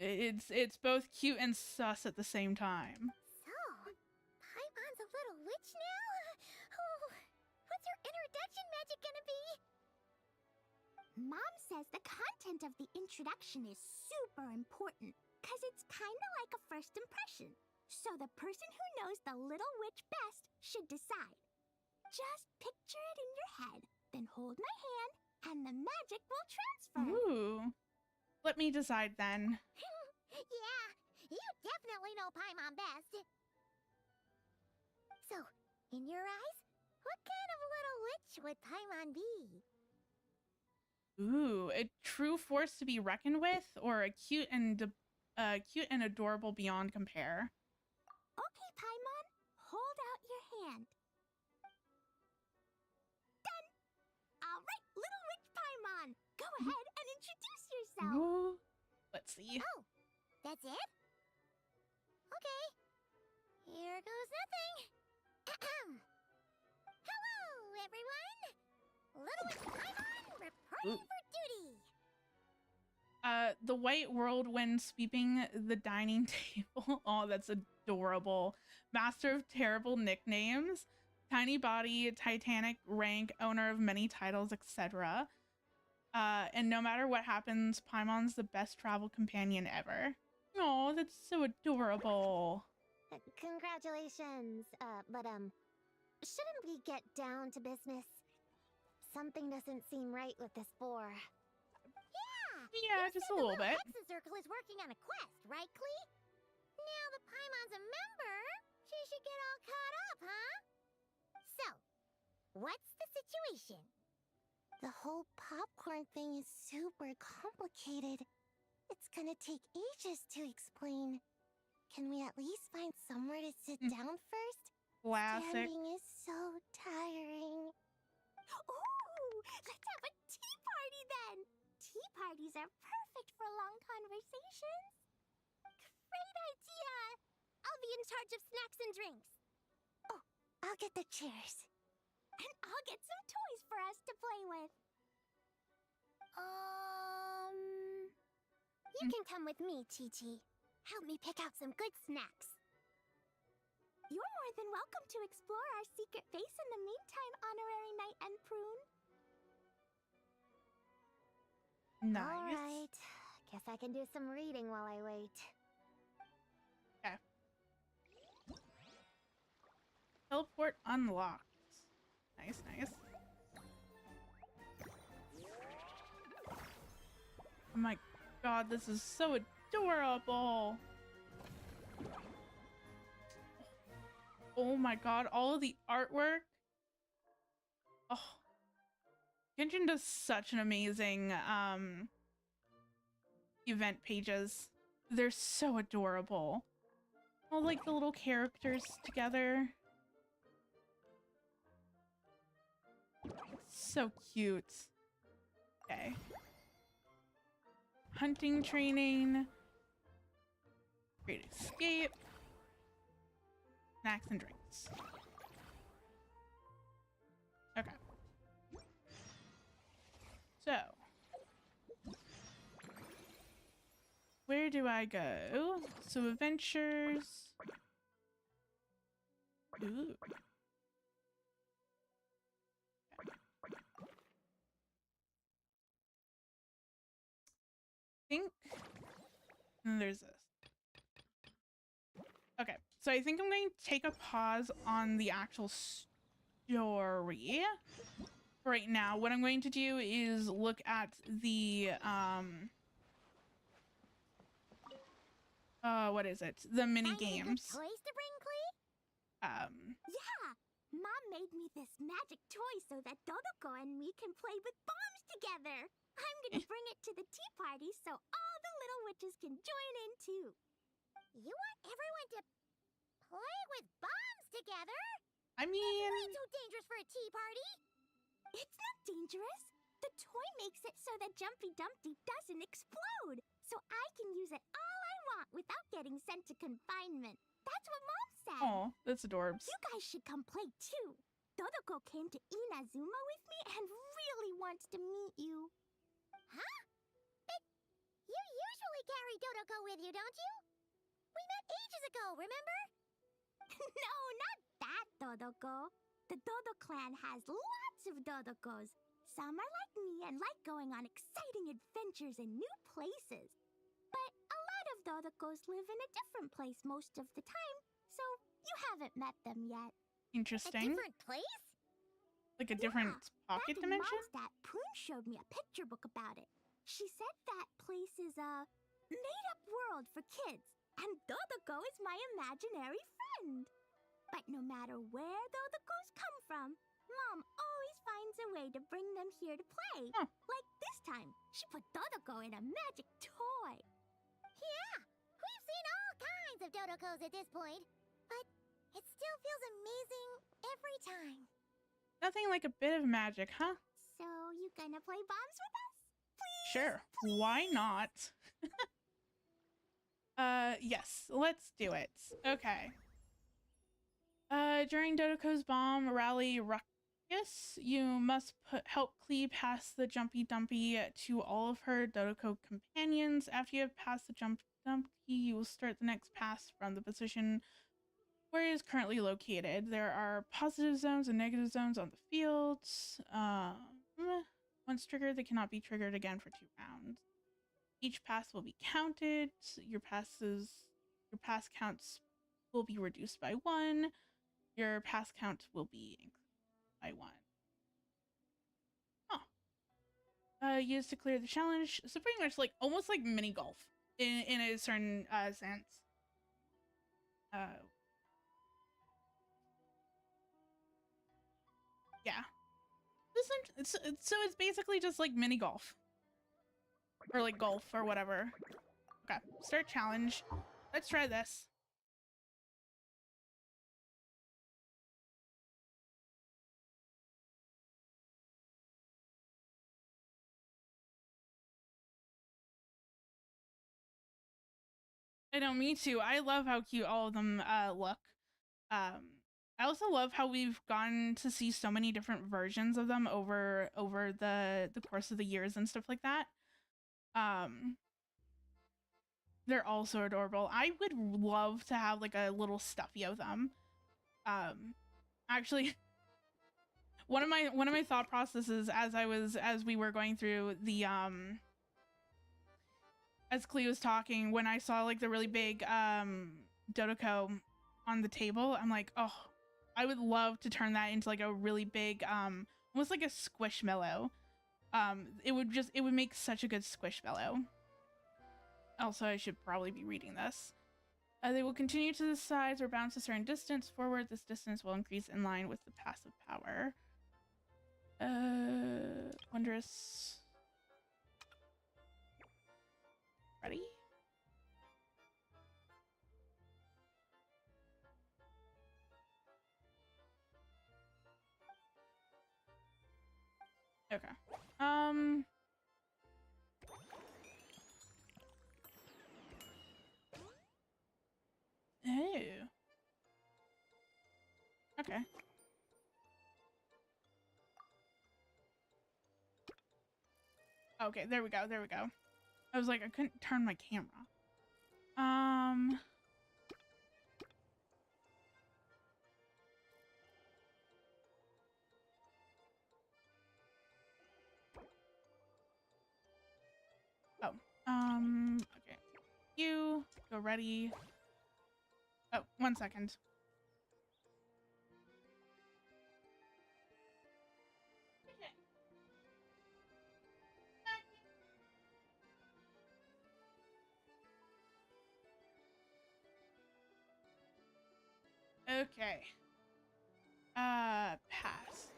it's both cute and sus at the same time. So, Paimon's a little witch now? Oh, what's her introduction magic gonna be? Mom says the content of the introduction is super important, because it's kind of like a first impression. So the person who knows the little witch best should decide. Just picture it in your head, then hold my hand, and the magic will transfer. Ooh. Let me decide then. Yeah, you definitely know Paimon best. So, in your eyes, what kind of little witch would Paimon be? Ooh, a true force to be reckoned with, or a cute and adorable beyond compare. Okay, Paimon, hold out your hand. Done! Alright, little witch Paimon, go ahead and introduce yourself. Ooh. Let's see. Oh, that's it? Okay. Here goes nothing. Hello, everyone! Little witch Paimon, reporting for duty. The white whirlwind sweeping the dining table. Oh, that's adorable. Master of terrible nicknames. Tiny body, titanic rank, owner of many titles, etc. And no matter what happens, Paimon's the best travel companion ever. Oh, that's so adorable. Congratulations. But shouldn't we get down to business? something doesn't seem right with this boar. Yeah! Yeah, just a little bit. Hexen Circle is working on a quest, right, Clee? Now the Paimon's a member, she should get all caught up, huh? So, what's the situation? The whole popcorn thing is super complicated. It's gonna take ages to explain. Can we at least find somewhere to sit down first? Classic. Standing is so tiring. Ooh, let's have a tea party then. Tea parties are perfect for long conversations. Great idea. I'll be in charge of snacks and drinks. Oh, I'll get the chairs. And I'll get some toys for us to play with. You can come with me, Chi-Chi. Help me pick out some good snacks. You're more than welcome to explore our secret base in the meantime, Honorary Knight and Prune. Nice. All right. Guess I can do some reading while I wait. Okay. Teleport unlocked. Nice, nice. Oh my god, this is so adorable. Oh my god, all of the artwork. Oh. Genshin does such an amazing event pages. They're so adorable. All like the little characters together. So cute. Okay. Hunting training. Great escape. Snacks and drinks. Okay. So. Where do I go? So adventures. Ooh. Think there's this. Okay, so I think I'm going to take a pause on the actual story right now. What I'm going to do is look at the what is it? The mini games. Toys to bring, Clee? Yeah, Mom made me this magic toy so that Dodoko and me can play with bombs together. I'm gonna bring it to the tea party so all the little witches can join in too. You want everyone to play with bombs together? I mean, Way too dangerous for a tea party. It's not dangerous. The toy makes it so that Jumpy Dumpty doesn't explode, so I can use it all I want without getting sent to confinement. That's what Mom said. oh, that's adorbs. You guys should come play too. Dodoko came to Inazuma with me and really wants to meet you. Huh? But you usually carry Dodoko with you, don't you? We met ages ago, remember? No, not that Dodoko. The Dodo clan has lots of Dodokos. Some are like me and like going on exciting adventures in new places. But a lot of Dodokos live in a different place most of the time, so you haven't met them yet. Interesting. A different place? Like a different pocket Back dimension? in Mondstadt, Prune showed me a picture book about it. She said that place is a made-up world for kids, and Dodoko is my imaginary friend. But no matter where Dodokos come from, Mom always finds a way to bring them here to play. Huh. Like this time, she put Dodoko in a magic toy. Yeah, we've seen all kinds of Dodokos at this point, but it still feels amazing every time. Nothing like a bit of magic, huh? So, you gonna play bombs with us? Please? Sure. Why not? Yes, let's do it. Okay. During Dodoko's bomb rally ruckus, you must help Clee pass the Jumpy Dumpy to all of her Dodoko companions. After you have passed the Jumpy Dumpy, you will start the next pass from the position where it is currently located. There are positive zones and negative zones on the fields. Once triggered, they cannot be triggered again for 2 rounds. Each pass will be counted. Your pass counts will be reduced by 1. Your pass count will be increased by 1. Used to clear the challenge. So pretty much like almost like mini golf in a certain sense. Yeah. So it's basically just like mini golf. Or like golf or whatever. Okay, start challenge. Let's try this. I know, me too. I love how cute all of them look. I also love how we've gotten to see so many different versions of them over the course of the years and stuff like that. They're all so adorable. I would love to have like a little stuffy of them. Actually, one of my thought processes as we were going through the as Cleo was talking, when I saw like the really big Dodoko on the table, I'm like, oh, I would love to turn that into like a really big almost like a squishmallow. It would make such a good squishmallow. Also, I should probably be reading this. They will continue to the sides or bounce a certain distance forward. This distance will increase in line with the passive power. Wondrous. Ready? Okay. Oh. Okay. Okay, there we go. There we go. I was like, I couldn't turn my camera. Okay. You go ready. Oh, 1 second. Okay. Pass.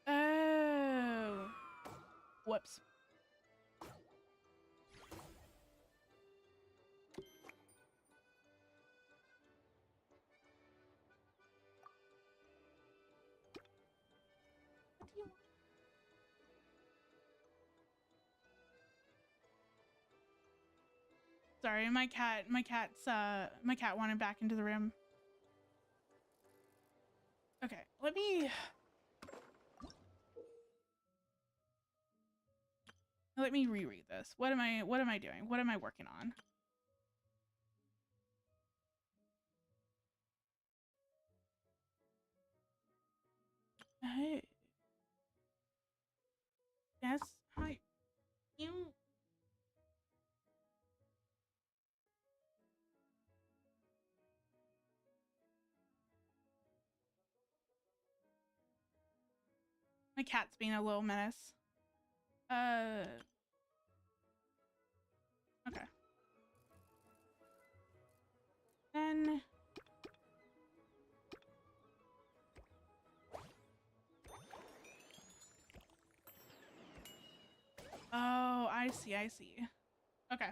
Oh. Whoops. Sorry, my cat wanted back into the room. Okay, let me reread this. What am I doing? What am I working on? Hey. Yes. Hi. You. My cat's being a little menace. Okay. Then. Oh, I see. I see. Okay.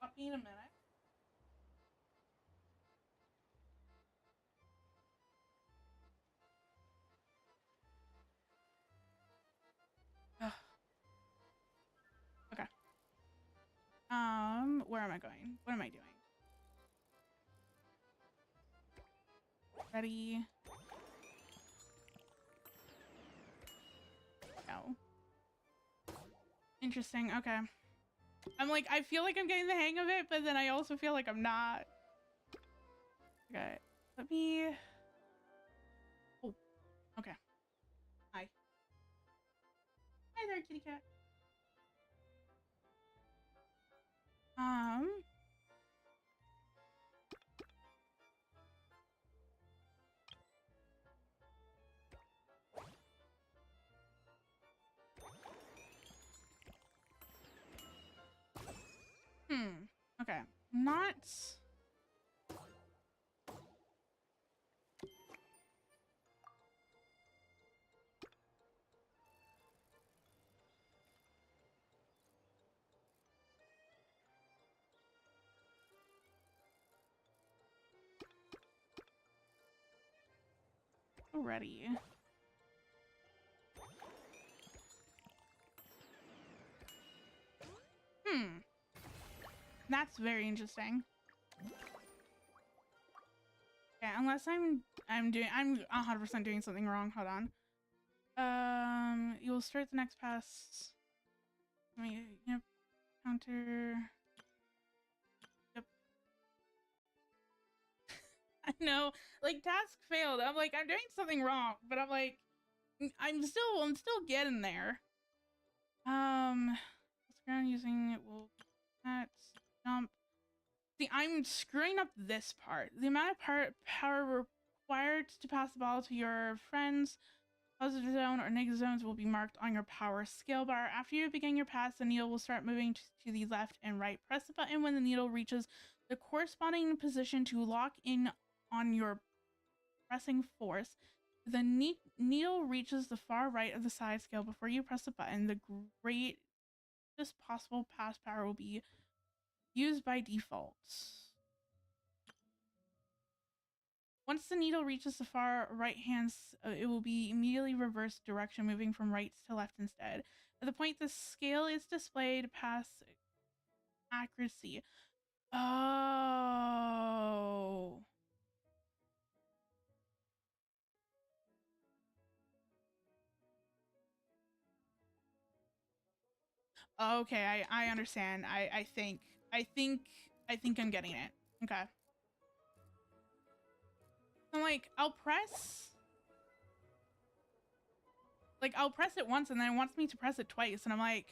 I'll be in a minute. Ugh. Okay. Where am I going? What am I doing? Ready? No. Interesting. Okay. I'm like, I feel like I'm getting the hang of it, but then I also feel like I'm not. Okay. Let me... Oh. Okay. Hi. Hi there, kitty cat. points. Already. That's very interesting. Okay, unless I'm 100% doing something wrong. Hold on. You will start the next pass. Yep. Counter. Yep. I know. Like, task failed. I'm like, I'm doing something wrong, but I'm like, I'm still getting there. Ground using it will jump. See, I'm screwing up this part. The amount of power required to pass the ball to your friends, positive zone or negative zones will be marked on your power scale bar. After you begin your pass, the needle will start moving to the left and right. Press the button when the needle reaches the corresponding position to lock in on your pressing force. The needle reaches the far right of the side scale before you press the button. The greatest possible pass power will be used by default. Once the needle reaches the far right hand, it will be immediately reversed direction, moving from right to left instead. At the point the scale is displayed, pass accuracy. Oh. Okay, I understand. I think I'm getting it. Okay. I'm like, I'll press it once and then it wants me to press it twice, and I'm like,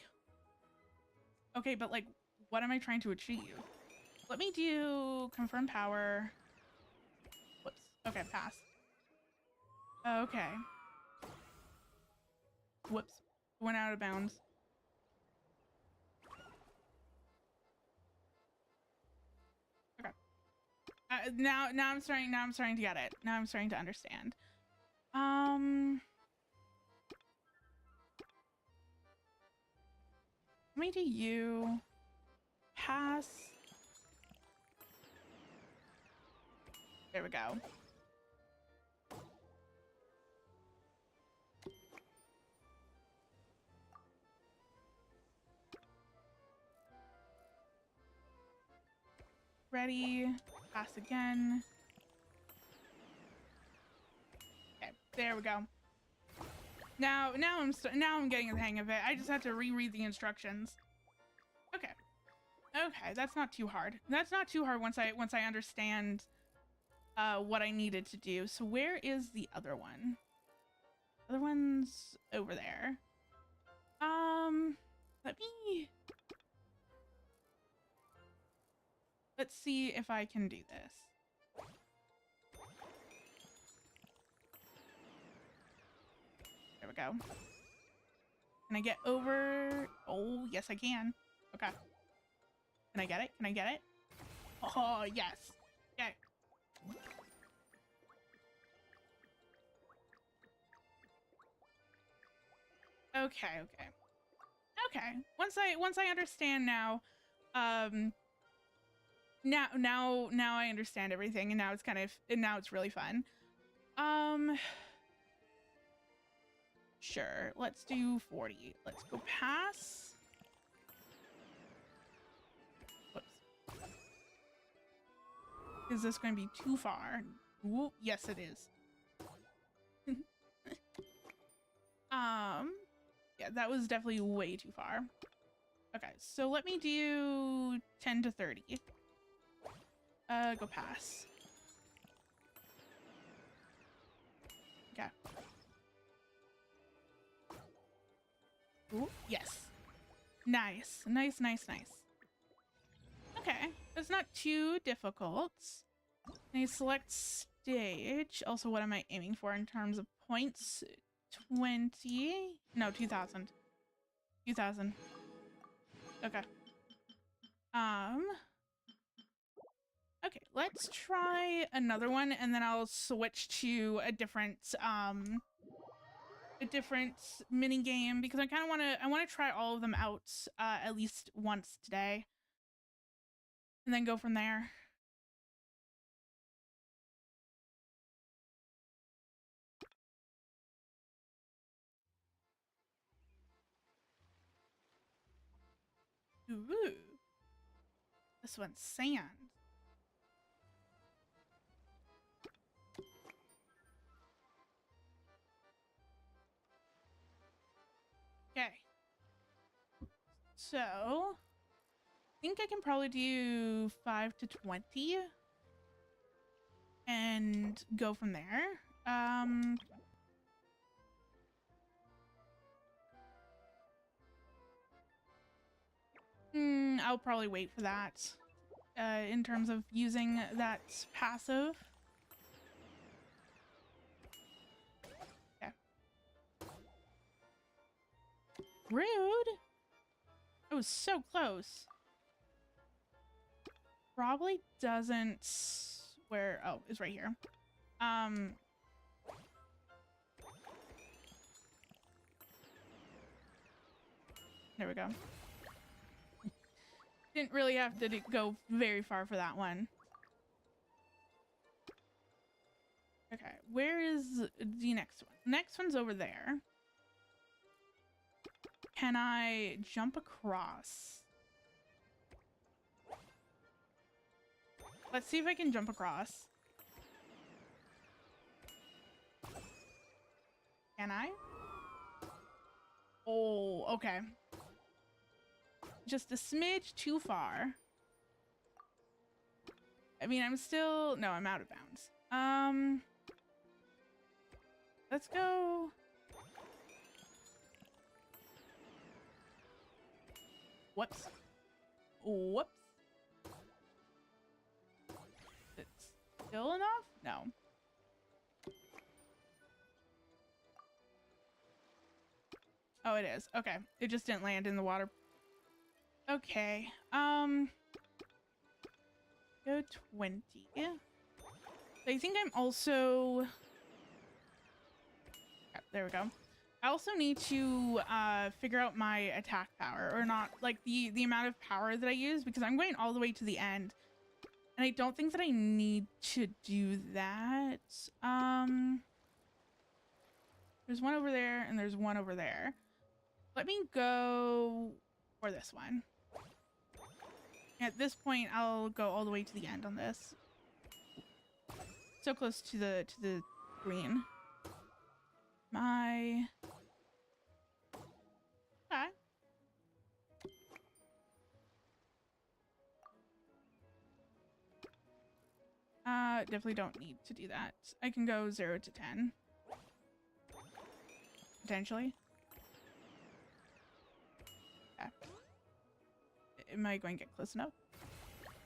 okay, but like, what am I trying to achieve? Let me do confirm power. Whoops. Okay, pass. Okay. Whoops. Went out of bounds. Okay. Now I'm starting to get it. Now I'm starting to understand. Let me do you. Pass. There we go. Ready. Pass again. Okay, there we go. Now I'm getting the hang of it. I just have to reread the instructions. Okay. Okay, that's not too hard. That's not too hard once I understand what I needed to do. So where is the other one? The other one's over there. Let's see if I can do this. There we go. Can I get over? Oh, yes, I can. Okay. Can I get it? Can I get it? Oh, yes. Okay. Okay, okay. Okay. Once I understand now, now I understand everything, and now it's really fun. Sure. Let's do 40. Let's go pass. Whoops. Is this going to be too far? Whoop. Yes, it is. Yeah, that was definitely way too far. Okay, so let me do 10 to 30. Go pass. Okay. Ooh, yes. Nice. Nice, nice, nice. Okay, that's not too difficult. I select stage. Also, what am I aiming for in terms of points? 20? No, 2,000. 2,000. Okay. Okay, let's try another one, and then I'll switch to a different mini game because I kind of want to try all of them out at least once today, and then go from there. Ooh, this one's sand. Okay. So, I think I can probably do 5 to 20 and go from there. I'll probably wait for that in terms of using that passive. Okay. Rude. It was so close. Probably doesn't where oh, it's right here. There we go. Didn't really have to go very far for that one. Okay, where is the next one? Next one's over there. Can I jump across? Let's see if I can jump across. Can I? Oh, okay. Just a smidge too far. I mean, I'm still... No, I'm out of bounds. Let's go... Whoops. Whoops. It's still enough? No. Oh, it is. Okay. It just didn't land in the water. Okay. Go 20. I think I'm also... Yep, there we go. I also need to figure out my attack power, or not, like the amount of power that I use, because I'm going all the way to the end. And I don't think that I need to do that. There's one over there and there's one over there. Let me go for this one. At this point, I'll go all the way to the end on this. So close to the green. My... Okay. Definitely don't need to do that. I can go 0 to 10. Potentially. Okay. Am I going to get close enough?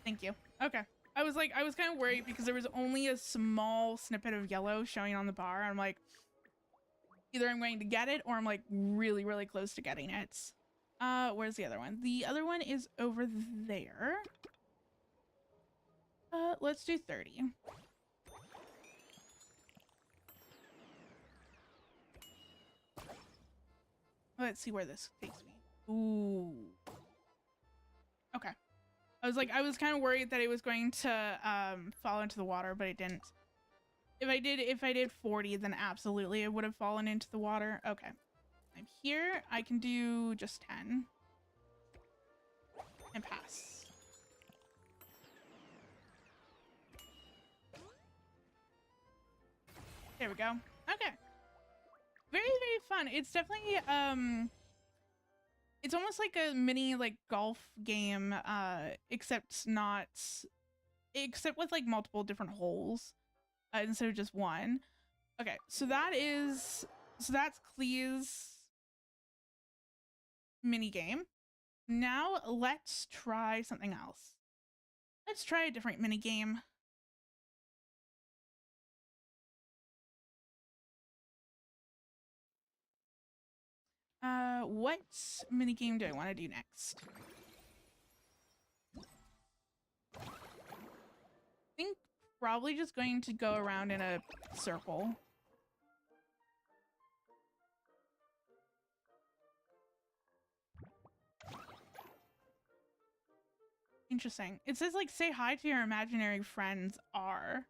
Thank you. Okay. I was kind of worried because there was only a small snippet of yellow showing on the bar. I'm like, either I'm going to get it or I'm like really, really close to getting it. Where's the other one? The other one is over there. Let's do 30. Let's see where this takes me. Ooh. Okay. I was kind of worried that it was going to fall into the water, but it didn't. If I did 40, then absolutely it would have fallen into the water. Okay. I'm here. I can do just 10. And pass. There we go. Okay. Very, very fun. It's definitely it's almost like a mini like golf game, except with like multiple different holes instead of just one. Okay, so that's Clee's mini game. Now let's try something else. Let's try a different mini game. What mini game do I want to do next? probably just going to go around in a circle. Interesting. It says like say hi to your imaginary friends are.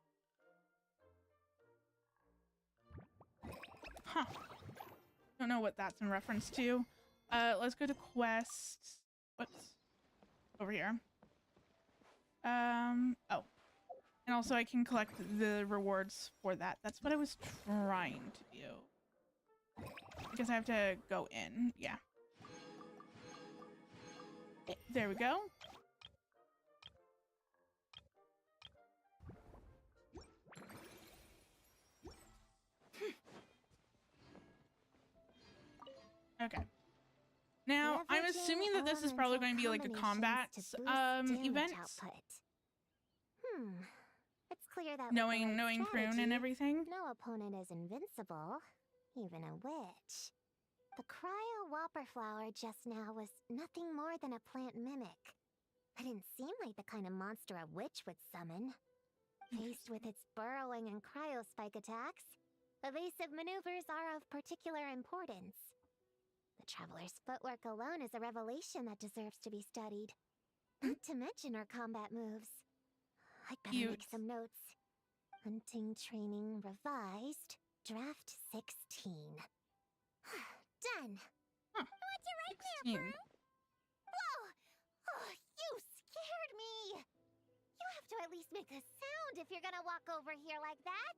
Huh. Don't know what that's in reference to. Let's go to quests. Whoops. Over here. Oh. And also I can collect the rewards for that. That's what I was trying to do. I guess I have to go in. Yeah. There we go. Okay. Now, I'm assuming that this is probably going to be like a combat event. It's clear that Knowing Prune and everything. no opponent is invincible, even a witch. The cryo whopper flower just now was nothing more than a plant mimic. It didn't seem like the kind of monster a witch would summon. Faced with its burrowing and cryospike attacks, evasive maneuvers are of particular importance. The traveler's footwork alone is a revelation that deserves to be studied. Not to mention her combat moves. I'd better make some notes. Hunting training revised, draft 16. Done. Huh. What'd you write there, 16. Prue? Whoa! Oh, you scared me! You have to at least make a sound if you're gonna walk over here like that.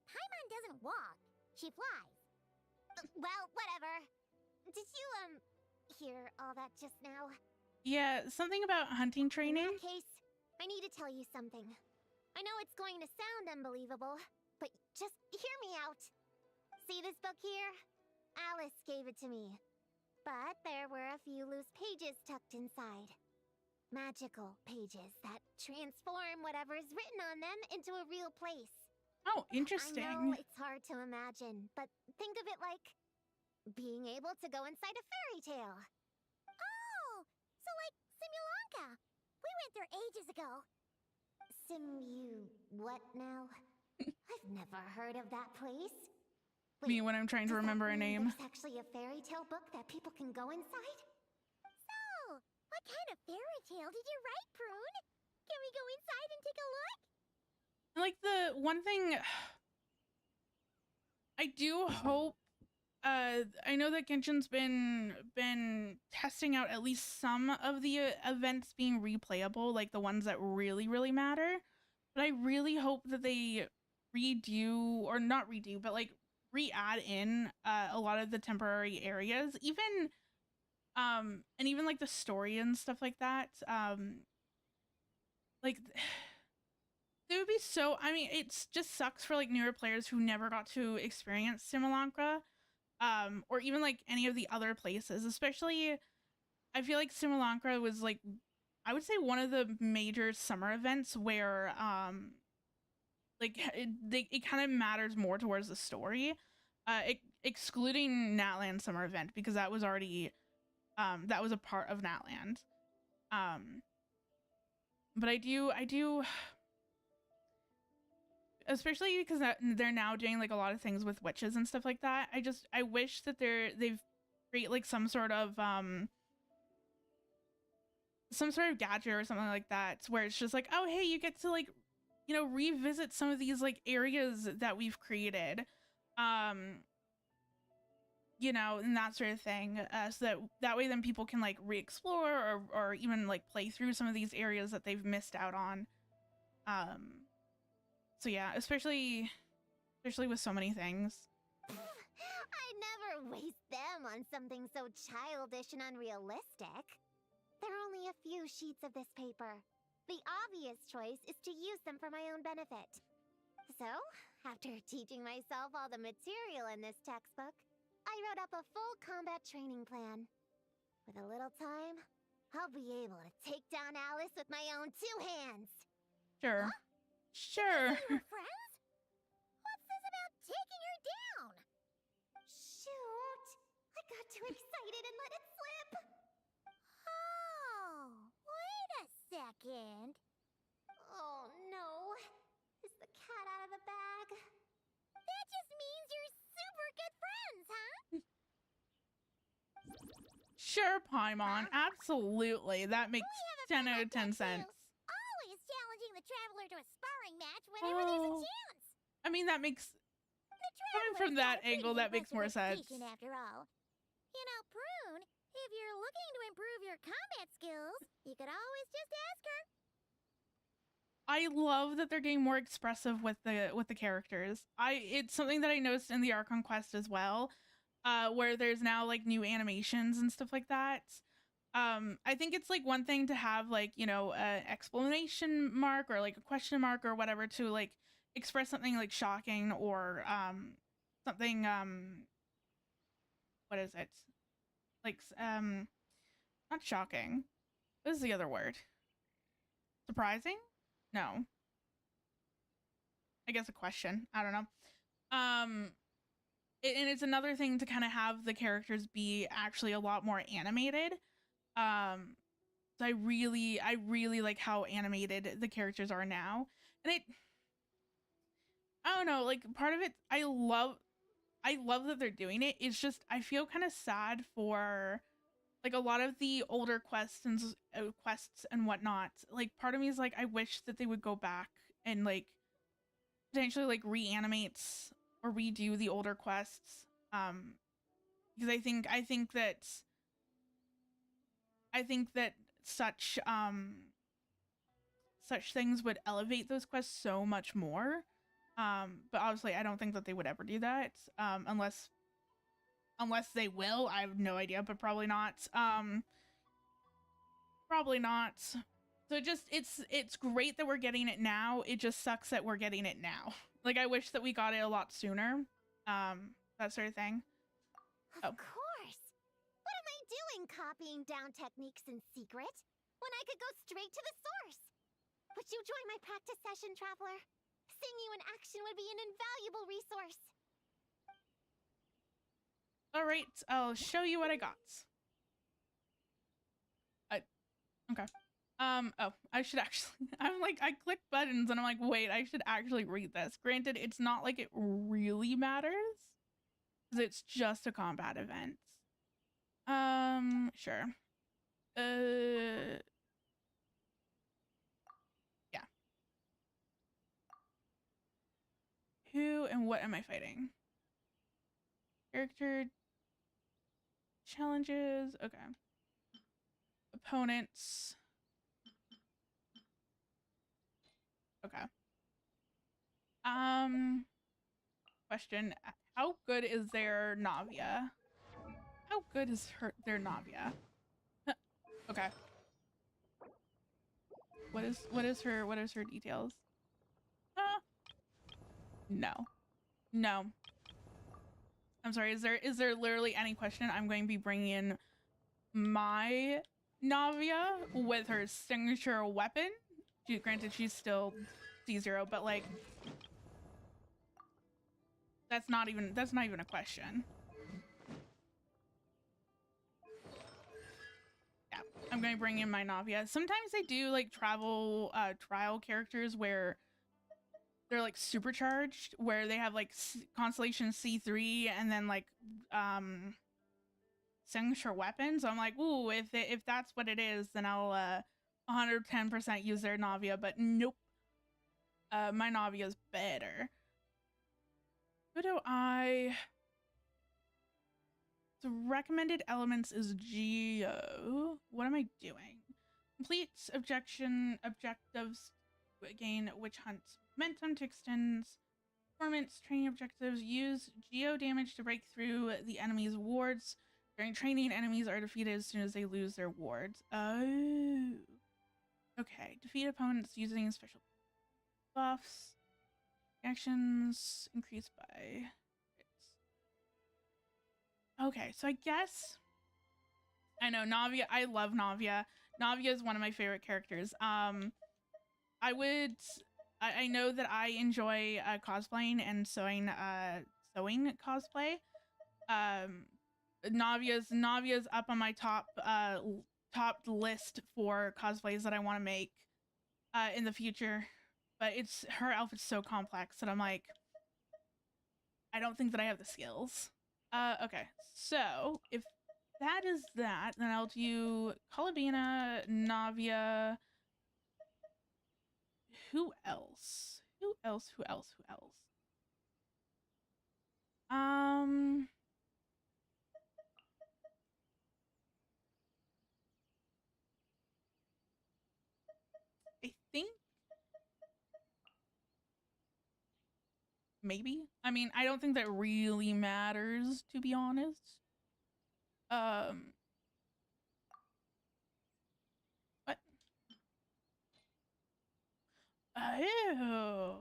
Paimon doesn't walk. She flies. Well, whatever. Did you, hear all that just now? Yeah, something about hunting training. In that case, I need to tell you something. I know it's going to sound unbelievable, but just hear me out. See this book here? Alice gave it to me. But there were a few loose pages tucked inside. Magical pages that transform whatever is written on them into a real place. Oh, interesting. I know it's hard to imagine, but think of it like being able to go inside a fairy tale. Oh, so like Simulanka. We went there ages ago. What now? I've never heard of that place. Me when I'm trying to does that remember a mean name. There's actually a fairy tale book that people can go inside? So, what kind of fairy tale did you write, Prune? Can we go inside and take a look? Like the one thing I do hope I know that Genshin's been testing out at least some of the events being replayable, like the ones that really matter. But I really hope that they redo, or not redo, but like re-add in a lot of the temporary areas, even and even like the story and stuff like that. Like it would be so, I mean, it just sucks for like newer players who never got to experience Simulankra, or even like any of the other places. Especially, I feel like Simulankra was like, I would say one of the major summer events where like it kind of matters more towards the story, excluding Natland summer event, because that was already that was a part of Natland. But I do especially because they're now doing like a lot of things with witches and stuff like that. I wish that they've create like some sort of gadget or something like that, where it's just like, oh hey, you get to like, you know, revisit some of these like areas that we've created, you know, and that sort of thing, so that way then people can like re-explore or even like play through some of these areas that they've missed out on. So yeah, especially with so many things. I'd never waste them on something so childish and unrealistic. There are only a few sheets of this paper. The obvious choice is to use them for my own benefit. So, after teaching myself all the material in this textbook, I wrote up a full combat training plan. With a little time, I'll be able to take down Alice with my own 2 hands. Sure. Huh? Sure. You were friends? What's this about taking her down? Shoot! I got too excited and let it slip. Oh, wait a second. Oh no, Sure, Paimon. Absolutely. That makes 10 out of 10 sense. Always challenging the traveler to a sparring match whenever there's a Oh. chance. I mean, that makes... The Coming traveler's from got that a pretty angle, that makes more impressive sense. reputation after all. You know, Prune, if you're looking to improve your combat skills, you could always just ask her. I love that they're getting more expressive with the characters. It's something that I noticed in the Archon Quest as well, where there's now like new animations and stuff like that. I think it's like one thing to have like, you know, an exclamation mark or like a question mark or whatever to like express something like shocking or something what is it? Like not shocking. What is the other word? Surprising? No. I guess a question. I don't know. And it's another thing to kind of have the characters be actually a lot more animated. So I really like how animated the characters are now. And I don't know, like part of it I love that they're doing it. It's just I feel kind of sad for like a lot of the older quests and whatnot. Like part of me is like I wish that they would go back and like potentially like reanimate or redo the older quests. Because I think that such things would elevate those quests so much more. But obviously I don't think that they would ever do that. Unless they will. I have no idea, but probably not. Probably not. So it's great that we're getting it now. It just sucks that we're getting it now. Like I wish that we got it a lot sooner. That sort of thing. Of course. What am I doing copying down techniques in secret when I could go straight to the source? Would you join my practice session, Traveler? Seeing you in action would be an invaluable resource. All right, I'll show you what I got. Okay. Oh, I should actually, I'm like, I click buttons and I'm like, wait, I should actually read this. Granted, it's not like it really matters because it's just a combat event. Sure. Yeah. Who and what am I fighting? Character challenges. Okay. Opponents. Okay. Question. How good is their Navia? How good is their Navia? Okay. What is her details? No. No. I'm sorry, is there literally any question? I'm going to be bringing in my Navia with her signature weapon. Granted, she's still C0, but like that's not even a question. Yeah, I'm going to bring in my Navia. Sometimes they do like trial characters where they're like supercharged, where they have like Constellation C3 and then like signature weapons. So I'm like, ooh, if that's what it is, then I'll 110% use their Navia, but nope. My Navia is better. Who do I... The recommended elements is Geo. What am I doing? Complete objectives to gain witch hunt momentum to extend performance. Training objectives. Use Geo damage to break through the enemy's wards. During training, enemies are defeated as soon as they lose their wards. Oh. Okay. Defeat opponents using special buffs. Actions increased by... Okay, so I guess... I know, Navia. I love Navia. Navia is one of my favorite characters. I know that I enjoy cosplaying and sewing cosplay. Navia's up on my top list for cosplays that I want to make in the future. But her outfit's so complex that I'm like, I don't think that I have the skills. Okay, so if that is that. Then I'll do Colabina, Navia. Who else? Who else? Who else? Who else? I think maybe. I mean, I don't think that really matters, to be honest. What? Oh.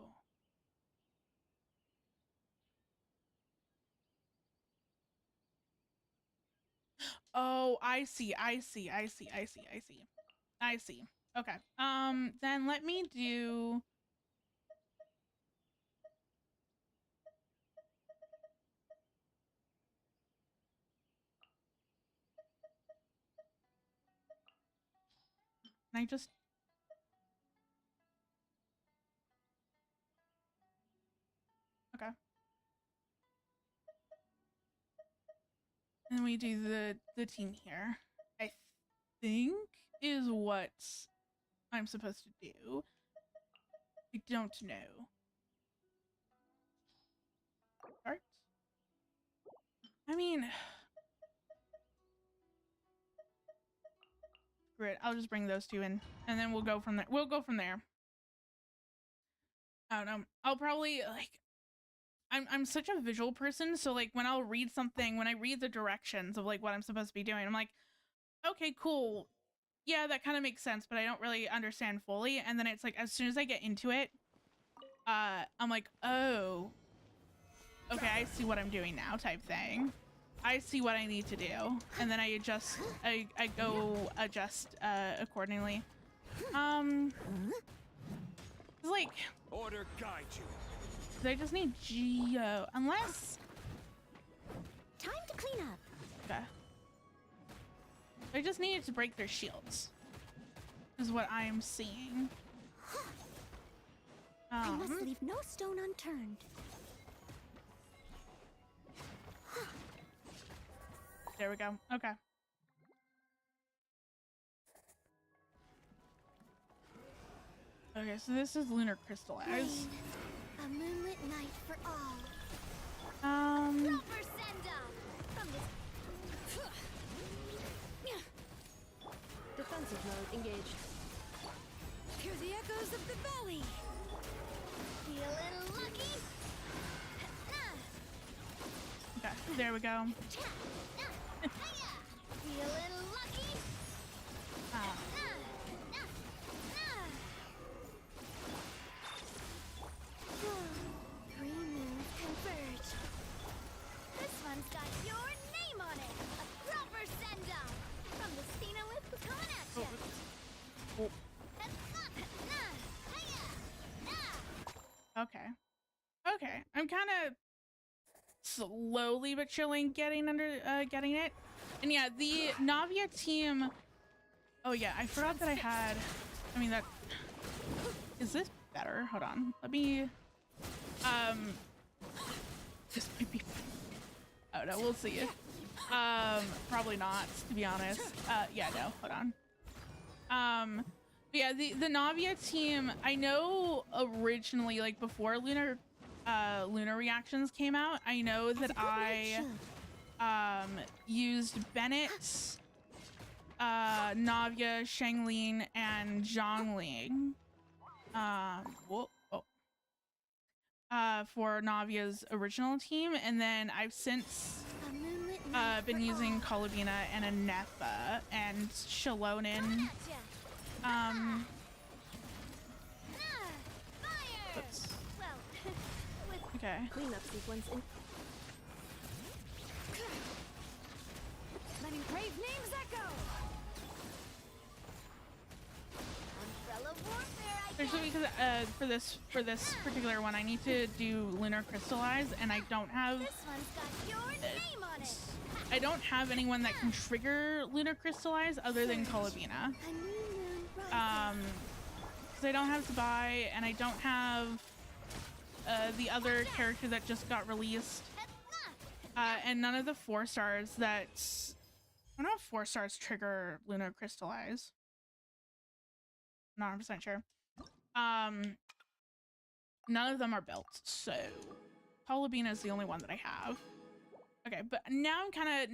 Oh, I see. I see. I see. I see. I see. I see. Okay. Then let me do. Can I just. Okay. And we do the team here. I think is what I'm supposed to do. I don't know. Start. I mean, great. I'll just bring those two in, and then we'll go from there. We'll go from there. I don't know. I'll probably like. I'm such a visual person, so like when I'll read something, when I read the directions of like what I'm supposed to be doing, I'm like, okay, cool. Yeah, that kind of makes sense, but I don't really understand fully. And then it's like as soon as I get into it, I'm like, oh, okay, I see what I'm doing now, type thing. I see what I need to do, and then I adjust. I go adjust accordingly. It's like Order guide you. I just need Geo, unless. Time to clean up. Okay. I just needed to break their shields. Is what I'm seeing. I must leave no stone unturned. There we go. Okay. Okay, so this is lunar crystallized. Rain, a moonlit night for all. Rubber sender! From this... Defensive mode engaged. Hear the echoes of the valley! Feeling lucky? Okay, there we go. Feeling lucky? Three moons converge. This one's got your name on it! A rubber sender! From the Stenolith coming at ya! Oh. Okay. Okay. I'm kind of slowly but surely getting it. And yeah, the Navia team. Oh yeah, I forgot that I had. I mean that. Is this better? Hold on. Let me. This might be. Oh no, we'll see. Probably not, to be honest. Yeah, no. Hold on. Yeah, the Navia team, I know originally, like before Lunar Reactions came out, I know that I used Bennett, Navia, Shanglin, and Zhongling for Navia's original team, and then I've since been using Colabina and Anefa and Shalonin. Oops. Okay. Cleanup sequence in. Letting brave names echo! Umbrella warfare, I guess! Especially because for this particular one, I need to do Lunar Crystallize, and I don't have. This one's got your name on it! I don't have anyone that can trigger Lunar Crystallize other than Colabina. A new moon rises. Because I don't have to buy, and I don't have the other character that just got released, and none of the 4 stars that I don't know if 4 stars trigger Lunar Crystallize. Not 100% sure. None of them are built, so Palabina is the only one that I have. Okay, but now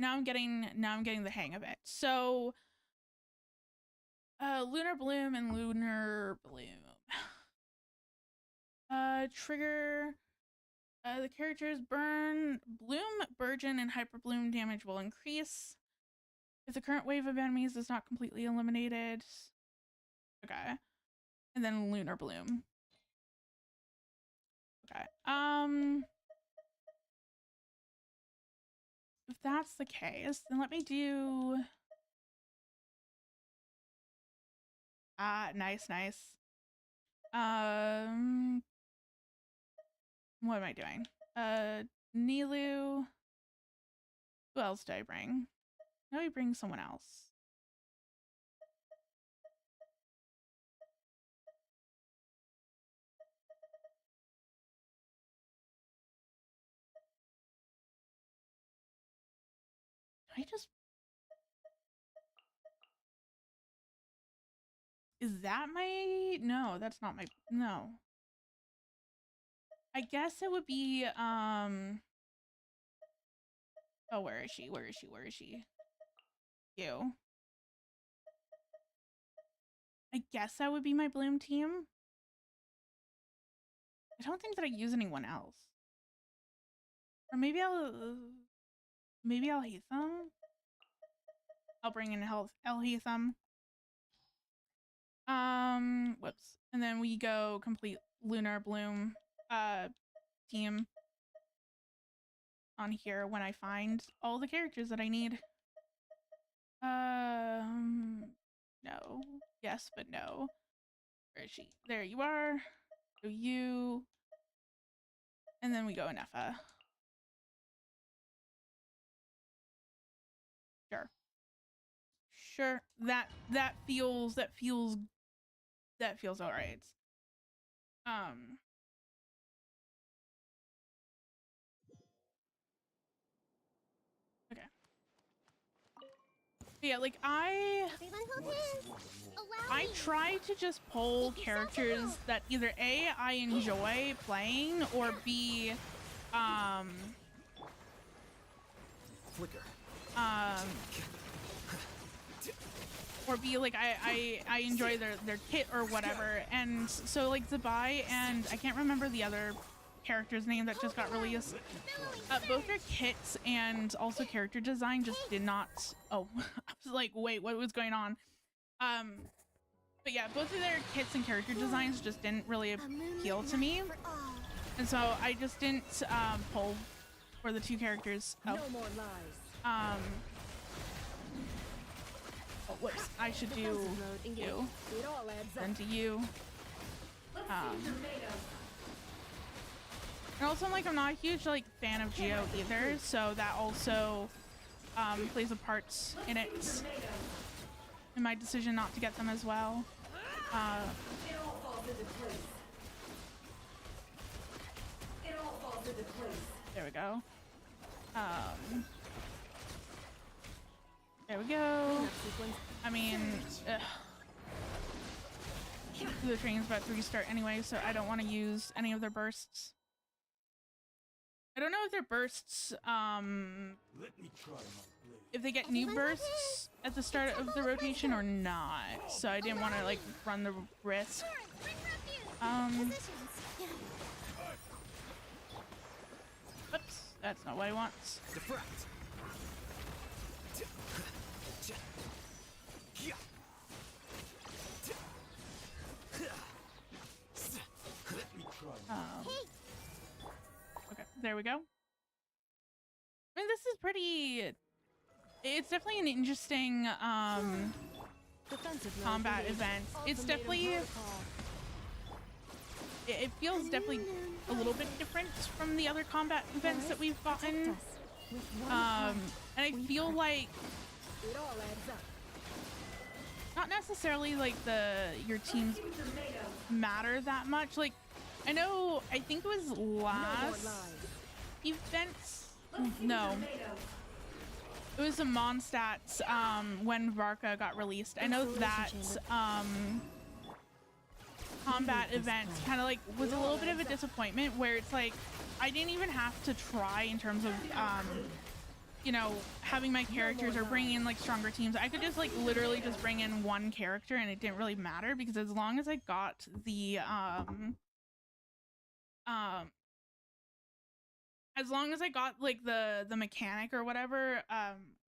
I'm getting the hang of it. So Lunar Bloom and Lunar Bloom. Trigger the characters burn, bloom, burgeon, and hyper bloom damage will increase if the current wave of enemies is not completely eliminated. Okay. And then Lunar Bloom. Okay. If that's the case, then let me do nice. What am I doing? Nilu. Who else did I bring? Now we bring someone else. Is that my, no, that's not my, no. I guess it would be, oh, where is she? You. I guess that would be my Bloom team. I don't think that I use anyone else. Or maybe I'll Heatham. I'll bring in El Heatham. Whoops. And then we go complete Lunar Bloom team on here when I find all the characters that I need. No. Yes, but no. Where is she? There you are. So you. And then we go Nefa. Sure. That feels all right. Okay. Yeah, like I try to just pull characters that either A, I enjoy playing, or B, or be like I enjoy their kit or whatever. And so like Zabai and I can't remember the other character's name that just got released. Both their kits and also character design just did not, oh, I was like, wait, what was going on? But yeah, both of their kits and character designs just didn't really appeal to me. And so I just didn't pull for the 2 characters. Oh. No more lies. Oh, whoops, I should do you, then to you. And also, like, I'm not a huge, like, fan of Geo either, so that also plays a part in it, in my decision not to get them as well. There we go. There we go. I mean, the train's about to restart anyway, so I don't want to use any of their bursts. I don't know if their bursts, if they get new bursts at the start of the rotation or not. So I didn't want to like run the risk. Oops, that's not what I want. Okay, there we go. I mean, this is pretty, it's definitely an interesting combat event. It's definitely, it feels definitely a little bit different from the other combat events that we've gotten. And I feel like not necessarily like your teams matter that much. Like, I know, I think it was last event. No. It was the Monstats when Varka got released. I know that combat event kind of like was a little bit of a disappointment, where it's like I didn't even have to try in terms of you know, having my characters or bringing in like stronger teams. I could just like literally just bring in one character and it didn't really matter, because as long as I got the as long as I got like the mechanic or whatever,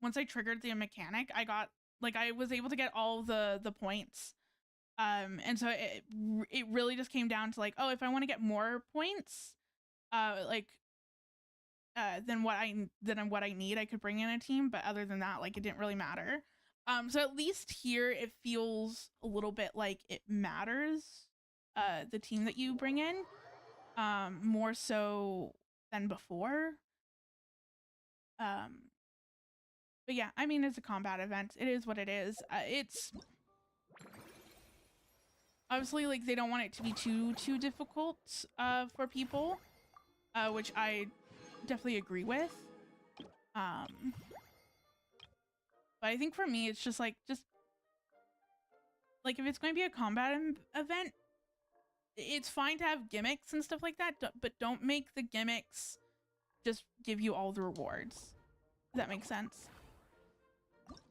once I triggered the mechanic, I got like I was able to get all the points. And so it really just came down to like, oh, if I want to get more points, like than what I need, I could bring in a team, but other than that, like it didn't really matter. So at least here it feels a little bit like it matters, the team that you bring in, more so than before. But yeah, I mean, it's a combat event. It is what it is. It's obviously like they don't want it to be too difficult for people, which I definitely agree with. But I think for me, it's just like if it's going to be a combat event, it's fine to have gimmicks and stuff like that, but don't make the gimmicks just give you all the rewards. Does that make sense?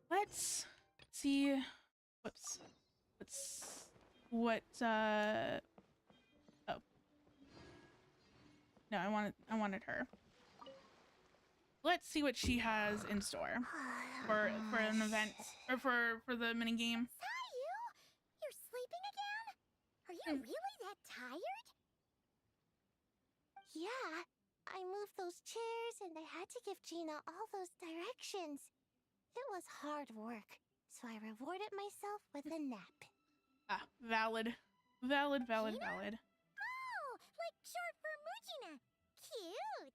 Let's see. Whoops. What oh. No, I wanted her. Let's see what she has in store for an event, or for the mini game. Sayu, you're sleeping again? Are you really that tired? Yeah, I moved those chairs and I had to give Gina all those directions. It was hard work, so I rewarded myself with a nap. Ah, valid. Oh, like short for Mujina. Cute.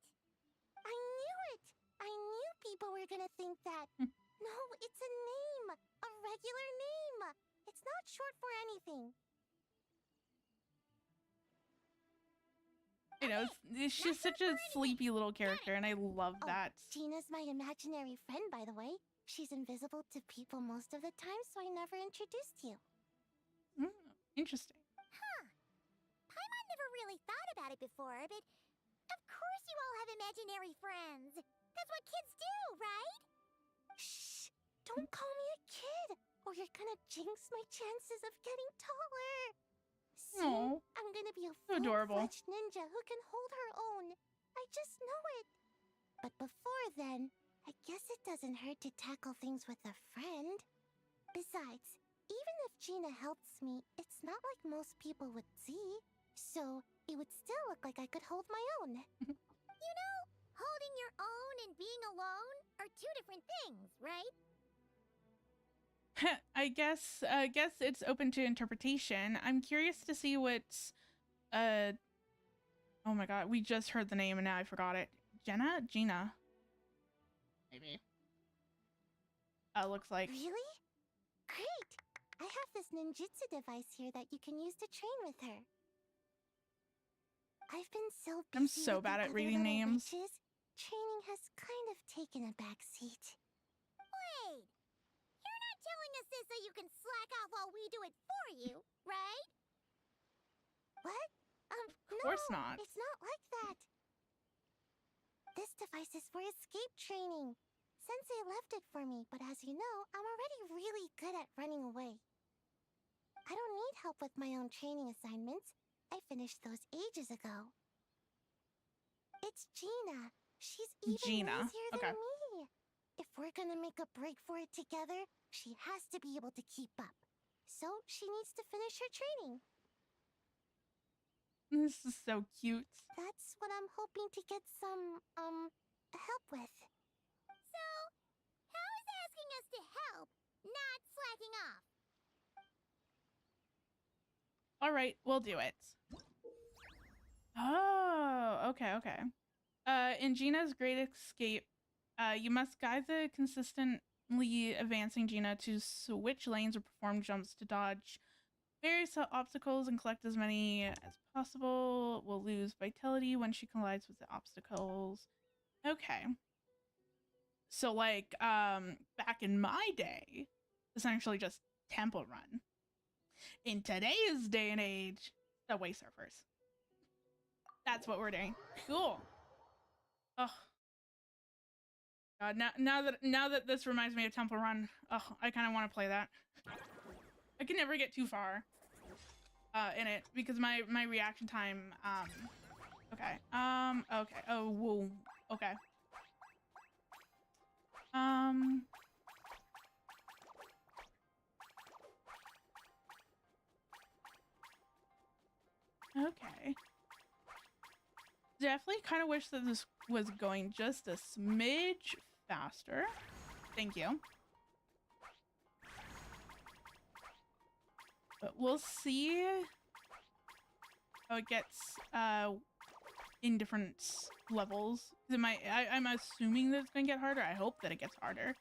I knew it. I knew people were gonna think that. No, it's a name. A regular name. It's not short for anything. You know, she's such a sleepy little character, and I love that. Gina's my imaginary friend, by the way. She's invisible to people most of the time, so I never introduced you. Interesting. Huh. Paimon never really thought about it before, but of course you all have imaginary friends. That's what kids do, right? Shh! Don't call me a kid, or you're gonna jinx my chances of getting taller. Soon, I'm gonna be a full-fledged ninja who can hold her own. I just know it. But before then, I guess it doesn't hurt to tackle things with a friend. Besides, even if Gina helps me, it's not like most people would see. So, it would still look like I could hold my own. You know, holding your own and being alone are two different things, right? I guess it's open to interpretation. I'm curious to see what's oh my god, we just heard the name and now I forgot it. Gina? Maybe. Looks like. Really? Great! I have this ninjutsu device here that you can use to train with her. I've been so busy I'm so bad at reading names. Witches, training has kind of taken a backseat. Wait! You're not telling us this so you can slack off while we do it for you, right? What? Of course not. It's not like that. This device is for escape training. Sensei left it for me, but as you know, I'm already really good at running away. I don't need help with my own training assignments. I finished those ages ago. It's Gina. She's even easier than me. If we're gonna make a break for it together, she has to be able to keep up. So she needs to finish her training. This is so cute. That's what I'm hoping to get some, help with. So, how is asking us to help not slacking off? All right, we'll do it. Oh, okay. In Gina's Great Escape, you must guide the consistently advancing Gina to switch lanes or perform jumps to dodge various obstacles and collect as many as possible. Will lose vitality when she collides with the obstacles. Okay. So like back in my day, essentially just Temple Run. In today's day and age, Subway Surfers. That's what we're doing. Cool. Oh God, now that this reminds me of Temple Run, oh, I kind of want to play that. I can never get too far in it because my reaction time. Okay. Okay. Oh, whoa. Okay. Okay. Definitely kind of wish that this was going just a smidge faster. Thank you. But we'll see how it gets in different levels. I'm assuming that it's going to get harder. I hope that it gets harder.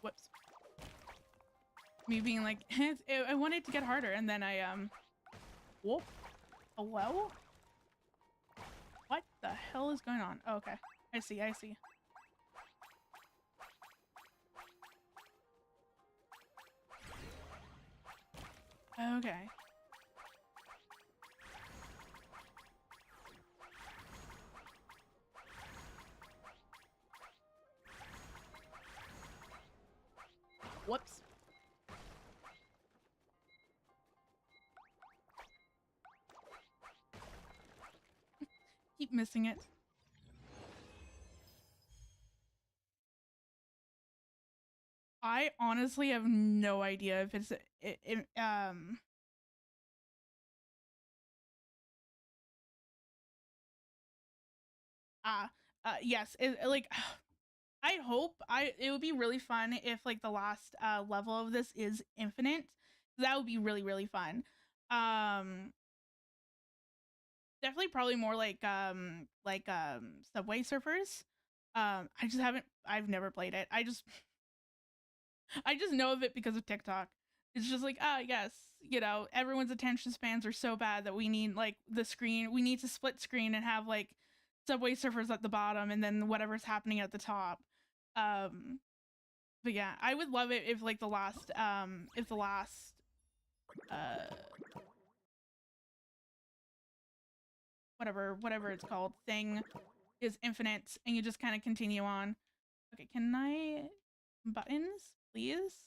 Whoops. Me being like, I want it to get harder, and then I, whoop. Hello? What the hell is going on? Oh, okay. I see. Okay. Whoops. Keep missing it. I honestly have no idea if it's yes, like I hope it would be really fun if like the last level of this is infinite. That would be really fun. Definitely probably more like Subway Surfers. I've never played it. I just know of it because of TikTok. It's just like, yes, you know, everyone's attention spans are so bad that we need like we need to split screen and have like Subway Surfers at the bottom and then whatever's happening at the top. But yeah, I would love it if like the last whatever it's called thing is infinite and you just kind of continue on. Okay, can I buttons, please?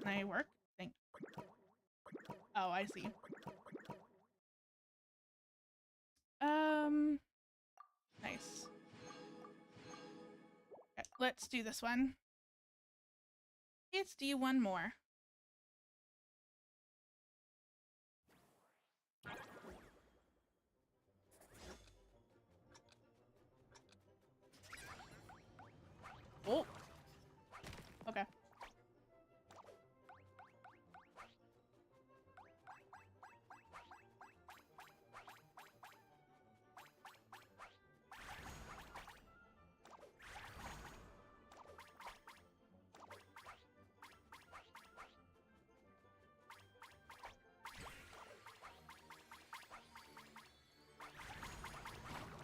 Can I work? Thank. Oh, I see. Nice. Okay, let's do this one. Let's do one more. Oh. Okay.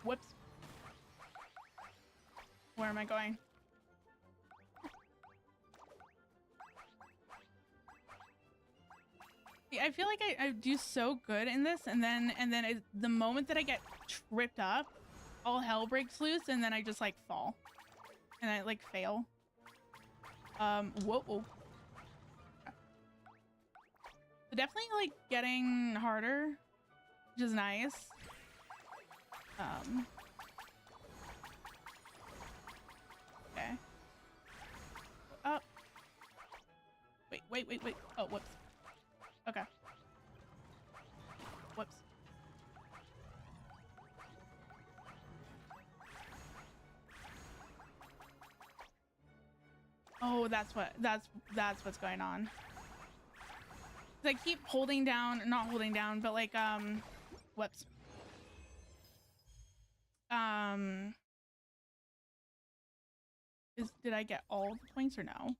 Whoops. Where am I going? I feel like I do so good in this, and then the moment that I get tripped up, all hell breaks loose, and then I just like fall, and I like fail. Whoa. So definitely like getting harder, which is nice. Okay. Oh. Wait. Oh, whoops. Okay. Whoops. Oh, that's what's going on. I keep holding down, not holding down, but like whoops. Did I get all the points or no?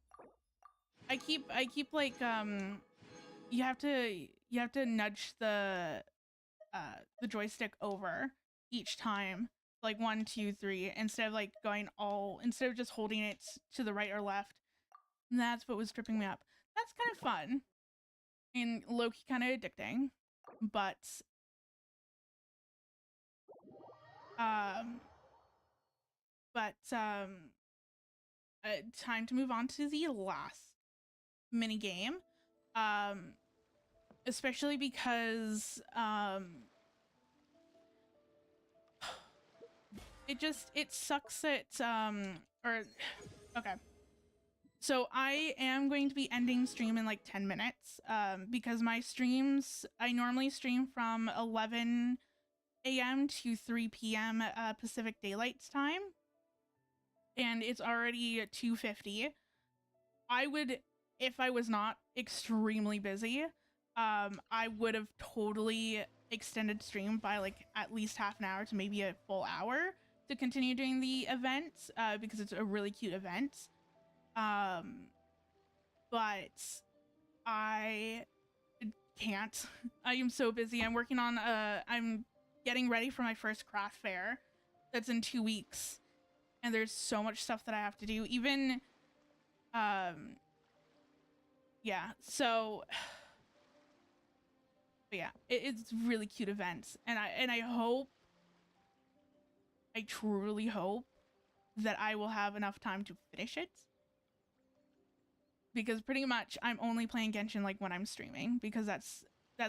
I keep like you have to nudge the the joystick over each time, like 1, 2, 3, instead of like instead of just holding it to the right or left. And that's what was tripping me up. That's kind of fun and low-key kind of addicting, but time to move on to the last mini game, especially because it sucks that okay, so I am going to be ending stream in like 10 minutes because my streams, I normally stream from 11 a.m. to 3 p.m. Pacific Daylight Time, and it's already 2:50. I would, if I was not extremely busy, I would have totally extended stream by like at least half an hour to maybe a full hour to continue doing the event, because it's a really cute event. But I can't. I am so busy. I'm working on I'm getting ready for my first craft fair that's in 2 weeks, and there's so much stuff that I have to do. Even yeah, so but yeah, it's really cute events, and I hope, I truly hope that I will have enough time to finish it, because pretty much I'm only playing Genshin like when I'm streaming, because that's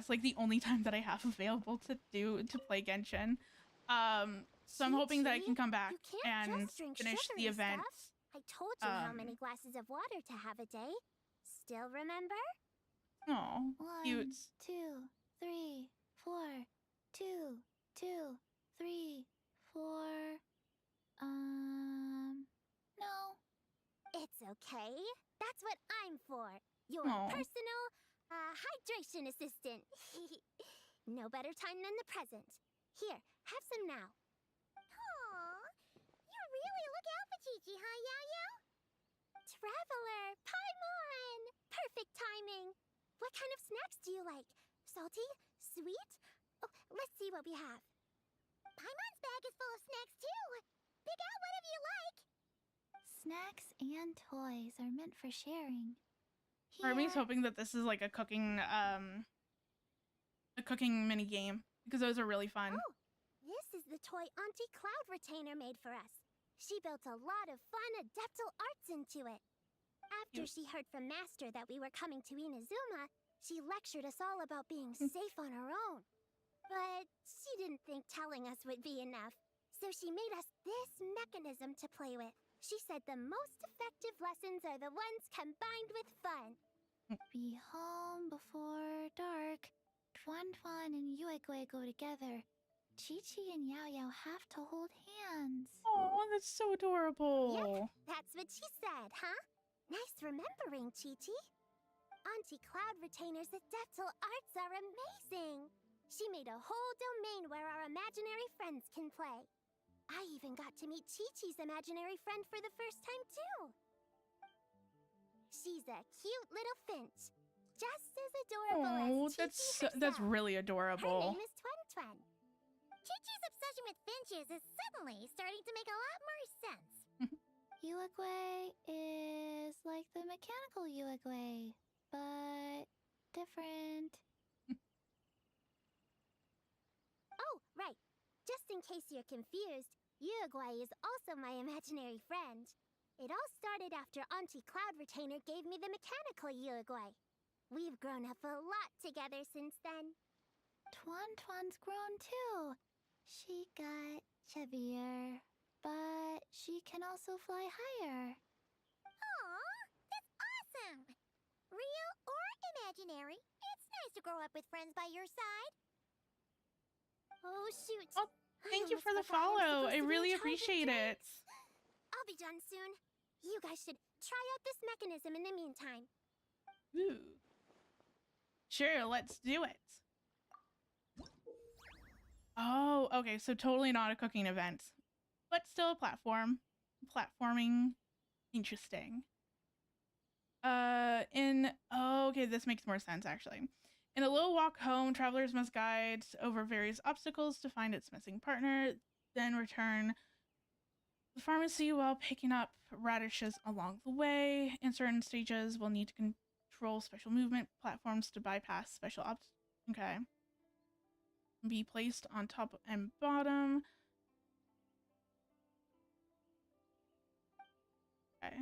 like the only time that I have available to play Genshin. So I'm hoping that I can come back and finish the event. I told you how many glasses of water to have a day. Still remember? Oh, cute. 1, 2, 3, 4. 2, 2, 3, 4. No. It's okay. That's what I'm for. Your Aw. personal hydration assistant. No better time than the present. Here, have some now. Aww, you really look out for Chi-Chi, huh, Yao Yao? Traveler, Paimon! Perfect timing. What kind of snacks do you like? Salty? Sweet? Oh, let's see what we have. Paimon's bag is full of snacks, too. Pick out whatever you like. Snacks and toys are meant for sharing. Part of me is Here. hoping that this is like a cooking mini game, because those are really fun. Oh, this is the toy Auntie Cloud Retainer made for us. She built a lot of fun adeptal arts into it. After she heard from Master that we were coming to Inazuma, she lectured us all about being safe on her own. But she didn't think telling us would be enough, so she made us this mechanism to play with. She said the most effective lessons are the ones combined with fun. Be home before dark. Tuan Tuan and Yuegui go together. Chi-Chi and Yao Yao have to hold hands. Oh, that's so adorable. Yep, that's what she said, huh? Nice remembering, Chi-Chi. Auntie Cloud Retainer's adeptal arts are amazing. She made a whole domain where our imaginary friends can play. I even got to meet Chi-Chi's imaginary friend for the first time, too. She's a cute little finch, just as adorable as Chi-Chi that's herself. really Her adorable. name is Tuan Tuan. Chi-Chi's obsession with finches is suddenly starting to make a lot more sense. Yuegui is like the mechanical Yuegui, but different. Oh, right. Just in case you're confused, Uruguay is also my imaginary friend. It all started after Auntie Cloud Retainer gave me the mechanical Uruguay. We've grown up a lot together since then. Tuan Tuan's grown too. She got chubbier, but she can also fly higher. Aw, that's awesome! Real or imaginary, it's nice to grow up with friends by your side. Oh, shoot. Oh, I thank you almost for the forgot I was follow. supposed I to be really in charge of appreciate it. drinks. I'll be done soon. You guys should try out this mechanism in the meantime. Ooh. Sure, let's do it. Oh, okay, so totally not a cooking event, but still a platforming. Interesting. Oh, okay, this makes more sense actually. In a little walk home, travelers must guide over various obstacles to find its missing partner, then return to the pharmacy while picking up radishes along the way. In certain stages, we'll need to control special movement platforms to bypass special obstacles. Okay. Be placed on top and bottom. Okay.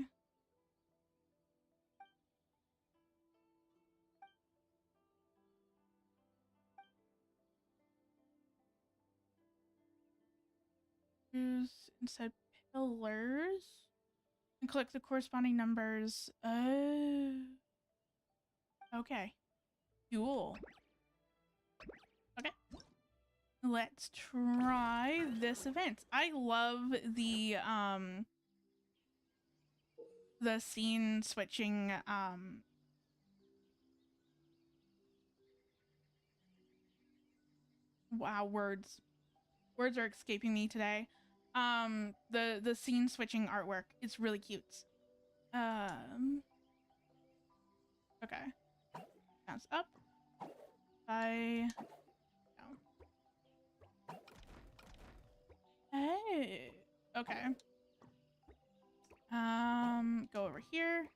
Use instead pillars and collect the corresponding numbers. Oh. Okay. Cool. Okay. Let's try this event. I love the scene switching wow, words are escaping me today. The scene switching artwork, it's really cute. Okay. Bounce up. Down. Hey. Okay. Go over here.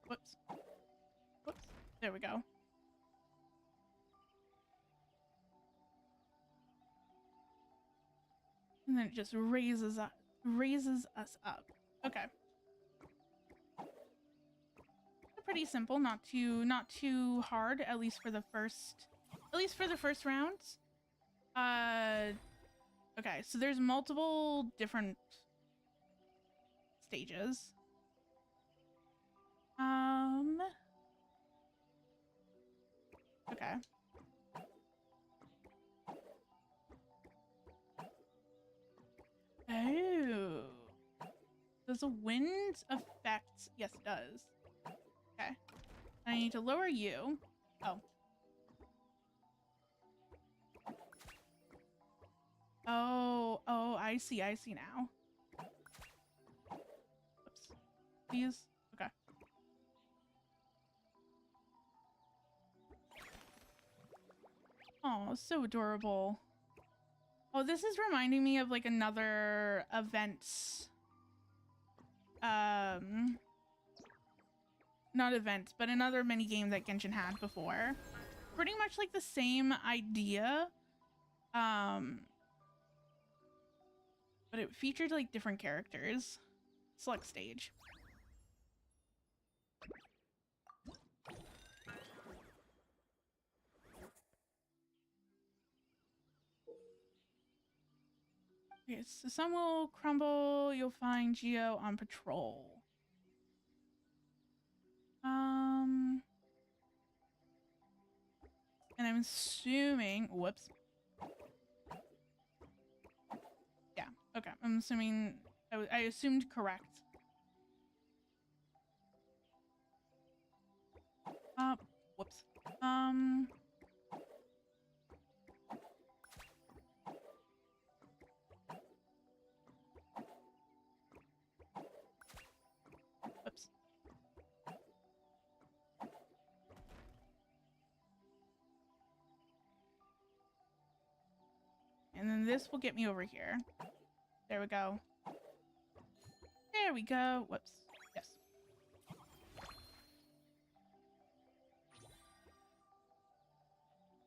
Whoops. Whoops. There we go. And then it just raises us up. Okay. Pretty simple, not too hard, at least for the first rounds. Okay, so there's multiple different stages. Okay. Oh. Does the wind affect? Yes, it does. Okay. I need to lower you. Oh. Oh, I see now. Oops. Please? Okay. Oh, so adorable. Oh, this is reminding me of like another event. Not event, but another mini game that Genshin had before. Pretty much like the same idea. But it featured like different characters. Select stage. Okay, so some will crumble. You'll find Geo on patrol. And I'm assuming, whoops. Yeah, okay. I'm assuming, I assumed correct. Whoops. Whoops. And then this will get me over here. There we go. There we go. Whoops. Yes.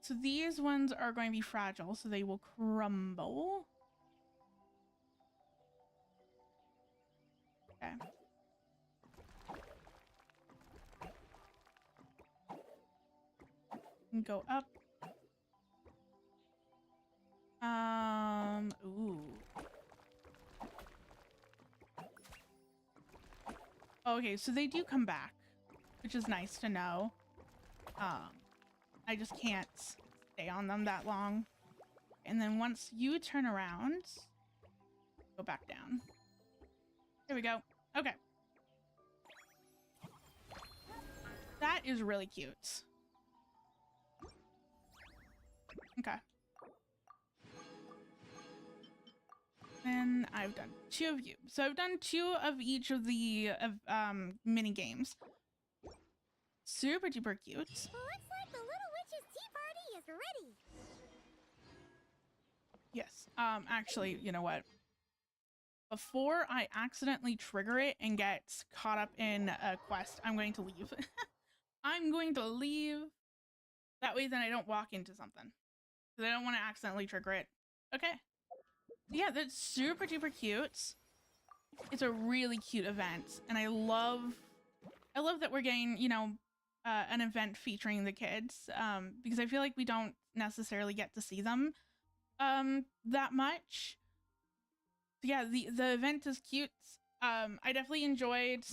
So these ones are going to be fragile, so they will crumble. Okay. And go up. Ooh. Okay, so they do come back, which is nice to know. I just can't stay on them that long. And then once you turn around, go back down. There we go. Okay. That is really cute. Okay. And I've done 2 of you. So I've done 2 of each of the mini games. Super duper cute. Looks like the little witch's tea party is ready. Yes. Actually, you know what? Before I accidentally trigger it and get caught up in a quest, I'm going to leave. I'm going to leave. That way then I don't walk into something. Because I don't want to accidentally trigger it. Okay. Yeah, that's super duper cute. It's a really cute event. And I love that we're getting, you know, an event featuring the kids. Because I feel like we don't necessarily get to see them that much. Yeah, the event is cute. I definitely enjoyed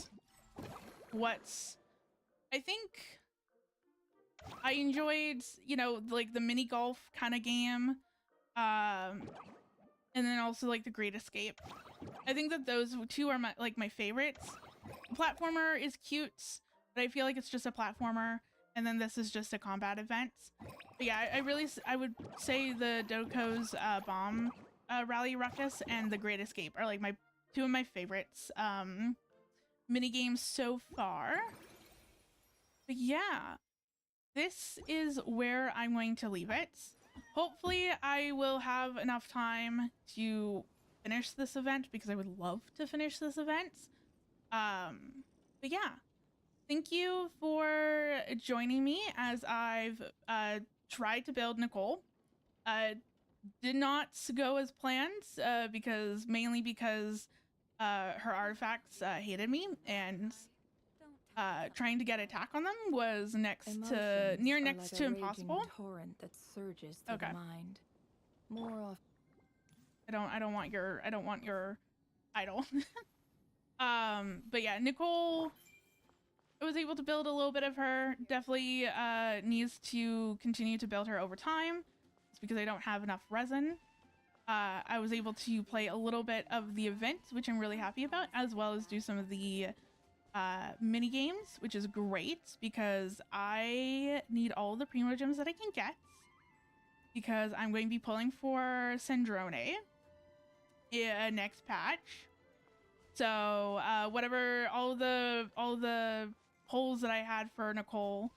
I enjoyed, you know, like the mini golf kind of game. And then also like the Great Escape. I think that those 2 are my favorites. The platformer is cute, but I feel like it's just a platformer, and then this is just a combat event. But yeah, I would say the Doko's Bomb Rally Ruckus and the Great Escape are like 2 of my favorites mini games so far. But yeah, this is where I'm going to leave it. Hopefully I will have enough time to finish this event because I would love to finish this event. But yeah, thank you for joining me as I've tried to build Nicole. Did not go as planned mainly because her artifacts hated me, and trying to get attack on them was near next to impossible. Torrent that surges through the mind. More of I don't want your idol. But yeah, Nicole, I was able to build a little bit of her. Definitely needs to continue to build her over time. It's because I don't have enough resin. I was able to play a little bit of the event, which I'm really happy about, as well as do some of the mini games, which is great because I need all the primo gems that I can get because I'm going to be pulling for Cendrone next patch. So whatever all the pulls that I had for Nicole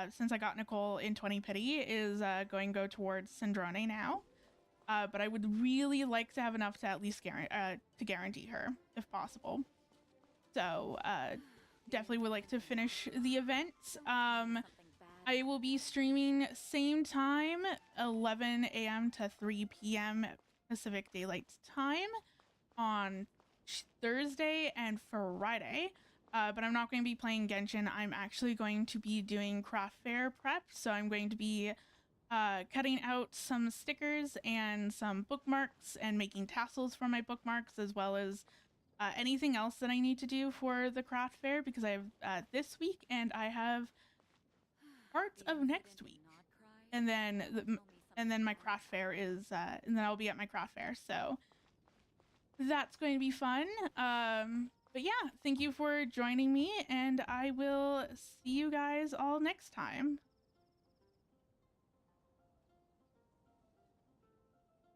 since I got Nicole in 20 pity is going to go towards Cendrone now. But I would really like to have enough to at least guarantee her if possible. So definitely would like to finish the event. I will be streaming same time, 11 a.m. to 3 p.m. Pacific Daylight Time on Thursday and Friday. But I'm not going to be playing Genshin. I'm actually going to be doing craft fair prep. So I'm going to be cutting out some stickers and some bookmarks and making tassels for my bookmarks, as well as anything else that I need to do for the craft fair, because I have this week and I have parts of next week, and then my craft fair is and then I'll be at my craft fair, so that's going to be fun. But yeah, thank you for joining me, and I will see you guys all next time.